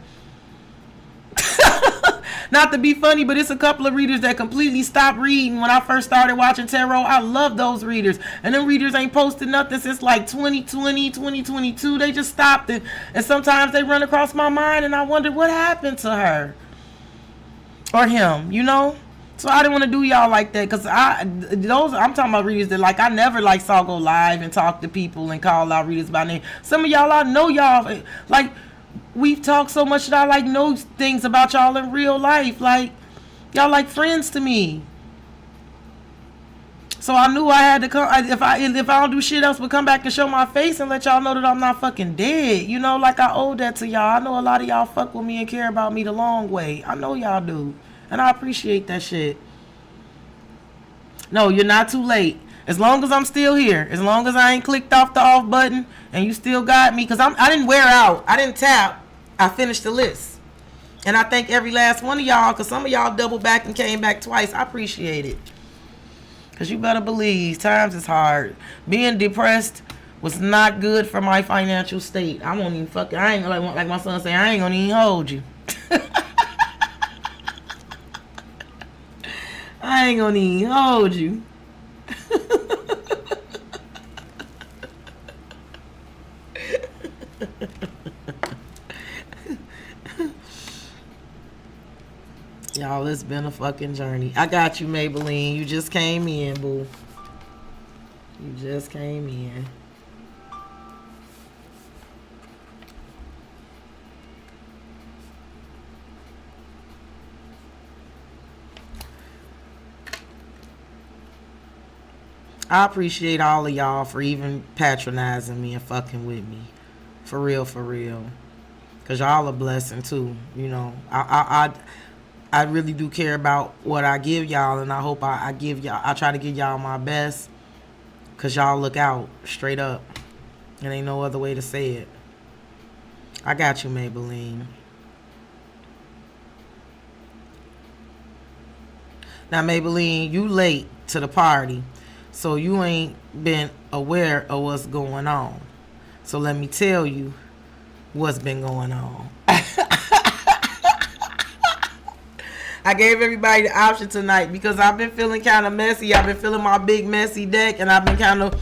Not to be funny, but it's a couple of readers that completely stopped reading when I first started watching tarot. I love those readers. And them readers ain't posted nothing since like 2020, 2022. They just stopped it. And sometimes they run across my mind and I wonder what happened to her. Or him, So I didn't want to do y'all like that because I'm talking about readers that like I never like saw go live and talk to people and call out readers by name. Some of y'all, I know y'all like we've talked so much that I like know things about y'all in real life. Like y'all like friends to me. So I knew I had to come. If I don't do shit else but come back and show my face and let y'all know that I'm not fucking dead. You know, like I owe that to y'all. I know a lot of y'all fuck with me and care about me the long way. I know y'all do. And I appreciate that shit. No, you're not too late. As long as I'm still here, as long as I ain't clicked off the off button and you still got me, because I didn't wear out. I didn't tap. I finished the list. And I thank every last one of y'all, because some of y'all doubled back and came back twice. I appreciate it. Because you better believe times is hard. Being depressed was not good for my financial state. I won't even fucking, I ain't like my son say, I ain't gonna even hold you. I ain't gonna even hold you. Y'all, it's been a fucking journey. I got you, Maybelline. You just came in, boo. You just came in. I appreciate all of y'all for even patronizing me and fucking with me. For real, for real. Because y'all a blessing, too. You know, I really do care about what I give y'all, and I hope I give y'all, I try to give y'all my best, because y'all look out, straight up. There ain't no other way to say it. I got you, Maybelline. Now, Maybelline, you late to the party, so you ain't been aware of what's going on. So let me tell you what's been going on. I gave everybody the option tonight because I've been feeling kind of messy. I've been feeling my big messy deck, and I've been kind of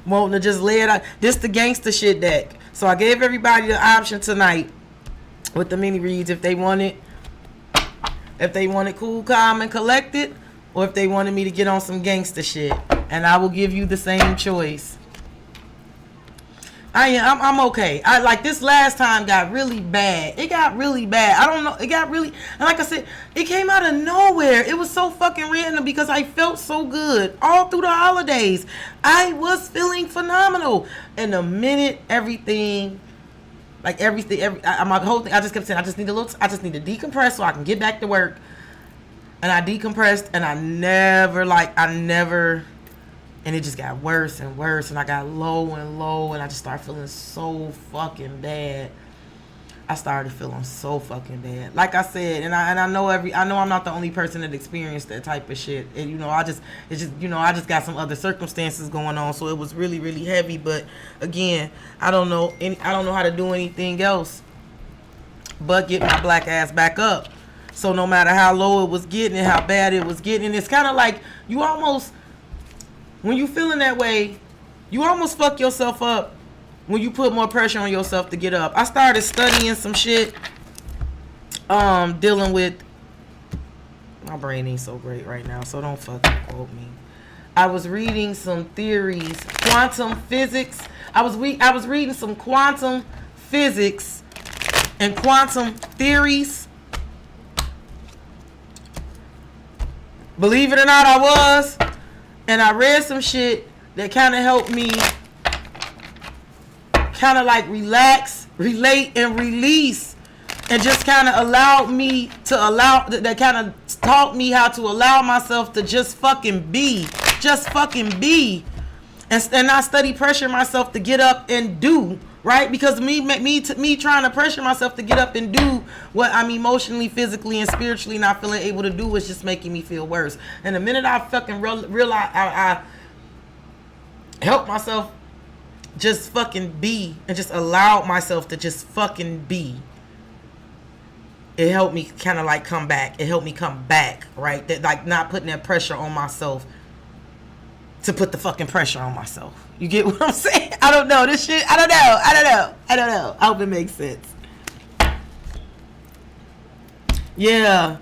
wanting to just lay it out. This the gangster shit deck. So I gave everybody the option tonight with the mini reads if they wanted cool, calm, and collected, or if they wanted me to get on some gangster shit. And I will give you the same choice. I'm okay. I like this last time got really bad. It got really bad. I don't know. It got really, and like I said, it came out of nowhere. It was so fucking random because I felt so good all through the holidays. I was feeling phenomenal. And the minute everything, my whole thing, I just kept saying, I just need to decompress so I can get back to work. And I decompressed, and I never. And it just got worse and worse, and I got low and low, and I just started feeling so fucking bad. I started feeling so fucking bad. Like I said, and I know I'm not the only person that experienced that type of shit. And I just got some other circumstances going on, so it was really, really heavy. But again, I don't know how to do anything else but get my black ass back up. So no matter how low it was getting and how bad it was getting, it's kind of like you almost. When you feeling that way, you almost fuck yourself up when you put more pressure on yourself to get up. I started studying some shit, dealing with, my brain ain't so great right now, so don't fucking quote me. I was reading some theories, quantum physics. I was reading some quantum physics and quantum theories. Believe it or not, I was. And I read some shit that kind of helped me kind of like relax, relate, and release. And just kind of allowed me to that kind of taught me how to allow myself to just fucking be. Just fucking be. And not study pressure myself to get up and do. Right? Because me trying to pressure myself to get up and do what I'm emotionally, physically, and spiritually not feeling able to do was just making me feel worse. And the minute I fucking realized I helped myself just fucking be and just allowed myself to just fucking be, it helped me kind of like come back. It helped me come back, right? That like not putting that pressure on myself to put the fucking pressure on myself. You get what I'm saying? I don't know. This shit, I don't know. I hope it makes sense. Yeah.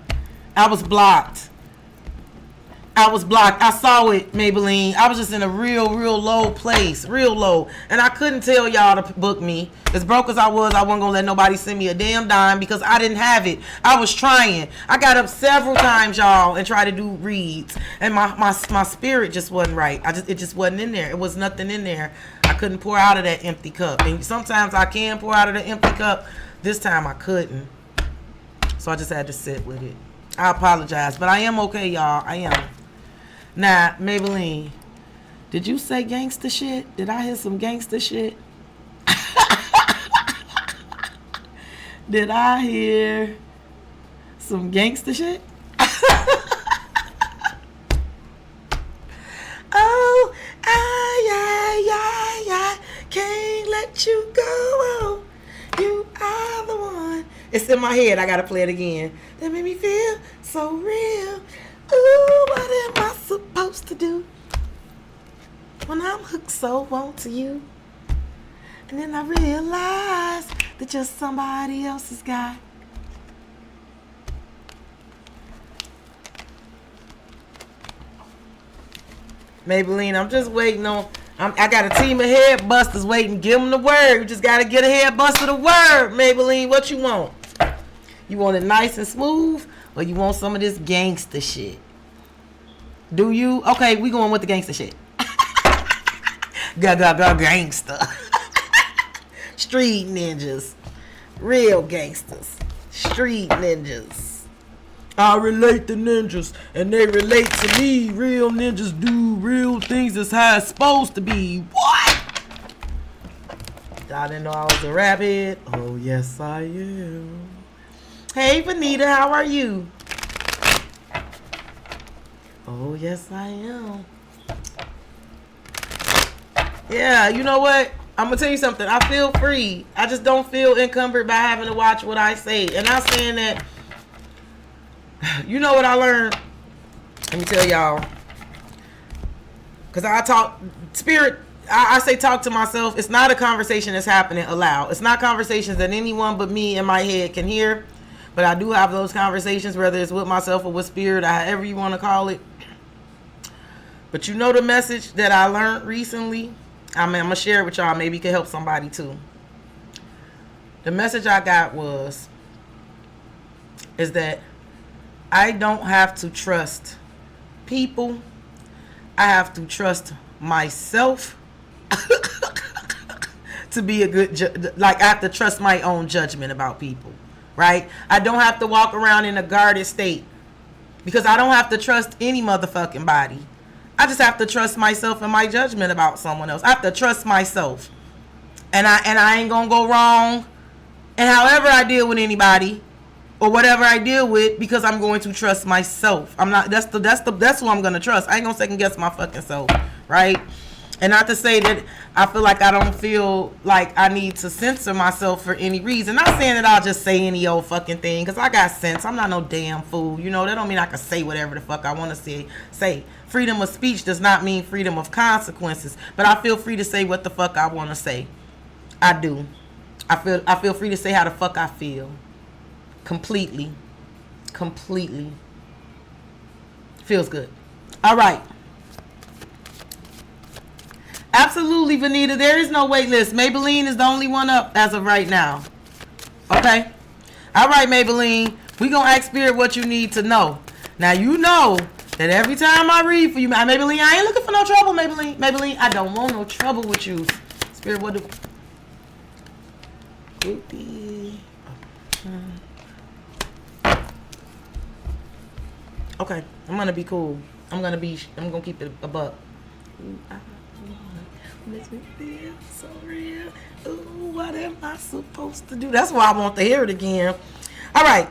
I was blocked. I was blocked. I saw it, Maybelline. I was just in a real low place. Real low. And I couldn't tell y'all to book me. As broke as I wasn't going to let nobody send me a damn dime because I didn't have it. I was trying. I got up several times, y'all, and tried to do reads. And my spirit just wasn't right. It just wasn't in there. It was nothing in there. I couldn't pour out of that empty cup. And sometimes I can pour out of the empty cup. This time I couldn't. So I just had to sit with it. I apologize. But I am okay, y'all. I am. Now, Maybelline, did you say gangster shit? Did I hear some gangster shit? Did I hear some gangster shit? Oh, I can't let you go. Oh, you are the one. It's in my head. I gotta play it again. That made me feel so real. Ooh, what am I supposed to do when I'm hooked so onto you? And then I realize that you're somebody else's guy. Maybelline, I'm just waiting on. I got a team of head busters waiting. Give them the word. You just gotta get a head buster the word, Maybelline. What you want? You want it nice and smooth, or you want some of this gangster shit? Do you? Okay, we going with the gangster shit. Gangster. Street ninjas. Real gangsters. Street ninjas. I relate to ninjas, and they relate to me. Real ninjas do real things that's how it's supposed to be. What? Y'all didn't know I was a rap head? Oh, yes, I am. Hey, Vanita, how are you? Oh, yes, I am. Yeah, you know what? I'm going to tell you something. I feel free. I just don't feel encumbered by having to watch what I say. And I'm saying that, you know what I learned? Let me tell y'all. Because I talk, spirit, I say talk to myself. It's not a conversation that's happening aloud. It's not conversations that anyone but me in my head can hear. But I do have those conversations, whether it's with myself or with spirit, or however you want to call it. But you know the message that I learned recently? I'm going to share it with y'all. Maybe it could help somebody too. The message I got is that I don't have to trust people. I have to trust myself to be a good, like I have to trust my own judgment about people. Right? I don't have to walk around in a guarded state because I don't have to trust any motherfucking body. I just have to trust myself and my judgment about someone else. I have to trust myself, and I ain't gonna go wrong. And however I deal with anybody or whatever I deal with, because I'm going to trust myself. I'm not. That's who I'm gonna trust. I ain't gonna second guess my fucking self, right? And not to say that I feel like I don't feel like I need to censor myself for any reason. Not saying that I'll just say any old fucking thing, because I got sense. I'm not no damn fool. You know, that don't mean I can say whatever the fuck I want to say. Freedom of speech does not mean freedom of consequences. But I feel free to say what the fuck I want to say. I do. I feel free to say how the fuck I feel. Completely. Feels good. All right. Absolutely, Vanita. There is no wait list. Maybelline is the only one up as of right now. Okay? All right, Maybelline. We going to ask Spirit what you need to know. Now, you know that every time I read for you, Maybelline, I ain't looking for no trouble, Maybelline. Maybelline, I don't want no trouble with you. Spirit, what do... Okay, I'm going to be cool. I'm going to keep it a buck. Makes me feel so real. Ooh, what am I supposed to do? That's why I want to hear it again. All right.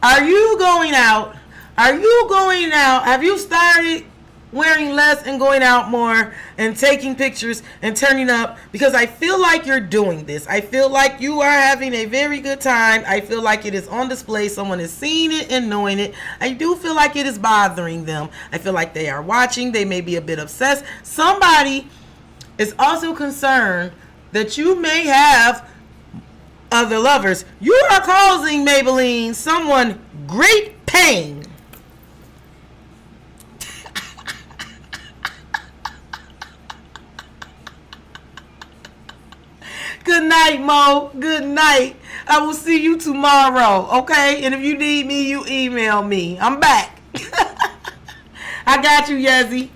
Are you going out? Have you started wearing less and going out more and taking pictures and turning up? Because I feel like you're doing this. I feel like you are having a very good time. I feel like it is on display. Someone is seeing it and knowing it. I do feel like it is bothering them. I feel like they are watching. They may be a bit obsessed. Somebody is also concerned that you may have other lovers. You are causing, Maybelline, someone great pain. night, Mo. Good night. I will see you tomorrow, okay? And if you need me, you email me. I'm back. I got you, Yezzy.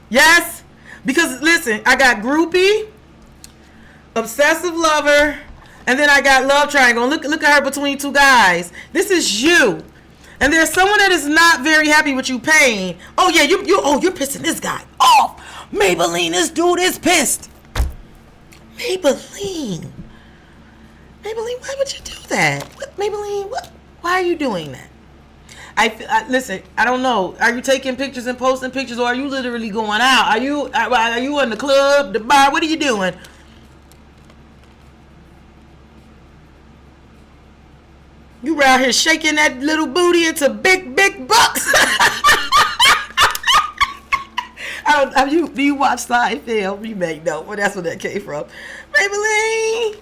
Yes? Because, listen, I got groupie, obsessive lover, and then I got love triangle. Look at her between two guys. This is you. And there's someone that is not very happy with you paying. Oh, yeah, you're pissing this guy off. Maybelline, this dude is pissed. Maybelline, why would you do that? What, Maybelline, what? Why are you doing that? Listen, I don't know. Are you taking pictures and posting pictures, or are you literally going out? Are you in the club, the bar? What are you doing? You around here shaking that little booty into big bucks. Do you watch Seinfeld? You may know, but that's where that came from. Maybelline.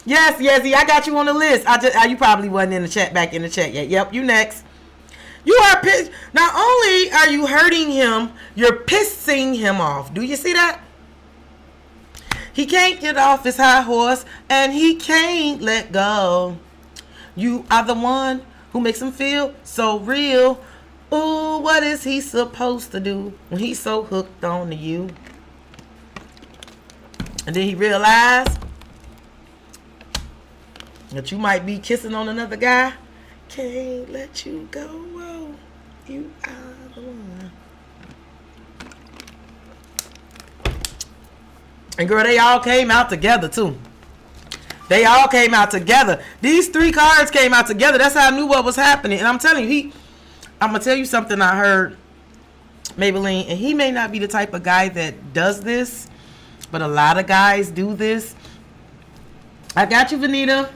Yes, I got you on the list. You probably wasn't in the chat, back in the chat yet. Yep, you next. You are pissed. Not only are you hurting him, you're pissing him off. Do you see that? He can't get off his high horse, and he can't let go. You are the one who makes him feel so real. Ooh, what is he supposed to do when he's so hooked on to you? And then he realized that you might be kissing on another guy. Can't let you go. Whoa. You are the one. And girl, they all came out together too. They all came out together. These 3 cards came out together. That's how I knew what was happening. And I'm telling you, I'm going to tell you something I heard, Maybelline, and he may not be the type of guy that does this, but a lot of guys do this. I got you, Vanita.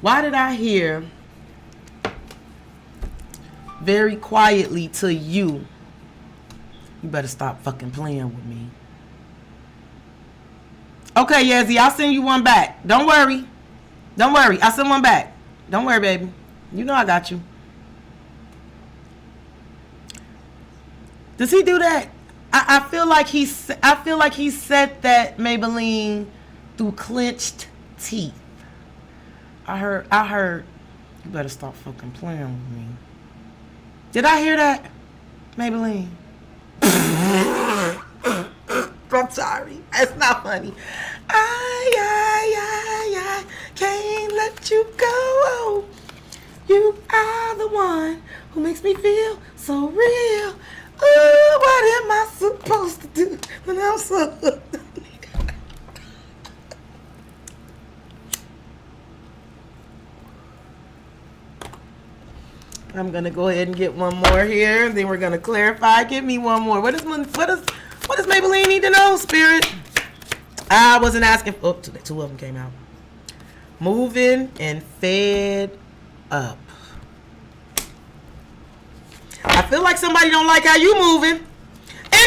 Why did I hear very quietly to you, you better stop fucking playing with me? Okay, Yazzie, I'll send you one back. Don't worry. I'll send one back. Don't worry, baby. You know I got you. Does he do that? I feel like he said that, Maybelline, through clenched teeth. I heard. You better stop fucking playing with me. Did I hear that, Maybelline? I'm sorry. It's not funny. I can't let you go. You are the one who makes me feel so real. Ooh, what am I supposed to do when I'm so... I'm going to go ahead and get one more here. Then we're going to clarify. Give me one more. What does Maybelline need to know, Spirit? I wasn't asking. Oh, 2 of them came out. Moving and fed up. I feel like somebody don't like how you moving.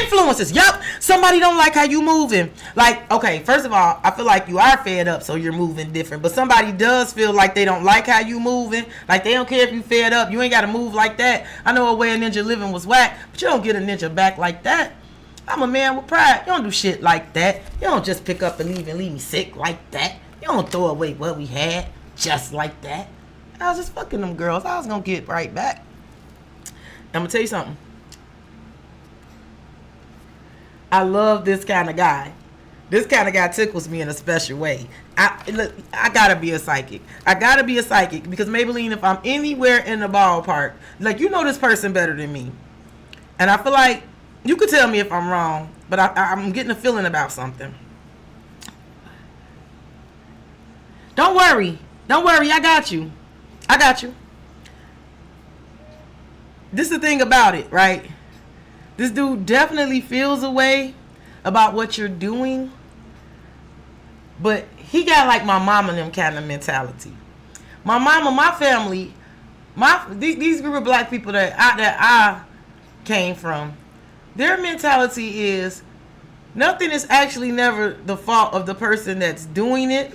Influences. Yep. Somebody don't like how you moving. Like, okay, first of all, I feel like you are fed up, so you're moving different. But somebody does feel like they don't like how you moving. Like, they don't care if you fed up. You ain't got to move like that. I know a way a ninja living was whack, but you don't get a ninja back like that. I'm a man with pride. You don't do shit like that. You don't just pick up and leave me sick like that. You don't throw away what we had just like that. I was just fucking them girls. I was going to get right back. I'm going to tell you something. I love this kind of guy. This kind of guy tickles me in a special way. I gotta be a psychic. Because Maybelline, if I'm anywhere in the ballpark, like, you know this person better than me. And I feel like you could tell me if I'm wrong, but I'm getting a feeling about something. Don't worry. I got you. This is the thing about it, right? This dude definitely feels a way about what you're doing, but he got like my mama and them kind of mentality. My mama, my family, these group of black people that I came from, their mentality is nothing is actually never the fault of the person that's doing it.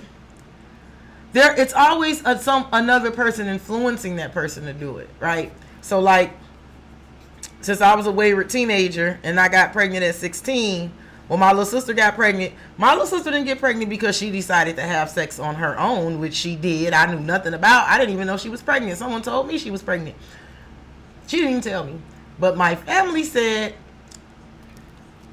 It's always another person influencing that person to do it, right? So like, since I was a wayward teenager and I got pregnant at 16, When my little sister got pregnant, my little sister didn't get pregnant because she decided to have sex on her own, which she did. I knew nothing about. I didn't even know she was pregnant. Someone told me she was pregnant. She didn't even tell me. But my family said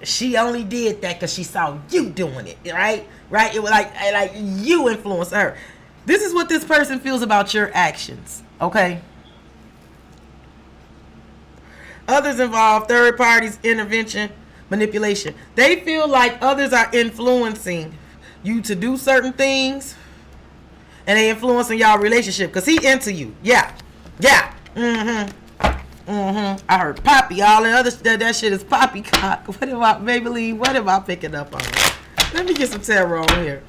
she only did that because she saw you doing it, right? Right? It was like you influenced her. This is what this person feels about your actions, okay? Others involve third parties, intervention, manipulation. They feel like others are influencing you to do certain things, and they influencing y'all relationship because he into you. Yeah. I heard poppy. All the other that shit is poppycock. What about Maybelline? What am I picking up on? Let me get some tarot on here.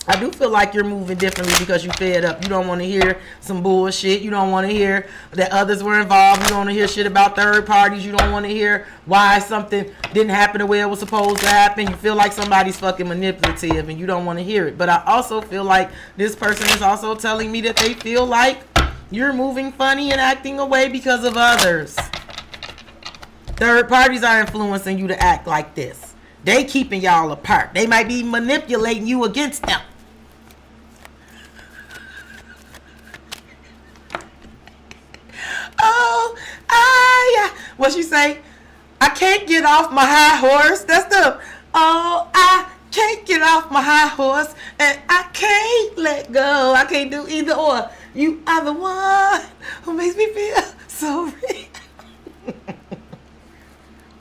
I do feel like you're moving differently because you fed up. You don't want to hear some bullshit. You don't want to hear that others were involved. You don't want to hear shit about third parties. You don't want to hear why something didn't happen the way it was supposed to happen. You feel like somebody's fucking manipulative and you don't want to hear it. But I also feel like this person is also telling me that they feel like you're moving funny and acting away because of others. Third parties are influencing you to act like this. They keeping y'all apart. They might be manipulating you against them. What she say? I can't get off my high horse. That's the, I can't get off my high horse and I can't let go. I can't do either or. You are the one who makes me feel so real.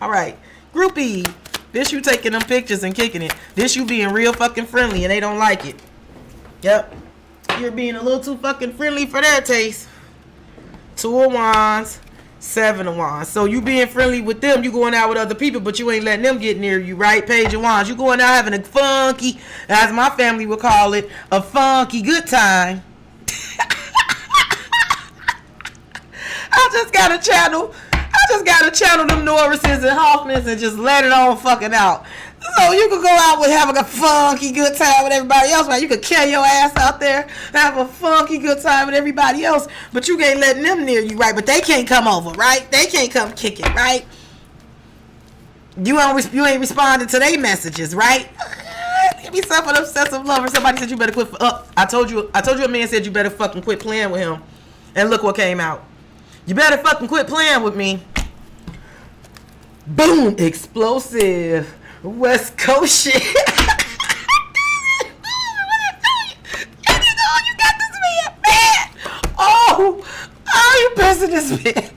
All right. Groupie. This you taking them pictures and kicking it. This you being real fucking friendly and they don't like it. Yep. You're being a little too fucking friendly for their taste. 2 of Wands. 7 of Wands. So you being friendly with them, you going out with other people, but you ain't letting them get near you, right? Page of Wands. You going out having a funky, as my family would call it, a funky good time. I just gotta channel them Norrises and Hoffmans and just let it all fucking out. So you could go out with having a funky good time with everybody else, right? You could carry your ass out there, have a funky good time with everybody else, but you ain't letting them near you, right? But they can't come over, right? They can't come kick it, right? You ain't responding to their messages, right? Give me some of an obsessive lover. Somebody said you better quit. I told you a man said you better fucking quit playing with him, and look what came out. You better fucking quit playing with me. Boom, explosive. West Coast shit. You got this man. Oh, you pissing this man.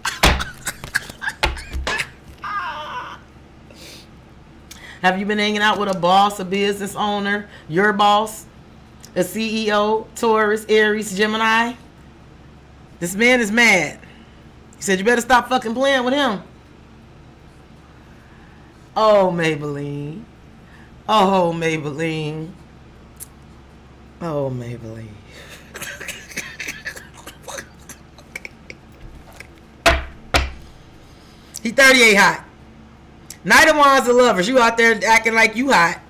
Have you been hanging out with a boss, a business owner, your boss, a CEO, Taurus, Aries, Gemini? This man is mad. He said you better stop fucking playing with him. Oh, Maybelline. Oh, Maybelline. Oh, Maybelline. He 38 hot. Knight of Wands of Lovers. You out there acting like you hot.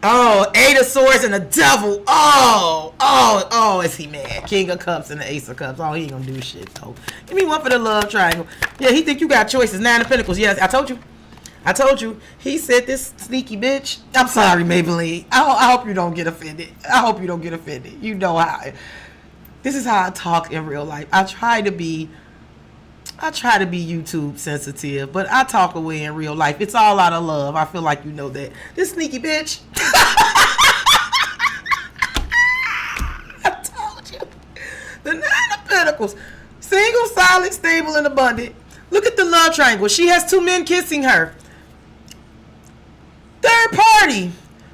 Oh, 8 of Swords and the Devil. Oh, is he mad? King of Cups and the Ace of Cups. Oh, he ain't gonna do shit, though. Give me one for the love triangle. Yeah, he think you got choices. 9 of Pentacles. Yes, I told you. He said this sneaky bitch. I'm sorry, Maybelline. I hope you don't get offended. You know how. This is how I talk in real life. I try to be YouTube sensitive, but I talk away in real life. It's all out of love. I feel like you know that. This sneaky bitch. I told you. The 9 of Pentacles. Single, solid, stable, and abundant. Look at the love triangle. She has 2 men kissing her. Third party,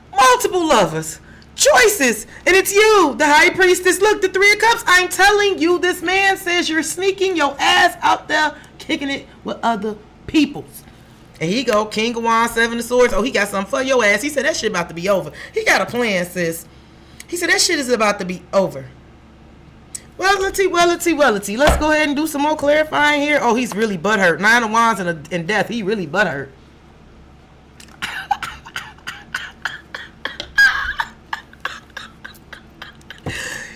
multiple lovers, choices, and it's you, the High Priestess. Look, the 3 of Cups. I'm telling you, this man says you're sneaking your ass out there, kicking it with other people's. And he go, King of Wands, 7 of Swords. Oh, he got something for your ass. He said that shit about to be over. He got a plan, sis. He said that shit is about to be over. Wellity. Let's go ahead and do some more clarifying here. Oh, he's really butthurt. 9 of Wands and death. He really butthurt.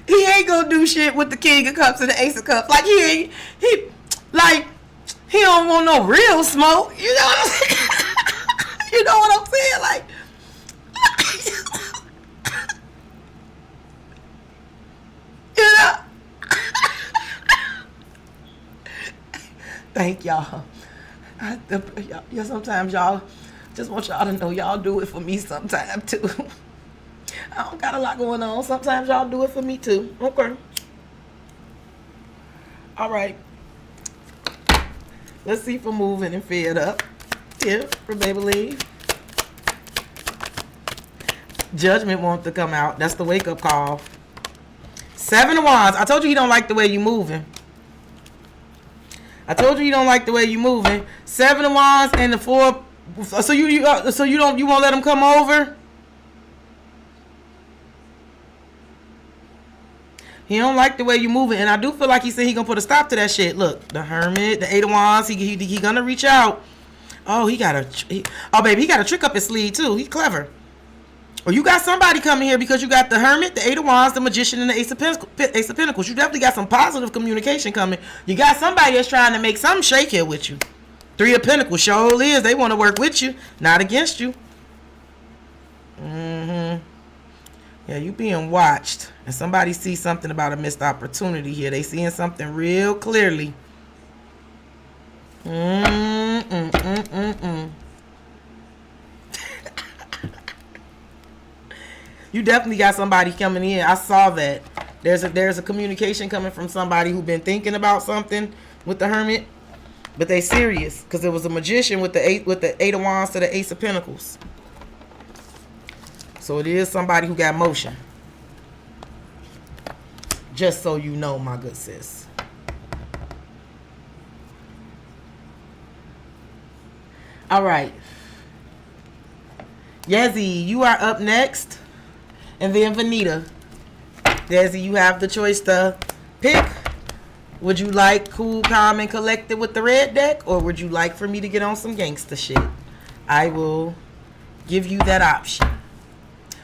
He ain't gonna do shit with the King of Cups and the Ace of Cups. Like he don't want no real smoke. You know what I'm saying? You know what I'm saying? Like, you know? Thank y'all. Sometimes y'all just want y'all to know y'all do it for me sometime too. I don't got a lot going on. Sometimes y'all do it for me too. Okay. All right. Let's see for moving and fed up. Here for Baby Leave. Judgment wants to come out. That's the wake up call. 7 of Wands. I told you he don't like the way you moving. I told you you don't like the way you moving. 7 of Wands and the 4. So you won't let him come over. He don't like the way you moving, and I do feel like he said he gonna put a stop to that shit. Look, the Hermit, the 8 of Wands. He gonna reach out. Oh, he got a trick up his sleeve too. He clever. Or you got somebody coming here because you got the Hermit, the 8 of Wands, the Magician, and the Ace of Pentacles. You definitely got some positive communication coming. You got somebody that's trying to make something shake here with you. 3 of Pentacles sure is. They want to work with you, not against you. Yeah, you being watched. And somebody sees something about a missed opportunity here. They seeing something real clearly. You definitely got somebody coming in. I saw that. There's a communication coming from somebody who been thinking about something with the Hermit, but they serious because it was a Magician with the 8 of Wands to the Ace of Pentacles. So it is somebody who got motion. Just so you know, my good sis. All right. Yezzy, you are up next. And then Vanita. Yezzy, you have the choice to pick. Would you like cool, calm, and collected with the red deck? Or would you like for me to get on some gangster shit? I will give you that option.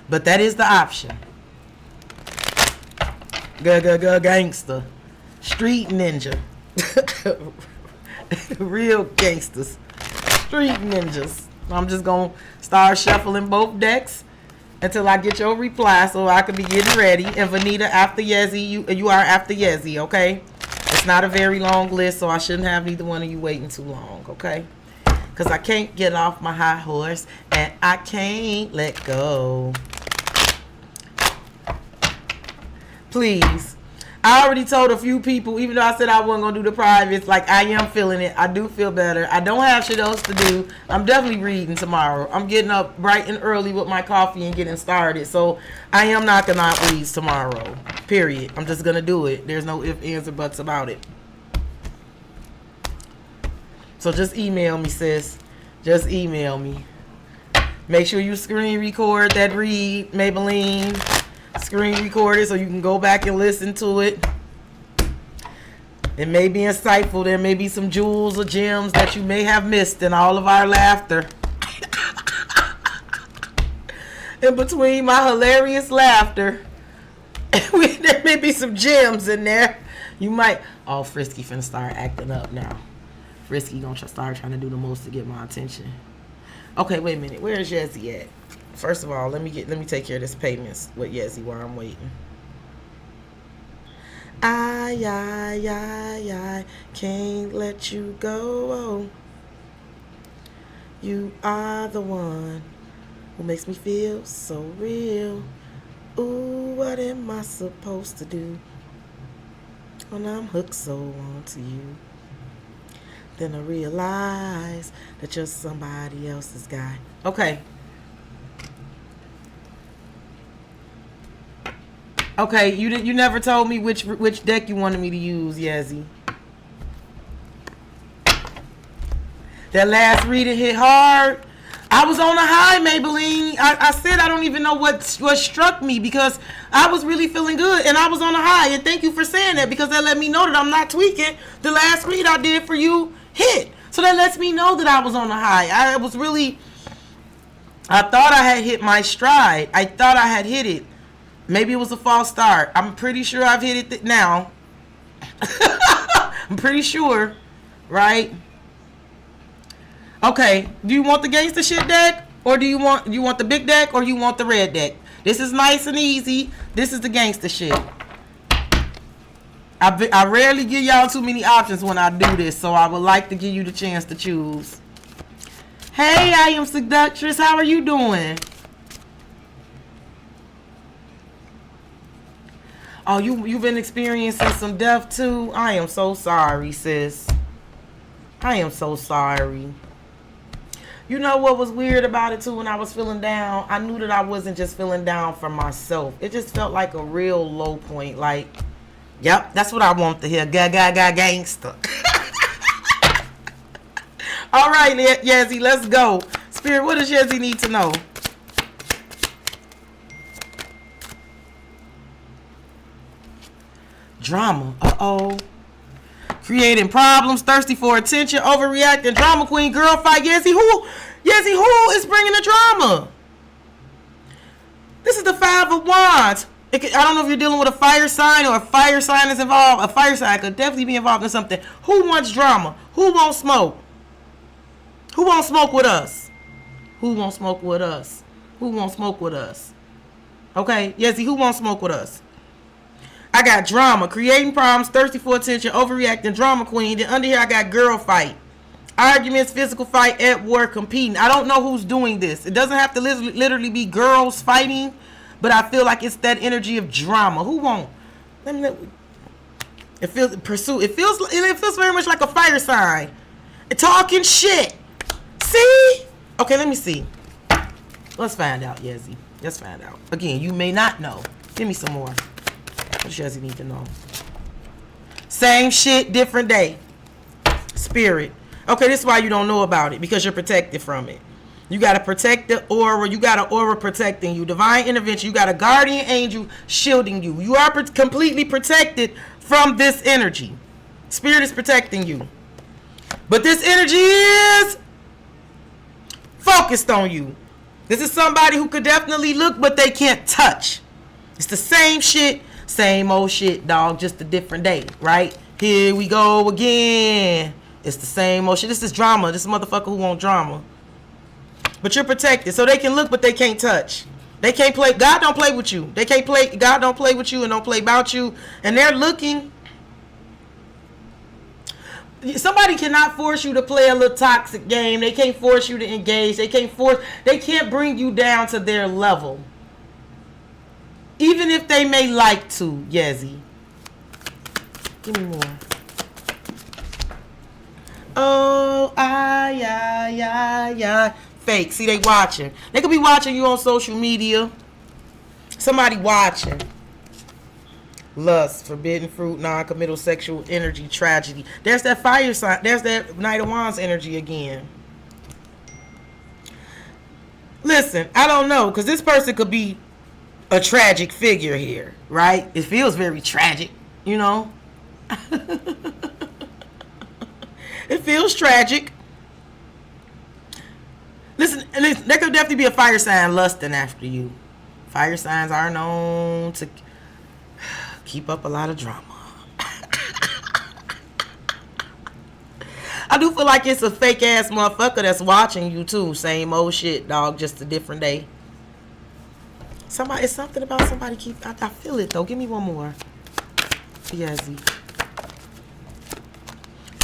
But that is the option. Gangster. Street ninja. Real gangsters. Street ninjas. I'm just going to start shuffling both decks until I get your reply so I can be getting ready. And Vanita, after Yezzy, you are after Yezzy, okay? It's not a very long list, so I shouldn't have neither one of you waiting too long, okay? Because I can't get off my high horse and I can't let go. Please. I already told a few people, even though I said I wasn't going to do the privates, like I am feeling it. I do feel better. I don't have shit else to do. I'm definitely reading tomorrow. I'm getting up bright and early with my coffee and getting started. So I am knocking out weeds tomorrow. Period. I'm just going to do it. There's no ifs, ands, or buts about it. So just email me, sis. Just email me. Make sure you screen record that read, Maybelline. Screen record it so you can go back and listen to it. It may be insightful. There may be some jewels or gems that you may have missed in all of our laughter. In between my hilarious laughter, there may be some gems in there. You might... Oh, Frisky finna start acting up now. Frisky gonna start trying to do the most to get my attention. Okay, wait a minute. Where is Yezzy at? First of all, let me take care of this payments with Yezzy while I'm waiting. I can't let you go. You are the one who makes me feel so real. Ooh, what am I supposed to do when I'm hooked so onto you? Then I realize that you're somebody else's guy. Okay. Okay, you never told me which deck you wanted me to use, Yazzie. That last reading hit hard. I was on a high, Maybelline. I said I don't even know what struck me because I was really feeling good and I was on a high. And thank you for saying that because that let me know that I'm not tweaking. The last read I did for you hit. So that lets me know that I was on a high. I thought I had hit my stride. I thought I had hit it. Maybe it was a false start. I'm pretty sure I've hit it now. I'm pretty sure, right? Okay, do you want the gangster shit deck, or do you want the big deck, or you want the red deck? This is nice and easy. This is the gangster shit. I rarely give y'all too many options when I do this, so I would like to give you the chance to choose. Hey, I am Seductress. How are you doing? Oh, you've been experiencing some death too? I am so sorry, sis. I am so sorry. You know what was weird about it too when I was feeling down? I knew that I wasn't just feeling down for myself. It just felt like a real low point. Like, yep, that's what I want to hear. Gangster. All right, Yazzie, let's go. Spirit, what does Yazzie need to know? Drama. Uh-oh. Creating problems, thirsty for attention, overreacting, drama queen, girl fight. Yazzie, who is bringing the drama? This is the 5 of Wands. I don't know if you're dealing with a fire sign or a fire sign is involved. A fire sign could definitely be involved in something. Who wants drama? Who won't smoke? Who won't smoke with us? Who won't smoke with us? Who won't smoke with us? Okay, Yazzie, who won't smoke with us? I got drama, creating problems, thirsty for attention, overreacting, drama queen. Then under here I got girl fight. Arguments, physical fight, at war, competing. I don't know who's doing this. It doesn't have to literally be girls fighting, but I feel like it's that energy of drama. Who won't? It feels very much like a fire sign. Talking shit. See? Okay, let me see. Let's find out, Yazzie. Let's find out. Again, you may not know. Give me some more. What does Yazzie need to know? Same shit, different day. Spirit. Okay, this is why you don't know about it, because you're protected from it. You got to protect the aura. You got an aura protecting you. Divine intervention. You got a guardian angel shielding you. You are completely protected from this energy. Spirit is protecting you. But this energy is focused on you. This is somebody who could definitely look, but they can't touch. It's the same shit, same old shit, dog, just a different day, right? Here we go again. It's the same old shit. This is drama. This is a motherfucker who want drama. But you're protected, so they can look, but they can't touch. They can't play. God don't play with you. They can't play. God don't play with you and don't play about you. And they're looking. Somebody cannot force you to play a little toxic game. They can't force you to engage. They can't bring you down to their level. Even if they may like to, Yazzie. Give me more. Oh, yeah. Fake. See, they watching. They could be watching you on social media. Somebody watching. Lust, forbidden fruit, non-committal sexual energy, tragedy. There's that fire sign. There's that Knight of Wands energy again. Listen, I don't know, because this person could be a tragic figure here, right? It feels very tragic, you know? It feels tragic. Listen, there could definitely be a fire sign lusting after you. Fire signs are known to keep up a lot of drama. I do feel like it's a fake ass motherfucker that's watching you too. Same old shit, dog, just a different day. It's something about somebody I feel it though. Give me one more. Yazzie.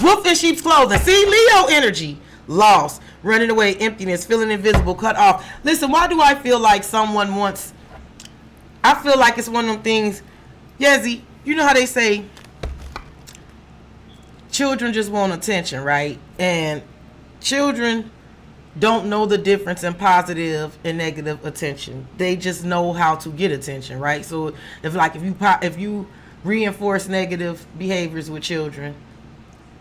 Wolf in sheep's clothing. See, Leo energy. Loss. Running away. Emptiness. Feeling invisible. Cut off. Listen, why do I feel like someone wants... I feel like it's one of them things... Yazzie, you know how they say... children just want attention, right? And children don't know the difference in positive and negative attention. They just know how to get attention, right? So if you reinforce negative behaviors with children,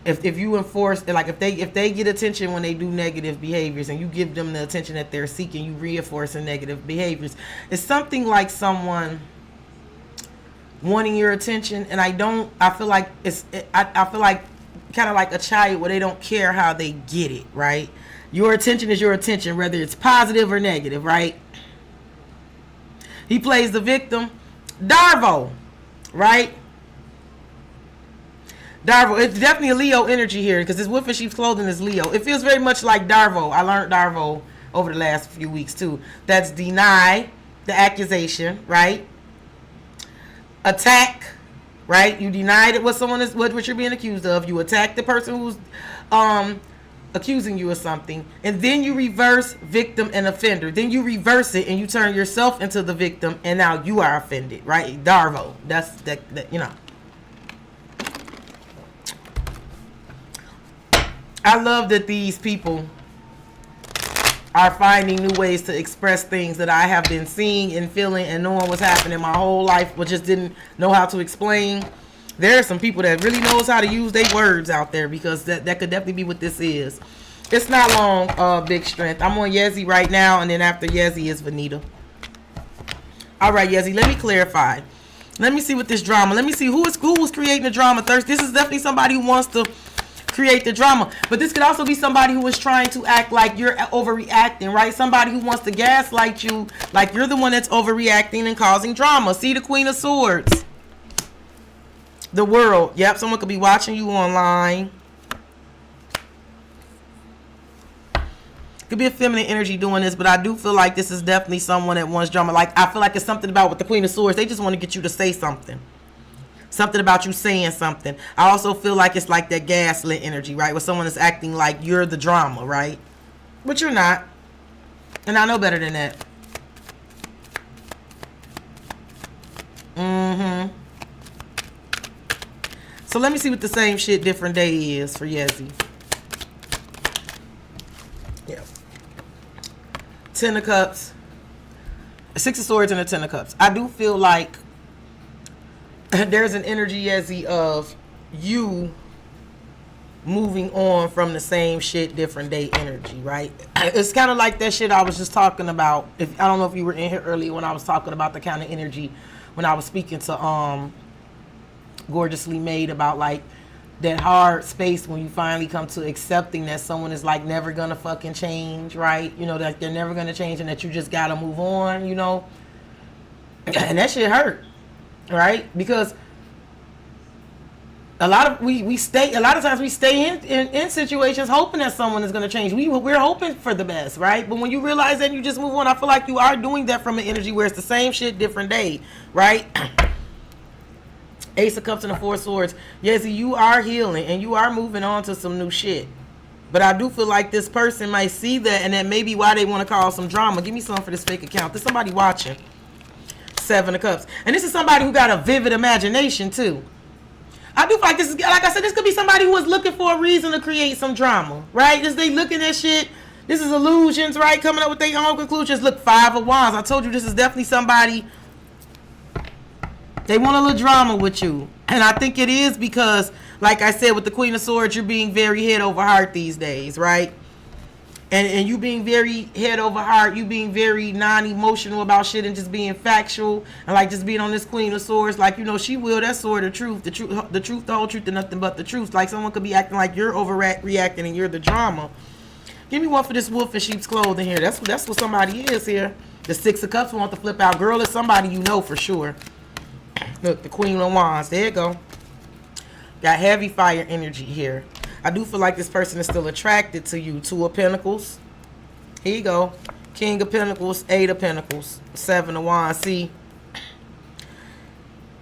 if you enforce, like if they get attention when they do negative behaviors and you give them the attention that they're seeking, you reinforce the negative behaviors. It's something like someone wanting your attention, and I feel like I feel like kind of like a child where they don't care how they get it, right? Your attention is your attention, whether it's positive or negative, right? He plays the victim. Darvo, right? Darvo. It's definitely a Leo energy here because this wolf in sheep's clothing is Leo. It feels very much like Darvo. I learned Darvo over the last few weeks too. That's deny the accusation, right? Attack, right? You deny that what someone is, what you're being accused of. You attack the person who's accusing you of something, and then you reverse victim and offender. Then you reverse it and you turn yourself into the victim, and now you are offended, right? Darvo. That's that you know. I love that these people are finding new ways to express things that I have been seeing and feeling and knowing what's happening my whole life, but just didn't know how to explain. There are some people that really knows how to use their words out there, because that could definitely be what this is. It's not long, Big Strength. I'm on Yezi right now, and then after Yezi is Vanita. All right, Yezi, let me clarify. Let me see what this drama. Let me see who was creating the drama. Thirst. This is definitely somebody who wants to create the drama, but this could also be somebody who is trying to act like you're overreacting, right? Somebody who wants to gaslight you like you're the one that's overreacting and causing drama. See the Queen of Swords. The World. Yep, someone could be watching you online. Could be a feminine energy doing this, but I do feel like this is definitely someone that wants drama. Like, I feel like it's something about with the Queen of Swords. They just want to get you to say something. Something about you saying something. I also feel like it's like that gaslit energy, right? Where someone is acting like you're the drama, right? But you're not. And I know better than that. So let me see what the same shit different day is for Yezi. Yeah. 10 of Cups. 6 of Swords and a 10 of Cups. I do feel like there's an energy, Yezi, of you moving on from the same shit, different day energy, right? It's kind of like that shit I was just talking about. I don't know if you were in here earlier when I was talking about the kind of energy when I was speaking to Gorgeously Made about like that hard space when you finally come to accepting that someone is like never gonna fucking change, right? You know, that they're never gonna change and that you just gotta move on, you know? And that shit hurt. Right? Because a lot of times we stay in situations hoping that someone is going to change. We're hoping for the best, right? But when you realize that and you just move on, I feel like you are doing that from an energy where it's the same shit, different day, right? Ace of Cups and the 4 Swords. Yes, you are healing and you are moving on to some new shit. But I do feel like this person might see that, and that may be why they want to cause some drama. Give me some for this fake account. There's somebody watching. 7 of Cups. And this is somebody who got a vivid imagination too. I do feel like this is, like I said, this could be somebody who is looking for a reason to create some drama, right? Just they looking at shit. This is illusions, right? Coming up with their own conclusions. Look, 5 of Wands. I told you this is definitely somebody, they want a little drama with you. And I think it is because, like I said, with the Queen of Swords, you're being very head over heart these days, right? And you being very head over heart, you being very non-emotional about shit and just being factual and like just being on this Queen of Swords, like, you know, she will, that sword, the truth, the whole truth, and nothing but the truth. Like someone could be acting like you're overreacting and you're the drama. Give me one for this wolf in sheep's clothing here. That's what somebody is here. The 6 of Cups want to flip out. Girl is somebody you know for sure. Look, the Queen of Wands. There you go. Got heavy fire energy here. I do feel like this person is still attracted to you. 2 of Pentacles. Here you go. King of Pentacles, 8 of Pentacles, 7 of Wands. See,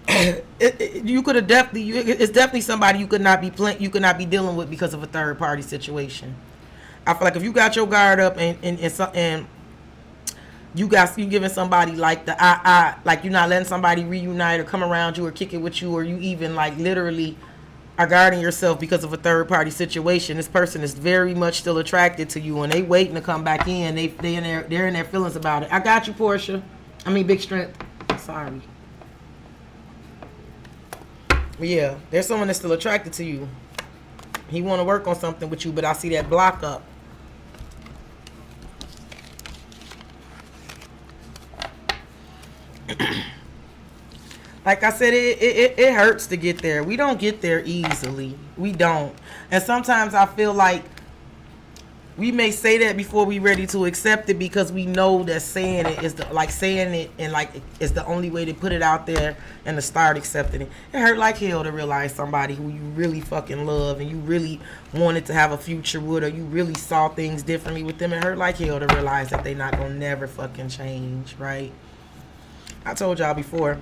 you could have definitely. It's definitely somebody you could not be dealing with because of a third party situation. I feel like if you got your guard up and you giving somebody like like you're not letting somebody reunite or come around you or kick it with you, or you even like literally are guarding yourself because of a third party situation. This person is very much still attracted to you and they waiting to come back in. They're in their feelings about it. I got you, Portia. I mean, Big Strength. Sorry. But yeah, there's someone that's still attracted to you. He want to work on something with you, but I see that block up. Like I said, it hurts to get there. We don't get there easily. We don't. And sometimes I feel like we may say that before we ready to accept it, because we know that saying it is saying it and is the only way to put it out there and to start accepting it. It hurt like hell to realize somebody who you really fucking love and you really wanted to have a future with, or you really saw things differently with them. It hurt like hell to realize that they not gonna never fucking change, right? I told y'all before,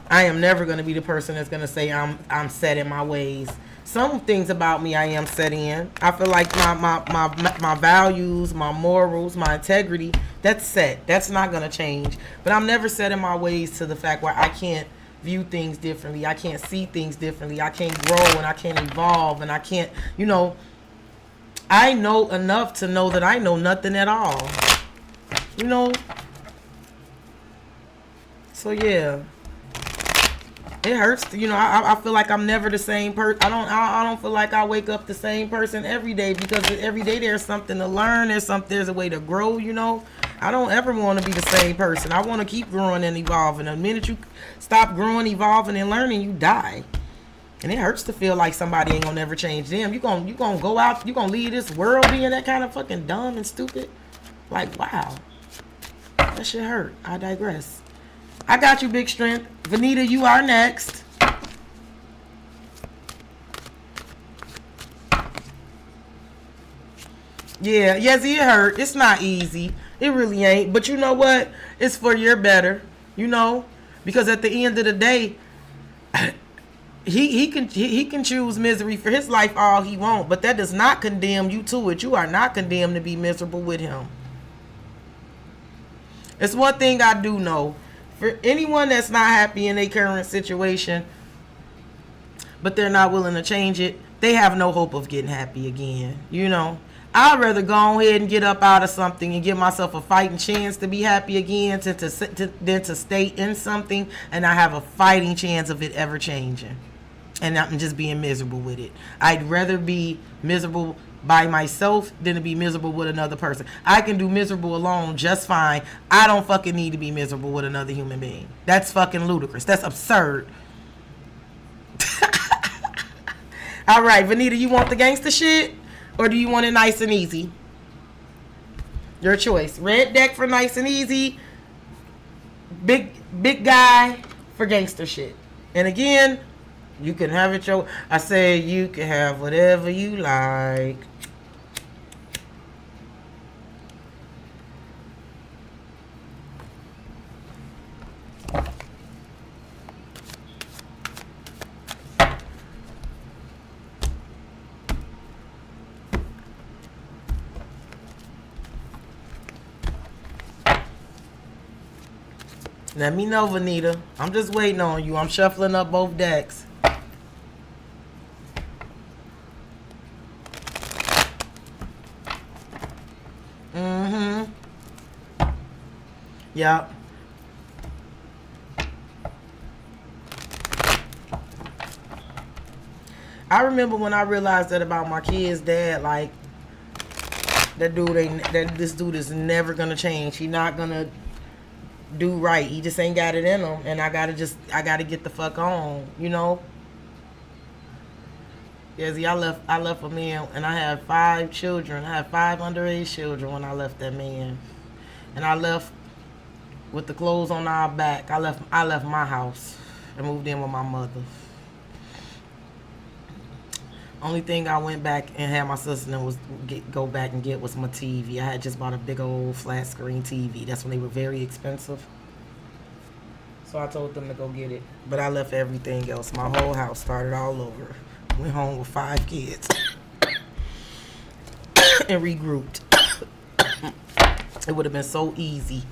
I am never gonna be the person that's gonna say I'm set in my ways. Some things about me I am set in. I feel like my values, my morals, my integrity, that's set. That's not going to change. But I'm never set in my ways to the fact where I can't view things differently. I can't see things differently. I can't grow and I can't evolve and I can't, I know enough to know that I know nothing at all. So yeah. It hurts, I feel like I'm never the same person. I don't feel like I wake up the same person every day, because every day there's something to learn. There's a way to grow, I don't ever want to be the same person. I want to keep growing and evolving. The minute you stop growing, evolving, and learning, you die. And it hurts to feel like somebody ain't gonna never change them. You gonna go out, you gonna leave this world being that kind of fucking dumb and stupid. Like, wow. That shit hurt. I digress. I got you, Big Strength. Vanita, you are next. Yeah, yes, it hurt. It's not easy. It really ain't. But you know what? It's for your better. Because at the end of the day, he can choose misery for his life all he wants, but that does not condemn you to it. You are not condemned to be miserable with him. It's one thing I do know. For anyone that's not happy in their current situation, but they're not willing to change it, they have no hope of getting happy again. I'd rather go ahead and get up out of something and give myself a fighting chance to be happy again than to stay in something and I have a fighting chance of it ever changing. And I'm just being miserable with it. I'd rather be miserable by myself than to be miserable with another person. I can do miserable alone just fine. I don't fucking need to be miserable with another human being. That's fucking ludicrous. That's absurd. All right, Vanita, you want the gangster shit or do you want it nice and easy? Your choice. Red deck for nice and easy. Big guy for gangster shit. And again, you can have it I say you can have whatever you like. Let me know, Vanita. I'm just waiting on you. I'm shuffling up both decks. Yep. I remember when I realized that about my kid's dad, like, this dude is never gonna change. He not gonna do right. He just ain't got it in him, and I gotta get the fuck on, Yeah, see, I left a man, and I had 5 children. I had 5 underage children when I left that man, and I left with the clothes on our back. I left my house and moved in with my mother. Only thing I went back and had my sister go back and get was my TV. I had just bought a big old flat screen TV. That's when they were very expensive. So I told them to go get it. But I left everything else. My whole house started all over. Went home with 5 kids. And regrouped. It would have been so easy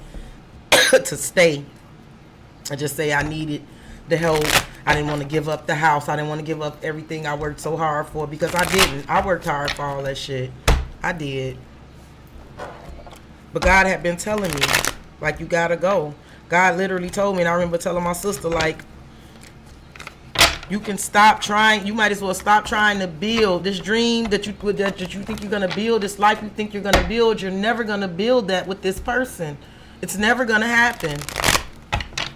to stay and just say I needed the help. I didn't want to give up the house. I didn't want to give up everything I worked so hard for, because I didn't. I worked hard for all that shit. I did. But God had been telling me, like, you gotta go. God literally told me, and I remember telling my sister, like, you can stop trying. You might as well stop trying to build this dream that you think you're gonna build, this life you think you're gonna build. You're never gonna build that with this person. It's never gonna happen.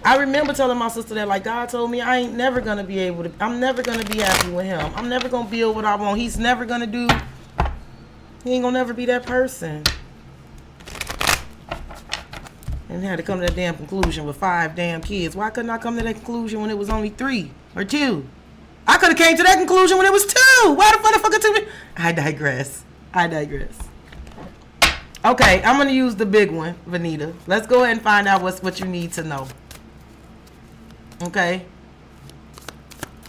I remember telling my sister that, like, God told me I'm never gonna be happy with him. I'm never gonna be with him. I'm never gonna build what I want. He's never gonna do He ain't gonna never be that person. And had to come to that damn conclusion with 5 damn kids. Why couldn't I come to that conclusion when it was only 3 or 2? I could have came to that conclusion when it was 2. Why the fuck it took me? I digress. Okay, I'm gonna use the big one, Vanita. Let's go ahead and find out what you need to know. Okay.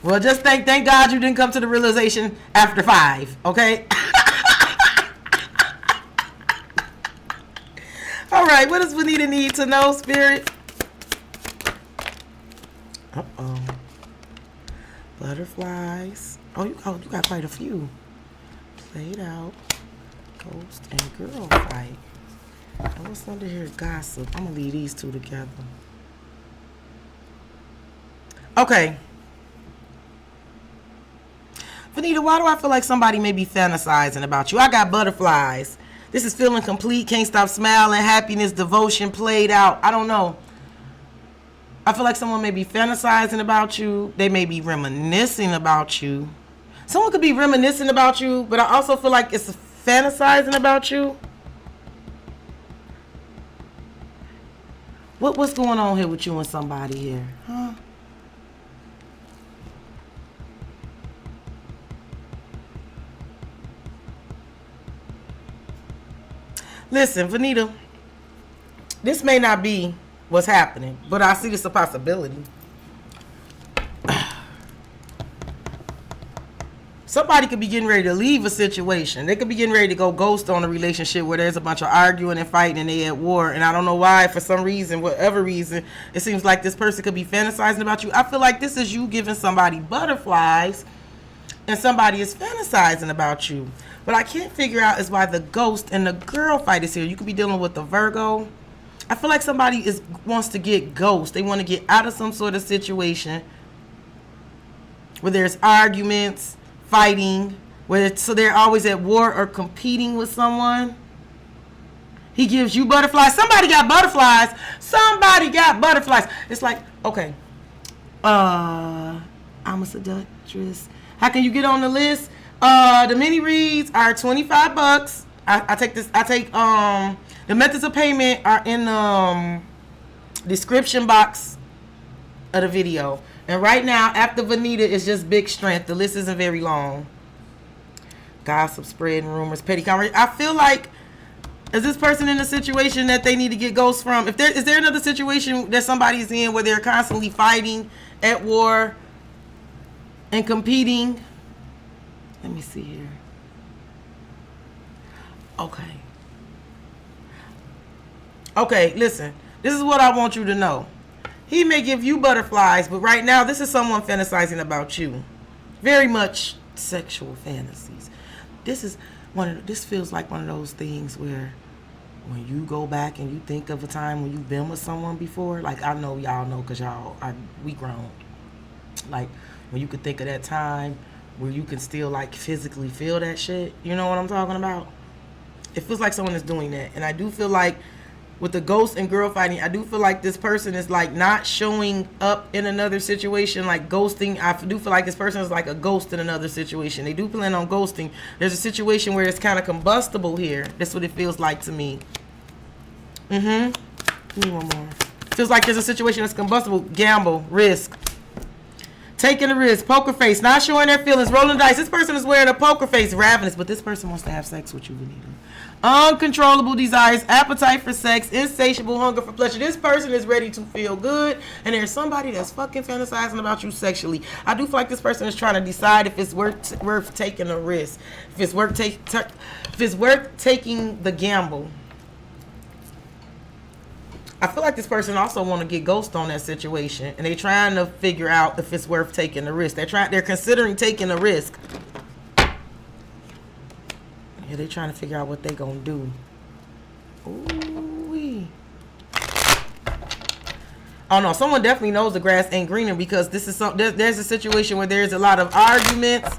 Well, just thank God you didn't come to the realization after 5. Okay. All right, what does Vanita need to know, Spirit? Uh-oh. Butterflies. Oh, you got quite a few. Played out. Ghost and girl fight. And what's under here? Gossip. I'm going to leave these 2 together. Okay. Vanita, why do I feel like somebody may be fantasizing about you? I got butterflies. This is feeling complete, can't stop smiling, happiness, devotion, played out. I don't know. I feel like someone may be fantasizing about you. They may be reminiscing about you. Someone could be reminiscing about you, but I also feel like it's fantasizing about you. What's going on here with you and somebody here? Huh? Listen, Vanita, this may not be what's happening, but I see this a possibility. Somebody could be getting ready to leave a situation. They could be getting ready to go ghost on a relationship where there's a bunch of arguing and fighting and they at war. And I don't know why, for some reason, whatever reason, it seems like this person could be fantasizing about you. I feel like this is you giving somebody butterflies and somebody is fantasizing about you. What I can't figure out is why the ghost and the girl fight is here. You could be dealing with the Virgo. I feel like somebody wants to get ghost. They want to get out of some sort of situation where there's arguments, fighting, so they're always at war or competing with someone. He gives you butterflies. Somebody got butterflies. It's like, okay, I'm a seductress. How can you get on the list? The mini reads are $25. I take the methods of payment are in the description box of the video. And right now, after Vanita, it's just big strength. The list isn't very long. Gossip, spreading rumors, petty conversation. I feel like, is this person in a situation that they need to get ghosts from? Is there another situation that somebody's in where they're constantly fighting, at war, and competing? Let me see here. Okay, listen. This is what I want you to know. He may give you butterflies, but right now, this is someone fantasizing about you. Very much sexual fantasies. This feels like one of those things where when you go back and you think of a time when you've been with someone before, like I know y'all know because we grown. Like when you could think of that time where you can still like physically feel that shit. You know what I'm talking about? It feels like someone is doing that. And I do feel like with the ghost and girl fighting, I do feel like this person is like not showing up in another situation, like ghosting. I do feel like this person is like a ghost in another situation. They do plan on ghosting. There's a situation where it's kind of combustible here. That's what it feels like to me. Give me one more. Feels like there's a situation that's combustible. Gamble, risk. Taking a risk, poker face, not showing their feelings, rolling dice. This person is wearing a poker face, ravenous, but this person wants to have sex with you, Vanita. Uncontrollable desires, appetite for sex, insatiable hunger for pleasure. This person is ready to feel good, and there's somebody that's fucking fantasizing about you sexually. I do feel like this person is trying to decide if it's worth taking a risk, if it's worth taking the gamble. I feel like this person also want to get ghost on that situation, and they're trying to figure out if it's worth taking the risk. They're considering taking a risk. Yeah, they're trying to figure out what they're gonna do. Ooh-wee. Oh no, someone definitely knows the grass ain't greener because this is there's a situation where there's a lot of arguments.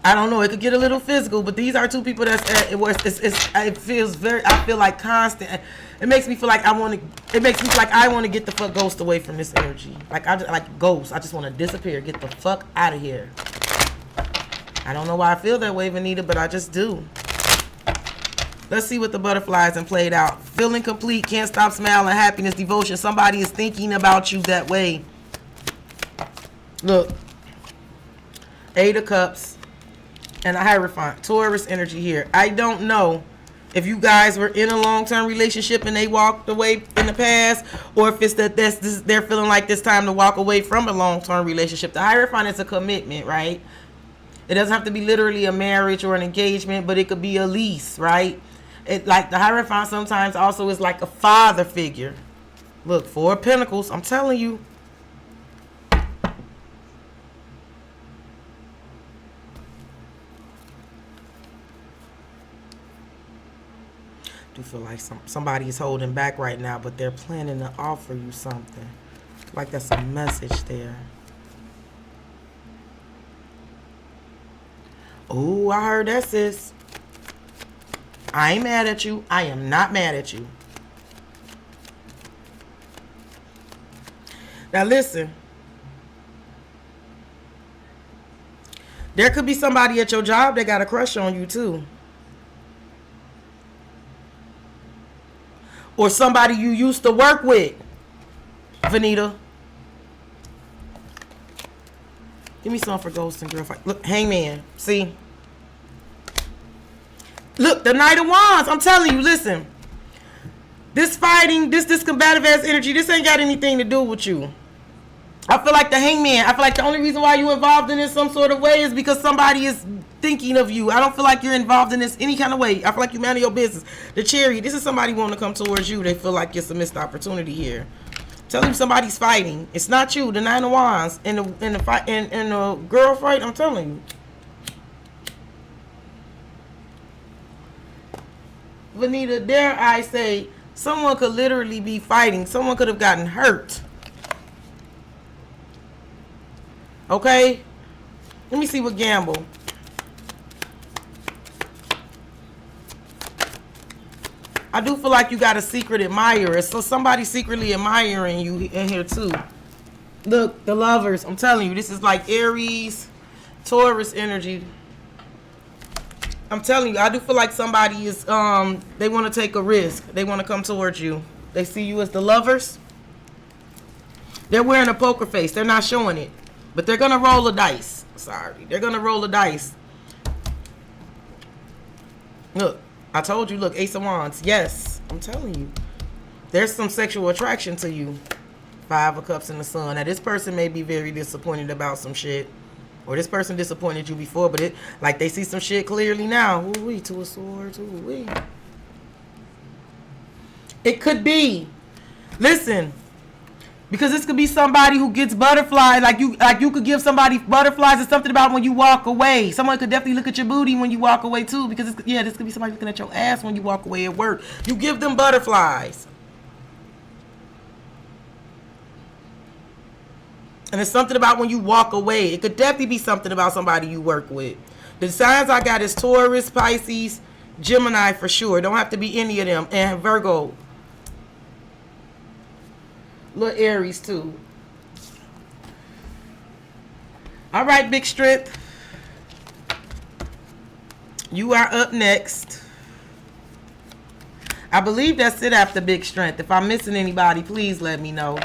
I don't know. It could get a little physical, but these are two people that's it feels very. I feel like constant. It makes me feel like I want to get the fuck ghost away from this energy. Like ghost. I just want to disappear. Get the fuck out of here. I don't know why I feel that way, Vanita, but I just do. Let's see what the butterflies and played out. Feeling complete, can't stop smiling, happiness, devotion. Somebody is thinking about you that way. Look. 8 of Cups and a Hierophant. Taurus energy here. I don't know if you guys were in a long-term relationship and they walked away in the past, or if it's that they're feeling like it's time to walk away from a long-term relationship. The Hierophant is a commitment, right? It doesn't have to be literally a marriage or an engagement, but it could be a lease, right? It, like the Hierophant sometimes also is like a father figure. Look, 4 of Pentacles. I'm telling you. I do feel like somebody is holding back right now, but they're planning to offer you something. Like that's a message there. Oh, I heard that, sis. I ain't mad at you. I am not mad at you. Now listen. There could be somebody at your job that got a crush on you too. Or somebody you used to work with, Vanita. Give me some for Ghost and Girl Fight. Look, Hangman. See? Look, the Knight of Wands. I'm telling you, listen. This fighting, this combative ass energy, this ain't got anything to do with you. I feel like the Hangman. I feel like the only reason why you're involved in this some sort of way is because somebody is thinking of you. I don't feel like you're involved in this any kind of way. I feel like you man of your business. The Chariot. This is somebody wanting to come towards you. They feel like it's a missed opportunity here. Tell him somebody's fighting. It's not you. The 9 of Wands in the fight in the girl fight. I'm telling you. Vanita, dare I say, someone could literally be fighting. Someone could have gotten hurt. Okay? Let me see what Gamble. I do feel like you got a secret admirer. So somebody secretly admiring you in here too. Look, the Lovers. I'm telling you, this is like Aries, Taurus energy. I'm telling you, I do feel like somebody is, they want to take a risk. They want to come towards you. They see you as the Lovers. They're wearing a poker face. They're not showing it. But they're going to roll a dice. Sorry. They're going to roll a dice. Look. I told you, look, Ace of Wands. Yes. I'm telling you. There's some sexual attraction to you. 5 of Cups in the Sun. Now, this person may be very disappointed about some shit. Or this person disappointed you before, but it like they see some shit clearly now. Ooh-wee, 2 of Swords. Ooh-wee. It could be. Listen. Because this could be somebody who gets butterflies. Like you could give somebody butterflies or something about when you walk away. Someone could definitely look at your booty when you walk away too. Because this could be somebody looking at your ass when you walk away at work. You give them butterflies. And it's something about when you walk away. It could definitely be something about somebody you work with. The signs I got is Taurus, Pisces, Gemini for sure. Don't have to be any of them. And Virgo. Little Aries too. All right, Big Strength. You are up next. I believe that's it after Big Strength. If I'm missing anybody, please let me know.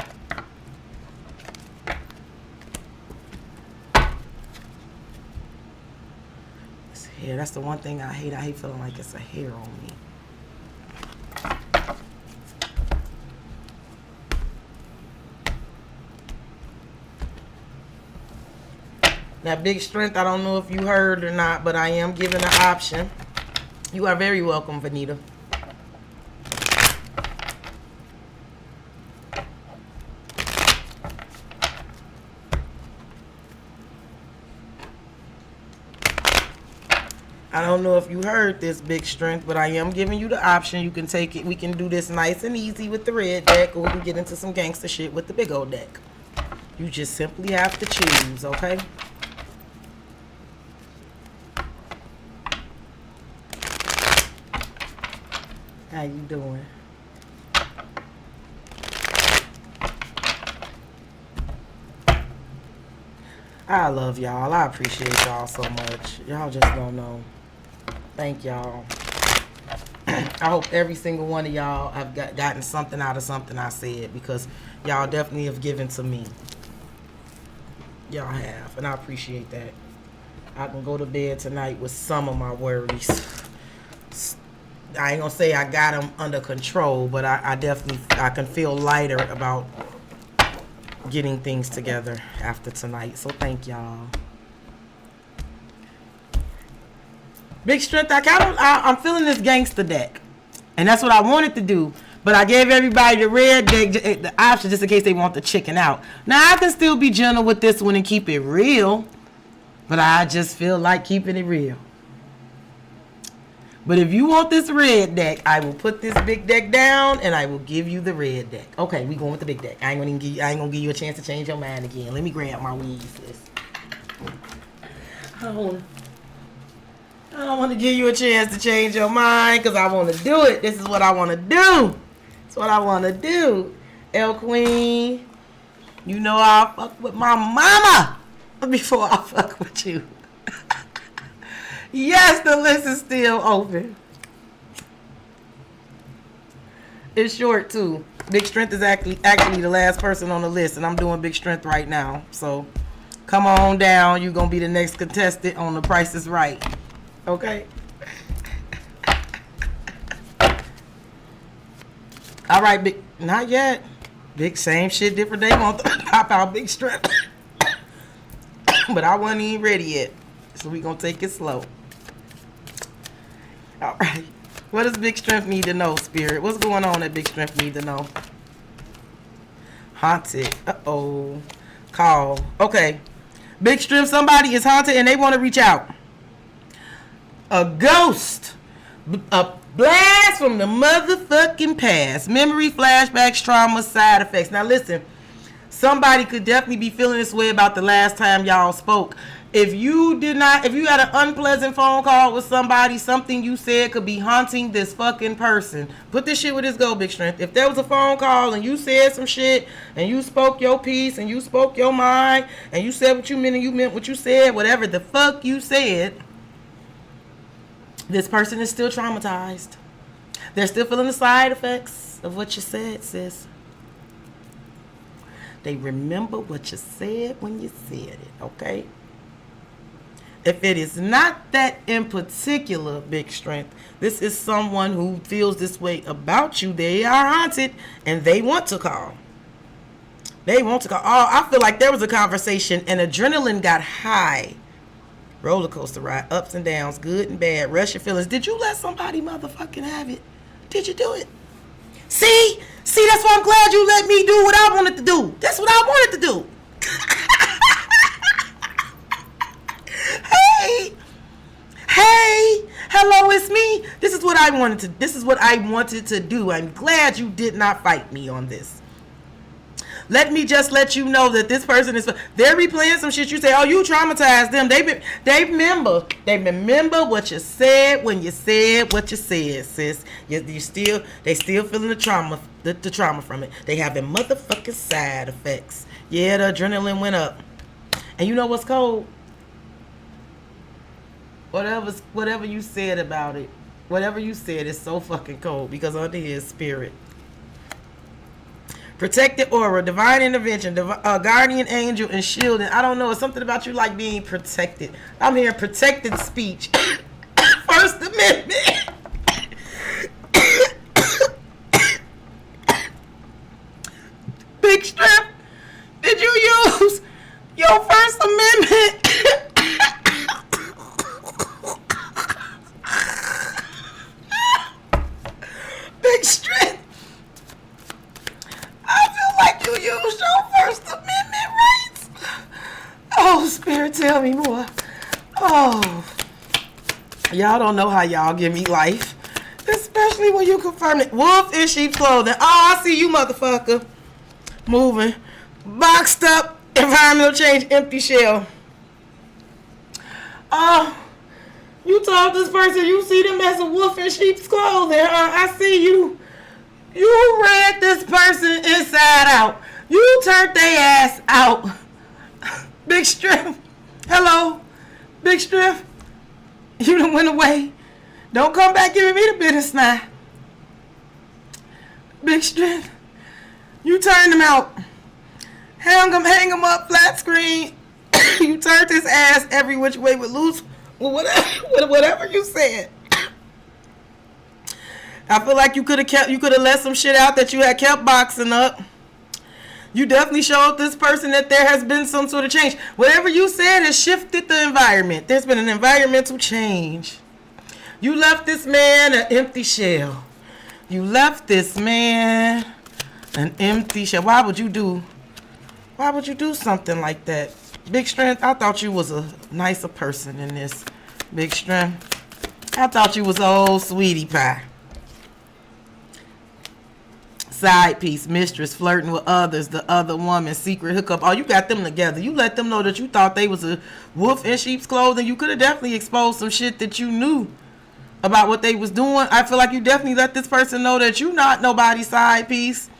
It's hair. That's the one thing I hate. I hate feeling like it's a hair on me. That Big Strength, I don't know if you heard or not, but I am giving an option. You are very welcome, Vanita. I don't know if you heard this, Big Strength, but I am giving you the option. You can take it. We can do this nice and easy with the red deck, or we can get into some gangster shit with the big old deck. You just simply have to choose, okay? How you doing? I love y'all. I appreciate y'all so much. Y'all just don't know. Thank y'all. I hope every single one of y'all have gotten something out of something I said, because y'all definitely have given to me. Y'all have, and I appreciate that. I can go to bed tonight with some of my worries. I ain't gonna say I got them under control, but I definitely can feel lighter about getting things together after tonight. So thank y'all. Big Strength. I'm feeling this gangster deck, and that's what I wanted to do. But I gave everybody the red deck, the option, just in case they want the chicken out. Now I can still be gentle with this one and keep it real, but I just feel like keeping it real. But if you want this red deck, I will put this big deck down and I will give you the red deck. Okay, we going with the big deck. I ain't gonna give you a chance to change your mind again. Let me grab my weed, sis. I don't want to give you a chance to change your mind, because I want to do it. This is what I want to do. It's what I want to do. El Queen, you know I'll fuck with my mama before I fuck with you. Yes, the list is still open. It's short too. Big Strength is actually the last person on the list, and I'm doing Big Strength right now. So come on down. You're gonna be the next contestant on The Price is Right. Okay. All right, big. Not yet. Big, same shit, different day. Want to pop out Big Strength, but I wasn't even ready yet. So we gonna take it slow. All right. What does Big Strength need to know, Spirit? What's going on that Big Strength need to know? Haunted. Uh-oh. Call. Okay. Big Strength, somebody is haunted and they want to reach out. A ghost. A blast from the motherfucking past. Memory, flashbacks, trauma, side effects. Now listen. Somebody could definitely be feeling this way about the last time y'all spoke. If you had an unpleasant phone call with somebody, something you said could be haunting this fucking person. Put this shit with this go, Big Strength. If there was a phone call and you said some shit and you spoke your piece and you spoke your mind and you said what you meant and you meant what you said, whatever the fuck you said, this person is still traumatized. They're still feeling the side effects of what you said, sis. They remember what you said when you said it, okay? If it is not that in particular, Big Strength, this is someone who feels this way about you. They are haunted and they want to call. They want to call. Oh, I feel like there was a conversation and adrenaline got high. Roller coaster ride, ups and downs, good and bad, rush your feelings. Did you let somebody motherfucking have it? Did you do it? See, that's why I'm glad you let me do what I wanted to do. That's what I wanted to do. Hey, hello, it's me. This is what I wanted to do. I'm glad you did not fight me on this. Let me just let you know that this person they're replaying some shit you say. Oh, you traumatized them. They remember what you said when you said what you said, sis. They still feeling the trauma from it. They having motherfucking side effects. Yeah, the adrenaline went up. And you know what's cold? Whatever you said about it, whatever you said is so fucking cold, because under his spirit. Protected aura, divine intervention, guardian angel, and shielding. I don't know. It's something about you like being protected. I'm hearing protected speech. First Amendment. Big Strength, did you use your First Amendment? Big Strength, I feel like you used your First Amendment rights. Oh, Spirit, tell me more. Oh, y'all don't know how y'all give me life, especially when you confirm it. Wolf in sheep's clothing. Oh, I see you, motherfucker. Moving. Boxed up. Environmental change. Empty shell. Oh, you told this person you see them as a wolf in sheep's clothing. I see you. You read this person inside out. You turned their ass out. Big Strength. Hello. Big Strength. You done went away. Don't come back giving me the business now. Big Strength. You turned him out. Hang him up, flat screen. You turned his ass every which way with loose, whatever you said. I feel like you could have let some shit out that you had kept boxing up. You definitely showed this person that there has been some sort of change. Whatever you said has shifted the environment. There's been an environmental change. You left this man an empty shell. You left this man an empty shell. Why would you do something like that? Big Strength, I thought you was a nicer person than this. Big Strength, I thought you was old sweetie pie. Side piece, mistress, flirting with others, the other woman, secret hookup. Oh, you got them together. You let them know that you thought they was a wolf in sheep's clothing. You could have definitely exposed some shit that you knew about what they was doing. I feel like you definitely let this person know that you not nobody's side piece.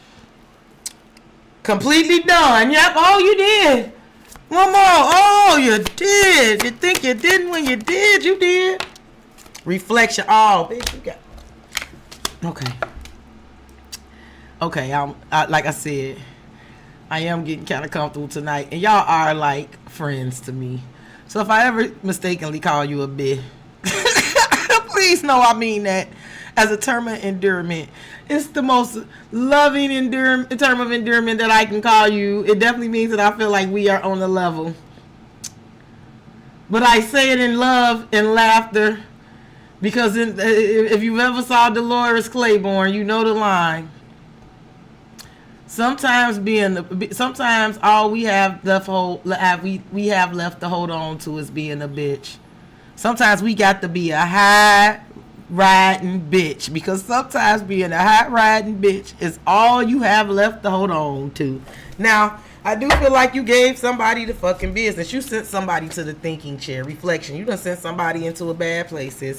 Completely done. Yep. Oh, you did. One more. Oh, you did. You think you didn't when you did. You did. Reflection. Oh, bitch, you got. Okay. Okay, like I said, I am getting kind of comfortable tonight, and y'all are like friends to me. So if I ever mistakenly call you a bitch, please know I mean that as a term of endearment. It's the most loving term of endearment that I can call you. It definitely means that I feel like we are on the level. But I say it in love and laughter because if you ever saw Dolores Claiborne, you know the line. Sometimes all we have left to hold on to is being a bitch. Sometimes we got to be a high riding bitch because sometimes being a high riding bitch is all you have left to hold on to. Now, I do feel like you gave somebody the fucking business. You sent somebody to the thinking chair. Reflection. You done sent somebody into a bad places.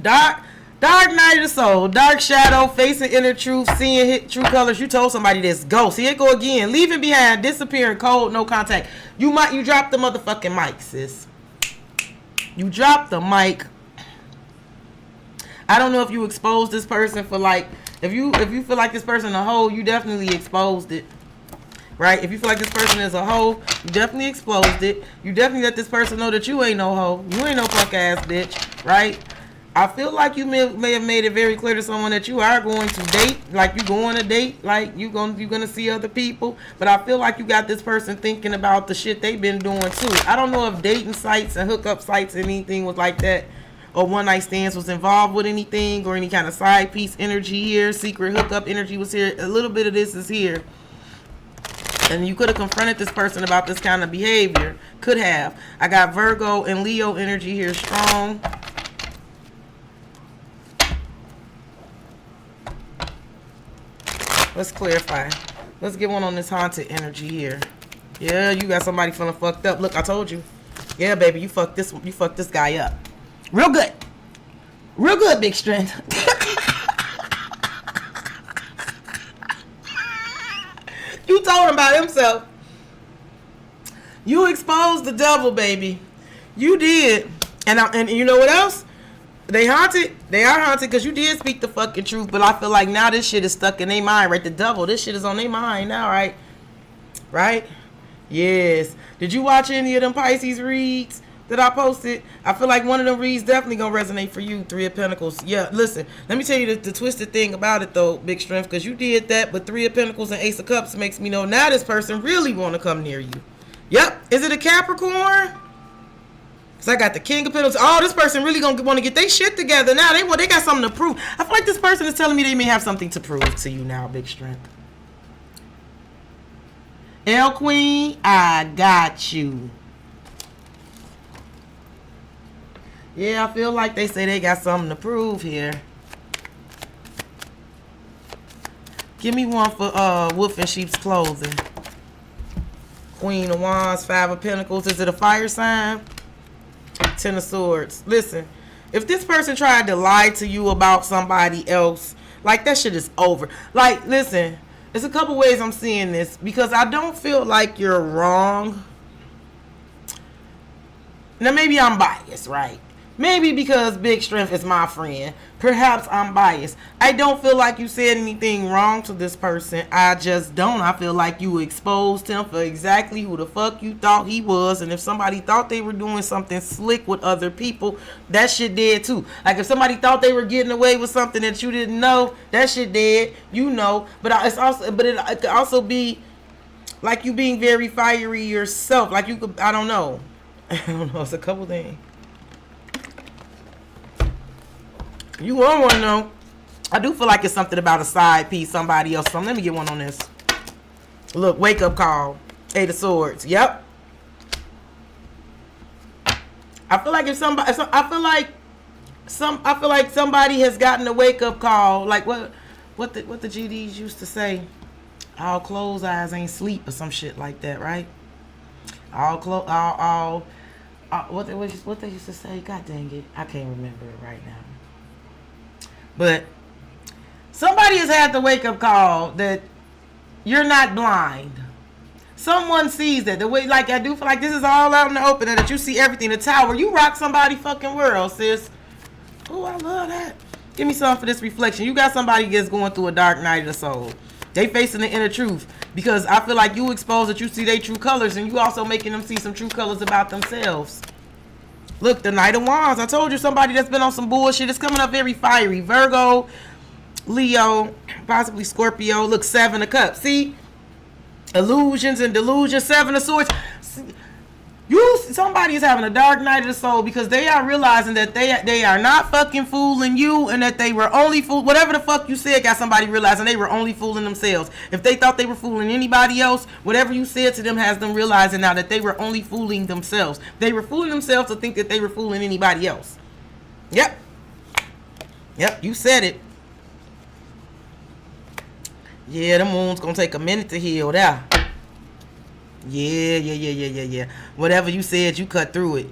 Dark night of the soul, dark shadow, facing inner truth, seeing hit true colors. You told somebody this. Ghost. Here it go again. Leaving behind, disappearing, cold, no contact. You dropped the motherfucking mic, sis. You dropped the mic. I don't know if you exposed this person for like, if you feel like this person a hoe, you definitely exposed it. Right? If you feel like this person is a hoe, you definitely exposed it. You definitely let this person know that you ain't no hoe. You ain't no punk ass bitch. Right? I feel like you may have made it very clear to someone that you are going to date, like you going to date, like you're gonna see other people. But I feel like you got this person thinking about the shit they've been doing too. I don't know if dating sites and hookup sites and anything was like that, or one night stands was involved with anything, or any kind of side piece energy here, secret hookup energy was here. A little bit of this is here. And you could have confronted this person about this kind of behavior. Could have. I got Virgo and Leo energy here strong. Let's clarify. Let's get one on this haunted energy here. Yeah, you got somebody feeling fucked up. Look, I told you. Yeah, baby, you fucked this guy up. Real good. Real good, Big Strength. You told him about himself. You exposed the devil, baby. You did. And you know what else? They haunted. They are haunted because you did speak the fucking truth. But I feel like now this shit is stuck in their mind, right? The devil, this shit is on their mind now, right? Right? Yes. Did you watch any of them Pisces reads that I posted? I feel like one of them reads definitely gonna resonate for you. Three of Pentacles. Yeah, listen. Let me tell you the twisted thing about it though, Big Strength, because you did that, but Three of Pentacles and Ace of Cups makes me know now this person really want to come near you. Yep. Is it a Capricorn? So I got the King of Pentacles. Oh, this person really gonna want to get their shit together now. They got something to prove. I feel like this person is telling me they may have something to prove to you now, Big Strength. L Queen, I got you. Yeah, I feel like they say they got something to prove here. Give me one for Wolf in Sheep's Clothing. Queen of Wands, Five of Pentacles. Is it a fire sign? Ten of Swords. Listen, if this person tried to lie to you about somebody else, like that shit is over. Like, listen, It's a couple ways I'm seeing this because I don't feel like you're wrong. Now, maybe I'm biased, right? Maybe because Big Strength is my friend. Perhaps I'm biased. I don't feel like you said anything wrong to this person. I just don't. I feel like you exposed him for exactly who the fuck you thought he was. And if somebody thought they were doing something slick with other people, that shit dead too. Like if somebody thought they were getting away with something that you didn't know, that shit dead. You know. But it could also be like you being very fiery yourself. Like you could, I don't know. I don't know. It's a couple things. You want to know? I do feel like it's something about a side piece, somebody else. Let me get one on this. Look, wake up call. Eight of Swords. Yep. I feel like somebody has gotten a wake up call. Like what the GDs used to say. All closed eyes ain't sleep or some shit like that, right? What they used to say. God dang it, I can't remember it right now. But somebody has had the wake-up call that you're not blind. Someone sees that. The way, like, I do feel like this is all out in the open and that you see everything. The tower, you rock somebody fucking world, sis. Oh, I love that. Give me something for this reflection. You got somebody that's going through a dark night of the soul. They facing the inner truth. Because I feel like you expose that you see their true colors and you also making them see some true colors about themselves. Look, the Knight of Wands. I told you somebody that's been on some bullshit. It's coming up very fiery. Virgo, Leo, possibly Scorpio. Look, Seven of Cups. See? Illusions and delusions. Seven of Swords. Somebody is having a dark night of the soul because they are realizing that they are not fucking fooling you and that they were only whatever the fuck you said got somebody realizing they were only fooling themselves. If they thought they were fooling anybody else, whatever you said to them has them realizing now that they were only fooling themselves. They were fooling themselves to think that they were fooling anybody else. Yep, you said it. Yeah, the moon's gonna take a minute to heal there. Yeah. Whatever you said, you cut through it.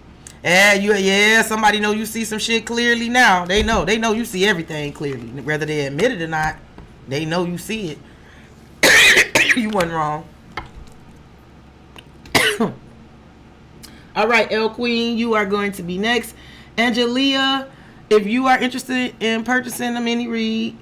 Somebody know you see some shit clearly now. They know you see everything clearly. Whether they admit it or not, they know you see it. You wasn't wrong. All right, L Queen, you are going to be next. Angelia, if you are interested in purchasing a mini read,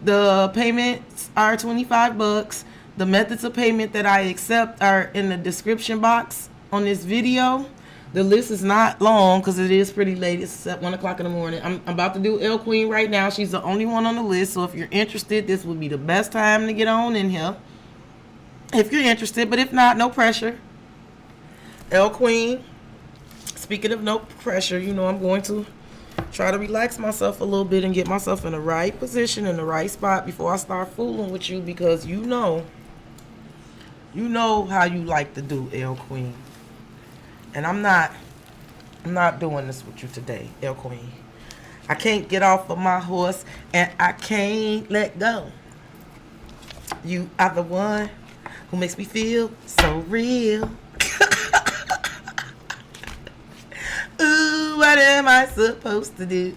the payments are $25. The methods of payment that I accept are in the description box on this video. The list is not long because it is pretty late. It's at 1 o'clock in the morning. I'm about to do L Queen right now. She's the only one on the list. So if you're interested, this would be the best time to get on in here. If you're interested, but if not, no pressure. L Queen, speaking of no pressure, you know I'm going to try to relax myself a little bit and get myself in the right position, in the right spot before I start fooling with you because you know how you like to do, L Queen. And I'm not doing this with you today, L Queen. I can't get off of my horse and I can't let go. You are the one who makes me feel so real. Ooh, what am I supposed to do?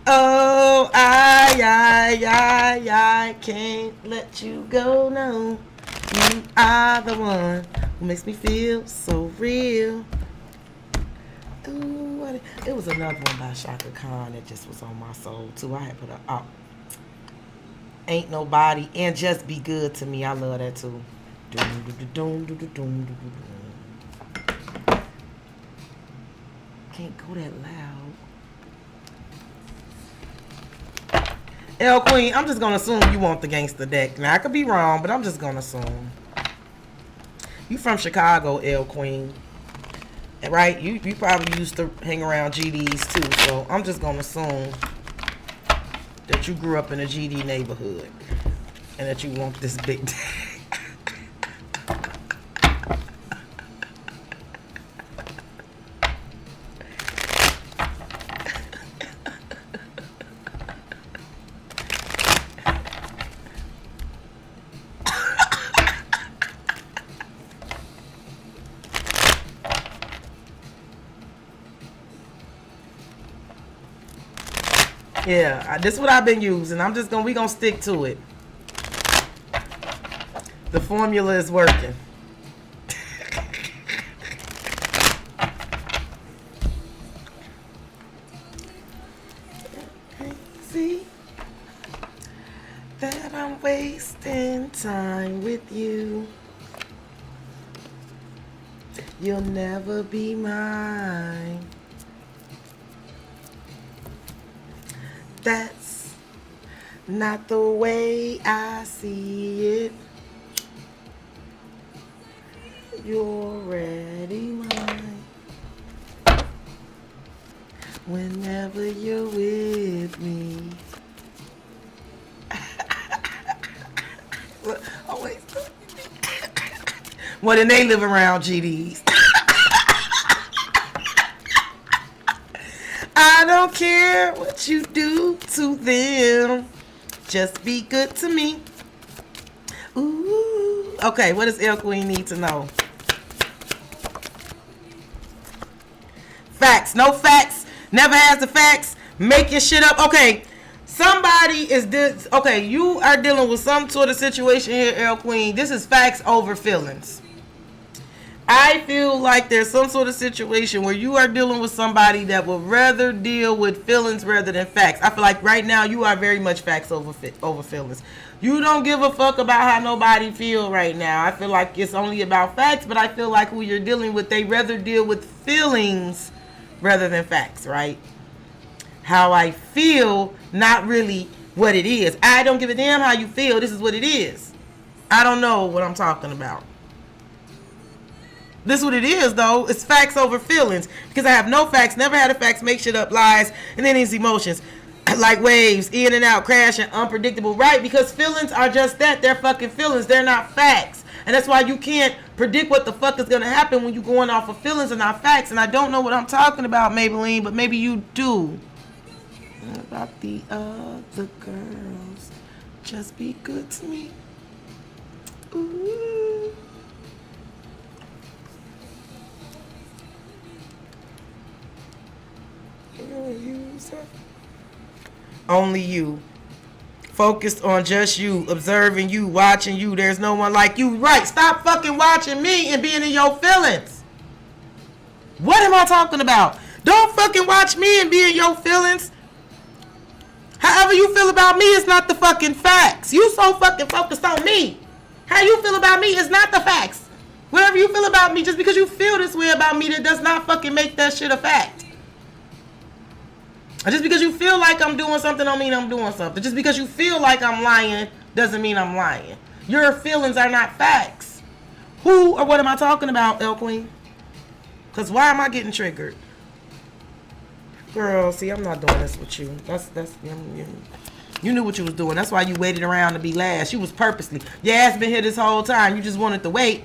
Oh, I can't let you go, no. You are the one who makes me feel so real. Ooh, it was another one by Shaka Khan that just was on my soul, too. I had put up Ain't Nobody and Just Be Good to Me. I love that, too. Can't go that loud. L Queen, I'm just gonna assume you want the gangster deck. Now I could be wrong, but I'm just gonna assume. You from Chicago, L Queen. Right? You probably used to hang around GDs too, so I'm just gonna assume that you grew up in a GD neighborhood and that you want this big deck. Yeah, this is what I've been using. We gonna stick to it. The formula is working. See that I'm wasting time with you. You'll never be mine. That's not the way I see it. You're already mine. Whenever you're with me. Oh, wait. Well, then they live around GDs. I don't care what you do to them. Just be good to me. Ooh. Okay, what does El Queen need to know? Facts. No facts. Never has the facts. Make your shit up. Okay. Somebody is this. Okay, you are dealing with some sort of situation here, El Queen. This is facts over feelings. I feel like there's some sort of situation where you are dealing with somebody that would rather deal with feelings rather than facts. I feel like right now you are very much facts over feelings. You don't give a fuck about how nobody feel right now. I feel like it's only about facts, but I feel like who you're dealing with, they rather deal with feelings rather than facts, right? How I feel, not really what it is. I don't give a damn how you feel. This is what it is. I don't know what I'm talking about. This is what it is, though. It's facts over feelings. Because I have no facts, never had a facts, make shit up, lies, and then these emotions. Like waves, in and out, crashing, unpredictable, right? Because feelings are just that. They're fucking feelings. They're not facts. And that's why you can't predict what the fuck is going to happen when you're going off of feelings and not facts. And I don't know what I'm talking about, Maybelline, but maybe you do. What about the other girls? Just be good to me. Ooh. Only you. Focused on just you, observing you, watching you. There's no one like you. Right. Stop fucking watching me and being in your feelings. What am I talking about? Don't fucking watch me and be in your feelings. However you feel about me is not the fucking facts. You so fucking focused on me. How you feel about me is not the facts. Whatever you feel about me, just because you feel this way about me, that does not fucking make that shit a fact. Just because you feel like I'm doing something don't mean I'm doing something. Just because you feel like I'm lying doesn't mean I'm lying. Your feelings are not facts. Who or what am I talking about, El Queen? Because why am I getting triggered? Girl, see, I'm not doing this with you. You knew what you was doing. That's why you waited around to be last. You was purposely. Your ass been here this whole time. You just wanted to wait.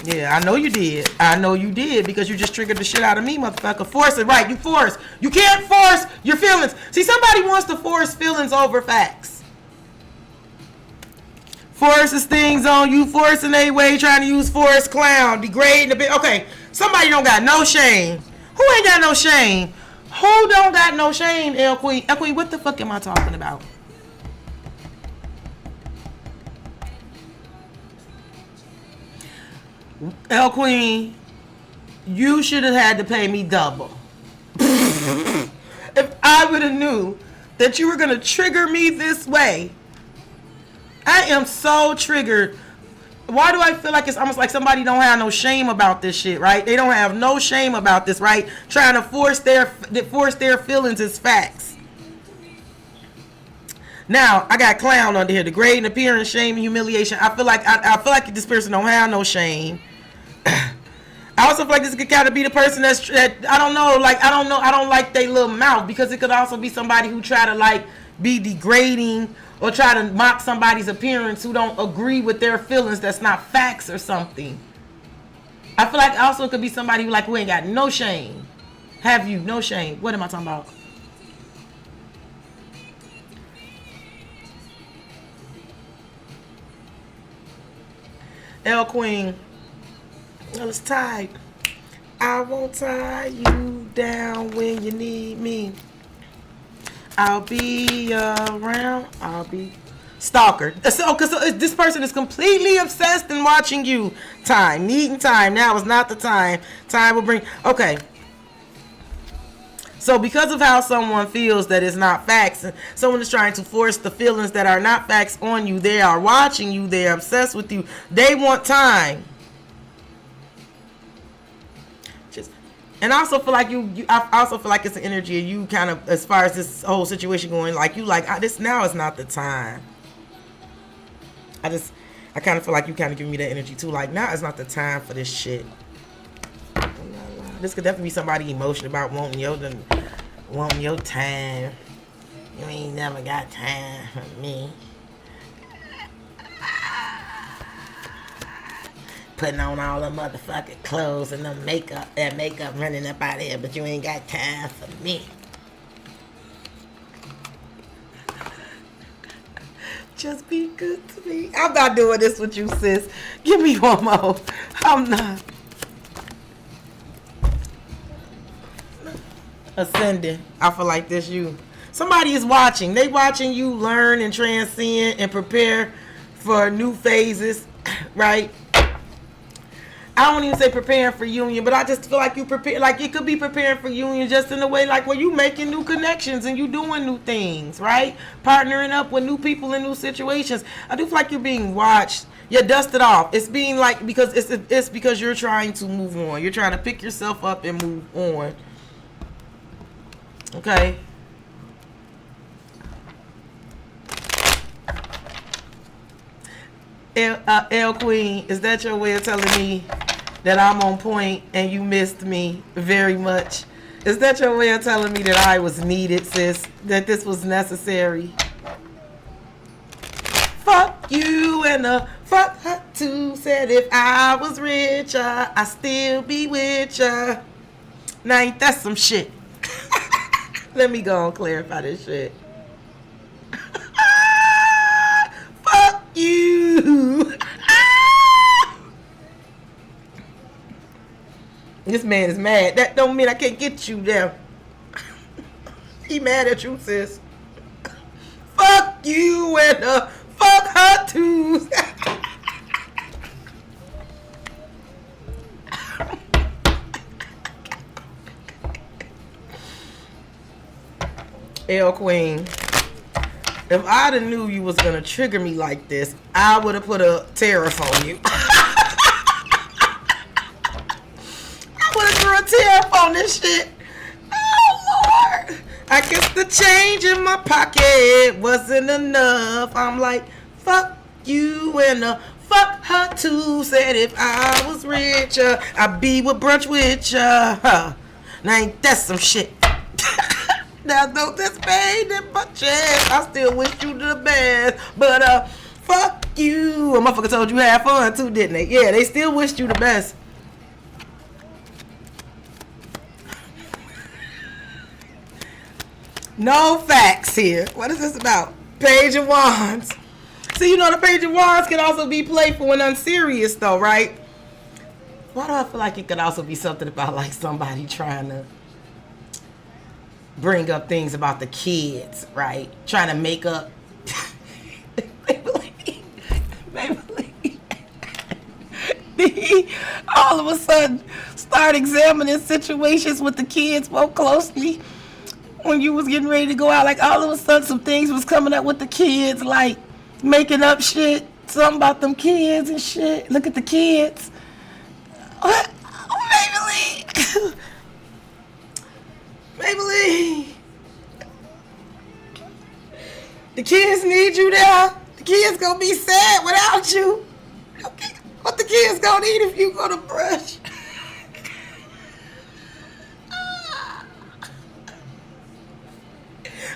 Yeah, I know you did. I know you did because you just triggered the shit out of me, motherfucker. Force it, right? You force. You can't force your feelings. See, somebody wants to force feelings over facts. Forces things on you, forcing a way, trying to use force, clown, degrading a bit. Okay, somebody don't got no shame. Who ain't got no shame? Who don't got no shame, El Queen? El Queen, what the fuck am I talking about? El Queen, you should have had to pay me double. If I would have knew that you were going to trigger me this way. I am so triggered. Why do I feel like it's almost like somebody don't have no shame about this shit, right? They don't have no shame about this, right? Trying to force their feelings as facts. Now, I got clown under here. Degrading appearance, shame, and humiliation. I feel like this person don't have no shame. I also feel like this could kind of be the person that I don't know, I don't like their little mouth, because it could also be somebody who try to like be degrading or try to mock somebody's appearance who don't agree with their feelings. That's not facts or something. I feel like also it could be somebody who ain't got no shame. Have you no shame? What am I talking about? El Queen. Well, it's tied. I won't tie you down when you need me. I'll be around. I'll be stalker. So this person is completely obsessed in watching you. Time, needing time. Now is not the time. Time will bring. Okay. So because of how someone feels that it's not facts, someone is trying to force the feelings that are not facts on you. They are watching you. They are obsessed with you. They want time. And I also feel like I also feel like it's an energy of you kind of, as far as this whole situation going, like you like, this now is not the time. I kind of feel like you kind of give me that energy too. Like, now is not the time for this shit. This could definitely be somebody emotional about wanting your time. You ain't never got time for me. Putting on all the motherfucking clothes and the makeup running up out here, but you ain't got time for me. Just be good to me. I'm not doing this with you, sis. Give me one more. I'm not. Ascending. I feel like this you. Somebody is watching. They watching you learn and transcend and prepare for new phases, right? I don't even say preparing for union, but I just feel like you prepare, like it could be preparing for union just in a way like where you making new connections and you doing new things, right? Partnering up with new people in new situations. I do feel like you're being watched. You're dusted off. It's being like, because it's because you're trying to move on. You're trying to pick yourself up and move on. Okay. L Queen, is that your way of telling me that I'm on point and you missed me very much? Is that your way of telling me that I was needed, sis? That this was necessary? Fuck you and fuck her too. Said if I was richer, I'd still be with ya. Now ain't that some shit? Let me go and clarify this shit. Fuck you. This man is mad. That don't mean I can't get you there. He mad at you, sis. Fuck you and fuck her too. L Queen, if I'd have knew you was gonna trigger me like this, I would have put a tariff on you. I would have threw a tariff on this shit. Oh Lord, I guess the change in my pocket wasn't enough. I'm like, fuck you and fuck her too. Said if I was richer, I'd be with brunch with ya. Now ain't that some shit? Now though this pain in my chest, I still wish you the best. But fuck you. A motherfucker told you had fun too, didn't they? Yeah, they still wished you the best. No facts here. What is this about? Page of Wands. See, you know the Page of Wands can also be playful and unserious though, right? Why do I feel like it could also be something about like somebody trying to bring up things about the kids, right? Trying to make up. All of a sudden start examining situations with the kids more closely when you was getting ready to go out. Like all of a sudden some things was coming up with the kids, like making up shit, something about them kids and shit. Look at the kids. What? Oh, Maybelline. Maybelline, the kids need you there. The kids gonna be sad without you. Okay. What the kids gonna eat if you go to brush?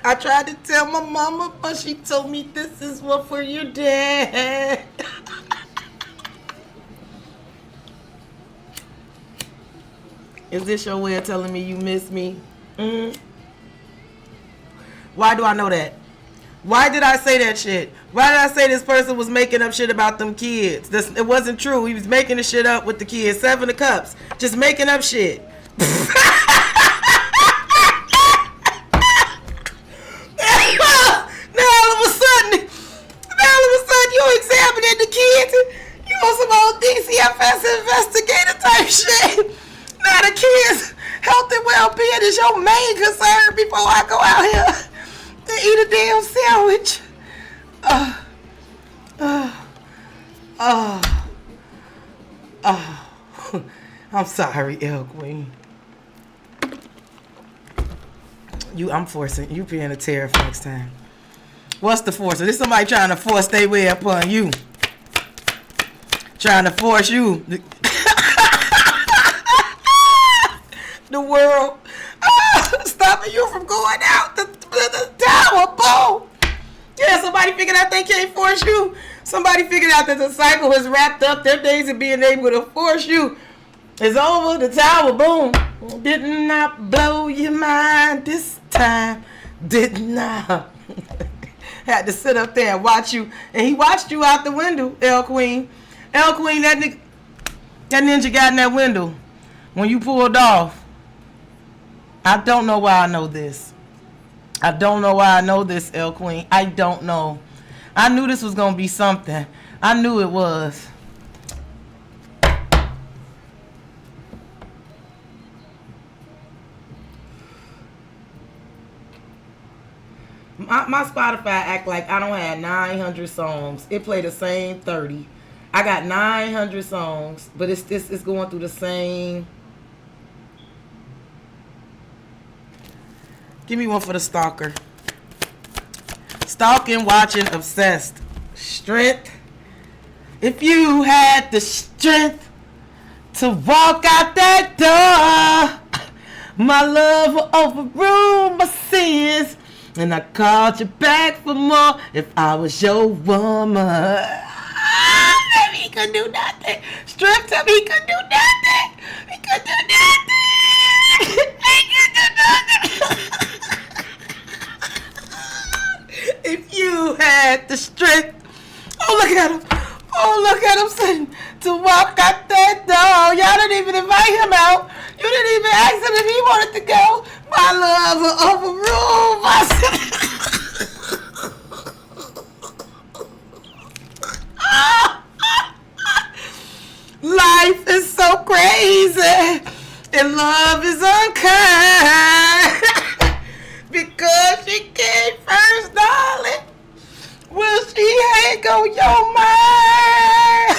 I tried to tell my mama, but she told me this is what for your dad. Is this your way of telling me you miss me? Why do I know that? Why did I say that shit? Why did I say this person was making up shit about them kids? It wasn't true. He was making the shit up with the kids. 7 of Cups. Just making up shit. is your main concern before I go out here to eat a damn sandwich? I'm sorry, L Queen. I'm forcing you being a tariff next time. What's the force? Is somebody trying to force their way upon you? Trying to force you. The world stopping you from going out the tower. Boom. Yeah, somebody figured out they can't force you. Somebody figured out that the cycle has wrapped up. Their days of being able to force you is over. The tower, boom. Did not blow your mind this time. Did not. Had to sit up there and watch you. And he watched you out the window, L Queen. L Queen, that ninja got in that window when you pulled off. I don't know why I know this. I don't know why I know this, L Queen. I don't know. I knew this was going to be something. I knew it was. My Spotify act like I don't have 900 songs. It play the same 30. I got 900 songs, but it's going through the same. Give me one for the stalker. Stalking, watching, obsessed. Strength. If you had the strength to walk out that door, my love will overrule my sins. And I called you back for more if I was your woman. Maybe he could do nothing. Strip to me, he could do nothing. He could do nothing. He could do nothing. If you had the strength. Oh, look at him. Oh, look at him sitting to walk out that door. Y'all didn't even invite him out. You didn't even ask him if he wanted to go. My love will overrule my Life is so crazy and love is unkind. Because she came first, darling. Will she hang on your mind?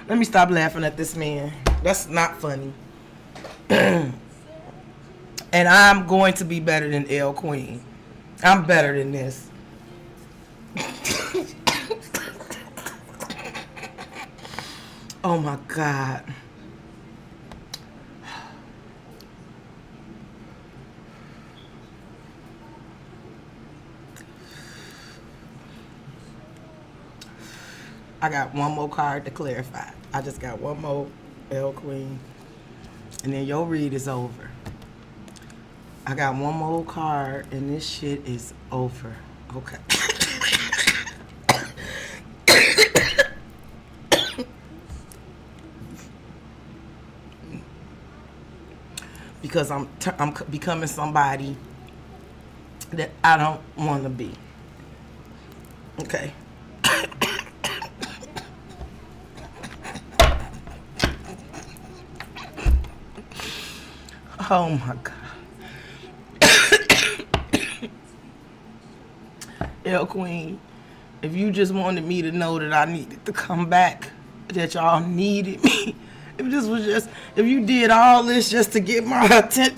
Let me stop laughing at this man. That's not funny. And I'm going to be better than L Queen. I'm better than this. Oh my God. I got one more card to clarify. I just got one more, L Queen. And then your read is over. I got one more card and this shit is over. Okay. Because I'm becoming somebody that I don't want to be. Okay. Oh my God. L Queen, if you just wanted me to know that I needed to come back, that y'all needed me, if you did all this just to get my attention.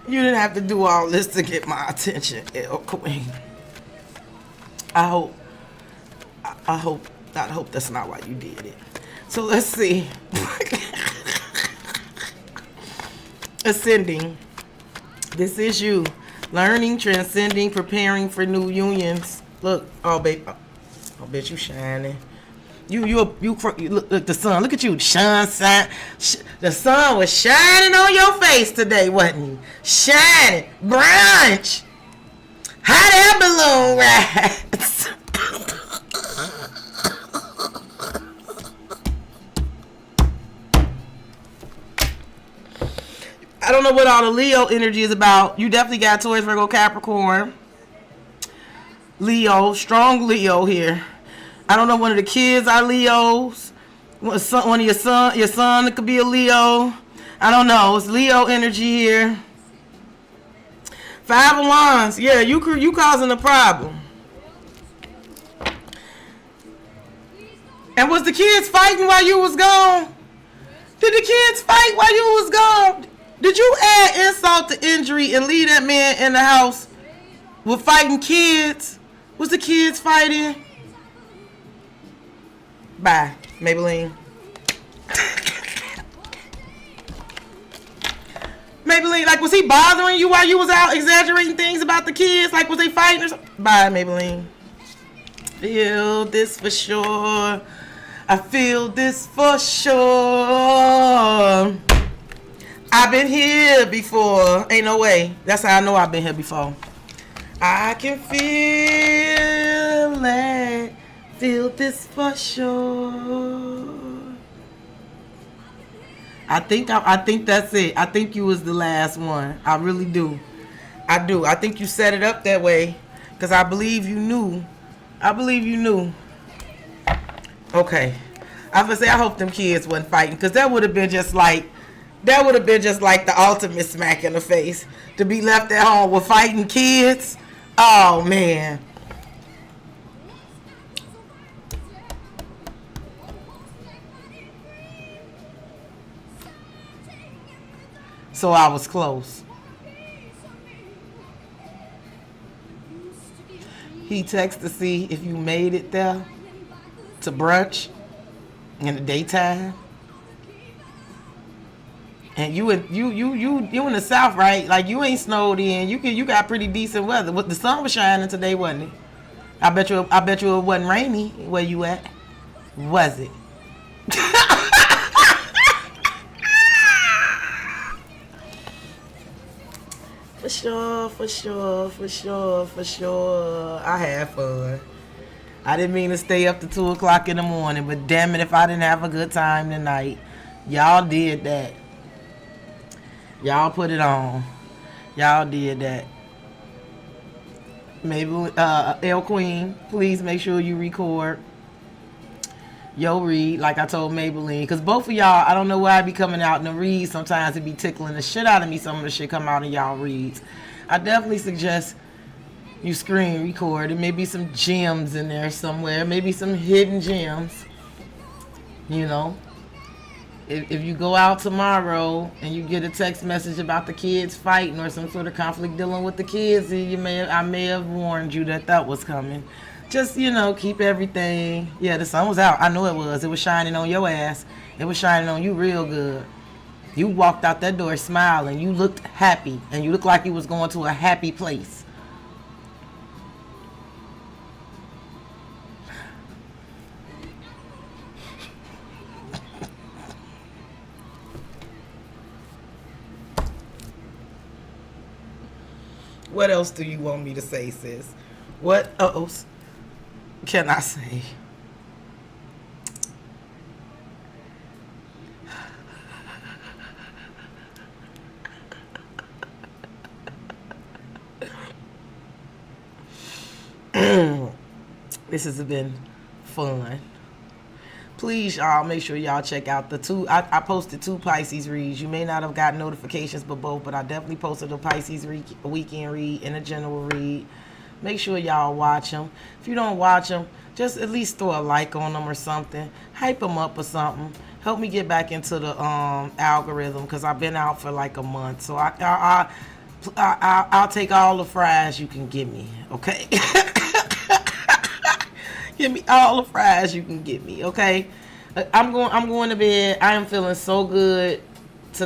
You didn't have to do all this to get my attention, L Queen. I hope that's not why you did it. So let's see. Ascending. This is you. Learning, transcending, preparing for new unions. Look, oh babe, oh bitch, you shining. You look the sun. Look at you, shine. The sun was shining on your face today, wasn't you? Shining, brunch. Hot air balloon rides. I don't know what all the Leo energy is about. You definitely got Taurus, Virgo, Capricorn. Leo, strong Leo here. I don't know, one of the kids are Leos. One of your son could be a Leo. I don't know. It's Leo energy here. 5 of Wands. Yeah, you causing a problem. And was the kids fighting while you was gone? Did the kids fight while you was gone? Did you add insult to injury and leave that man in the house with fighting kids? Was the kids fighting? Bye, Maybelline. Maybelline, like, was he bothering you while you was out exaggerating things about the kids? Like, was they fighting or something? Bye, Maybelline. Feel this for sure. I feel this for sure. I've been here before. Ain't no way. That's how I know I've been here before. I can feel it. Feel this for sure. I think that's it. I think you was the last one. I really do. I do. I think you set it up that way because I believe you knew. Okay. I was gonna say I hope them kids wasn't fighting because that would have been just like the ultimate smack in the face to be left at home with fighting kids. Oh man. So I was close. He texted to see if you made it there to brunch in the daytime. And you in the South, right? Like you ain't snowed in. You got pretty decent weather. The sun was shining today, wasn't it? I bet you it wasn't rainy where you at. Was it? For sure. I had fun. I didn't mean to stay up to 2 o'clock in the morning, but damn it if I didn't have a good time tonight. Y'all did that. Y'all put it on. Y'all did that. Maybe L Queen, please make sure you record your read like I told Maybelline. Because both of y'all, I don't know why I be coming out in the reads. Sometimes it be tickling the shit out of me. Some of the shit come out in y'all reads. I definitely suggest you screen record. There may be some gems in there somewhere. Maybe some hidden gems. You know. If you go out tomorrow and you get a text message about the kids fighting or some sort of conflict dealing with the kids, I may have warned you that was coming. Just, keep everything. Yeah, the sun was out. I know it was. It was shining on your ass. It was shining on you real good. You walked out that door smiling. You looked happy. And you looked like you was going to a happy place. What else do you want me to say, sis? What else can I say? This has been fun. Please, y'all, make sure y'all check out the two. I posted 2 Pisces reads. You may not have got notifications for both, but I definitely posted a Pisces weekend read and a general read. Make sure y'all watch them. If you don't watch them, just at least throw a like on them or something. Hype them up or something. Help me get back into the algorithm because I've been out for like a month. So I'll take all the fries you can give me, okay? Give me all the fries you can give me, okay? I'm going to bed. I am feeling so good.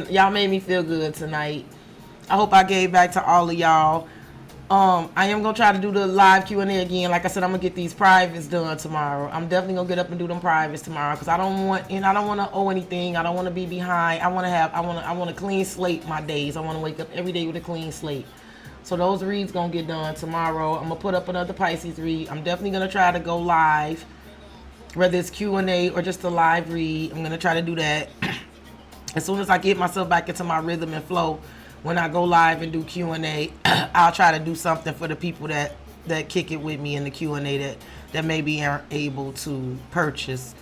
Y'all made me feel good tonight. I hope I gave back to all of y'all. I am gonna try to do the live Q&A again. Like I said, I'm gonna get these privates done tomorrow. I'm definitely gonna get up and do them privates tomorrow because I don't want to owe anything. I don't want to be behind. I want to clean slate my days. I want to wake up every day with a clean slate. So those reads gonna get done tomorrow. I'm gonna put up another Pisces read. I'm definitely gonna try to go live, whether it's Q&A or just a live read. I'm gonna try to do that as soon as I get myself back into my rhythm and flow. When I go live and do Q&A, I'll try to do something for the people that that kick it with me in the Q&A that maybe aren't able to purchase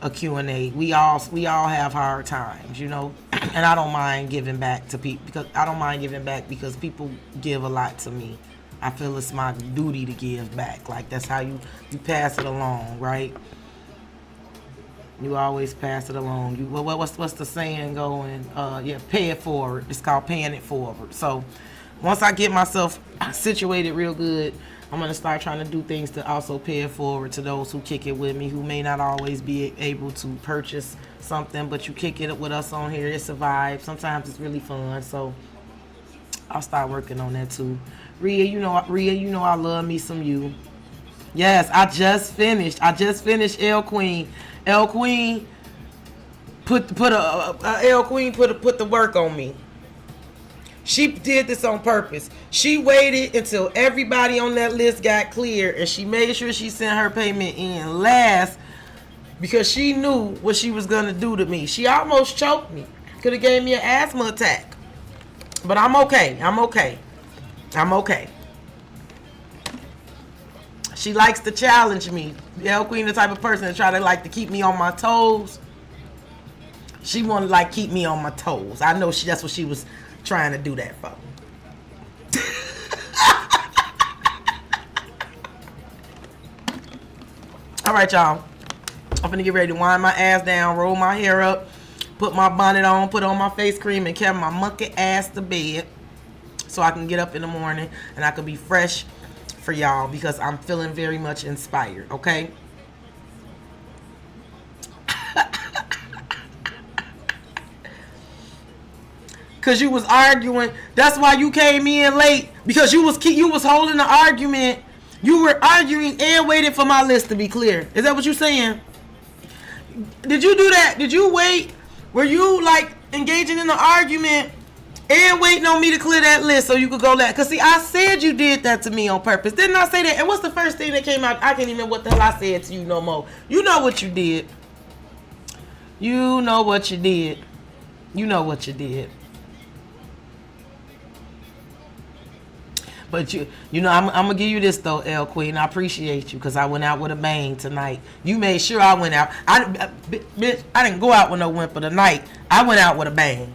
a Q&A. We all have hard times, you know, and I don't mind giving back to people because people give a lot to me. I feel it's my duty to give back. Like, that's how you pass it along, right? You always pass it along. What's the saying going? Pay it forward. It's called paying it forward. So once I get myself situated real good, I'm going to start trying to do things to also pay it forward to those who kick it with me, who may not always be able to purchase something, but you kick it with us on here. It's a vibe. Sometimes it's really fun. So I'll start working on that too. Rhea, you know I love me some you. Yes, I just finished L Queen. L Queen put the work on me. She did this on purpose. She waited until everybody on that list got clear, and she made sure she sent her payment in last because she knew what she was gonna do to me. She almost choked me. Could have gave me an asthma attack. But I'm okay. She likes to challenge me. L Queen, the type of person that try to like to keep me on my toes. She want to like keep me on my toes. I know that's what she was trying to do that for. All right, y'all. I'm finna get ready to wind my ass down, roll my hair up, put my bonnet on, put on my face cream, and carry my monkey ass to bed so I can get up in the morning and I can be fresh for y'all because I'm feeling very much inspired, okay? Cause you was arguing. That's why you came in late, because you was holding the argument. You were arguing and waiting for my list to be clear. Is that what you're saying? Did you do that? Did you wait? Were you like engaging in the argument and waiting on me to clear that list so you could go that? Cause see, I said you did that to me on purpose. Didn't I say that? And what's the first thing that came out? I can't even remember what the hell I said to you no more. You know what you did. You know what you did. You know what you did. But you know, I'm gonna give you this though, L Queen. I appreciate you because I went out with a bang tonight. You made sure I went out. Bitch, I didn't go out with no whimper tonight. I went out with a bang.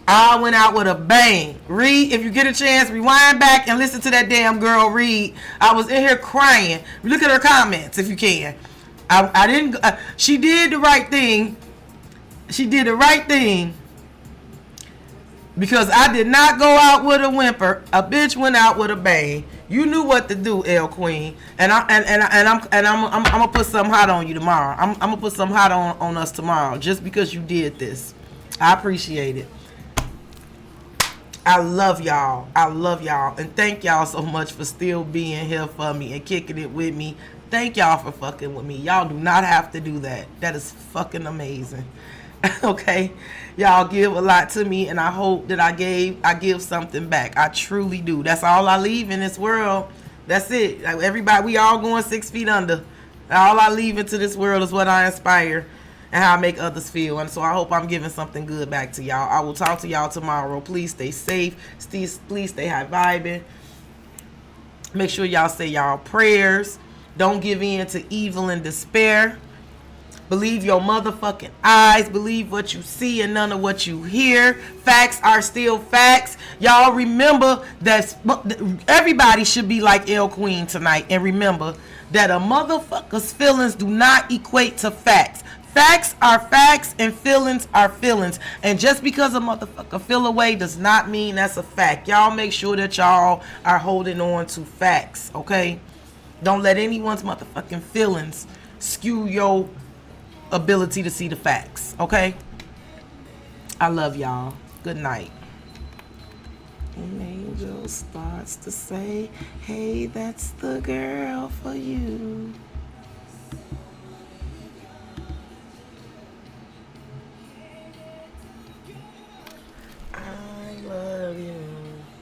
I went out with a bang. Reed, if you get a chance, rewind back and listen to that damn girl Reed. I was in here crying. Look at her comments if you can. I didn't. She did the right thing. She did the right thing. Because I did not go out with a whimper. A bitch went out with a bang. You knew what to do, L Queen. And I'm gonna put something hot on you tomorrow. I'm gonna put something hot on us tomorrow just because you did this. I appreciate it. I love y'all. And thank y'all so much for still being here for me and kicking it with me. Thank y'all for fucking with me. Y'all do not have to do that. That is fucking amazing. Okay, y'all give a lot to me, and I hope that I give something back. I truly do. That's all I leave in this world. That's it. Like everybody, we all going 6 feet under. All I leave into this world is what I inspire and how I make others feel. And so I hope I'm giving something good back to y'all. I will talk to y'all tomorrow. Please stay safe. Please stay high vibing. Make sure y'all say y'all prayers. Don't give in to evil and despair. Believe your motherfucking eyes. Believe what you see and none of what you hear. Facts are still facts. Y'all remember that everybody should be like L Queen tonight. And remember that a motherfucker's feelings do not equate to facts. Facts are facts and feelings are feelings. And just because a motherfucker feel away does not mean that's a fact. Y'all make sure that y'all are holding on to facts, okay? Don't let anyone's motherfucking feelings skew your ability to see the facts, okay? I love y'all. Good night. An angel starts to say, hey, that's the girl for you.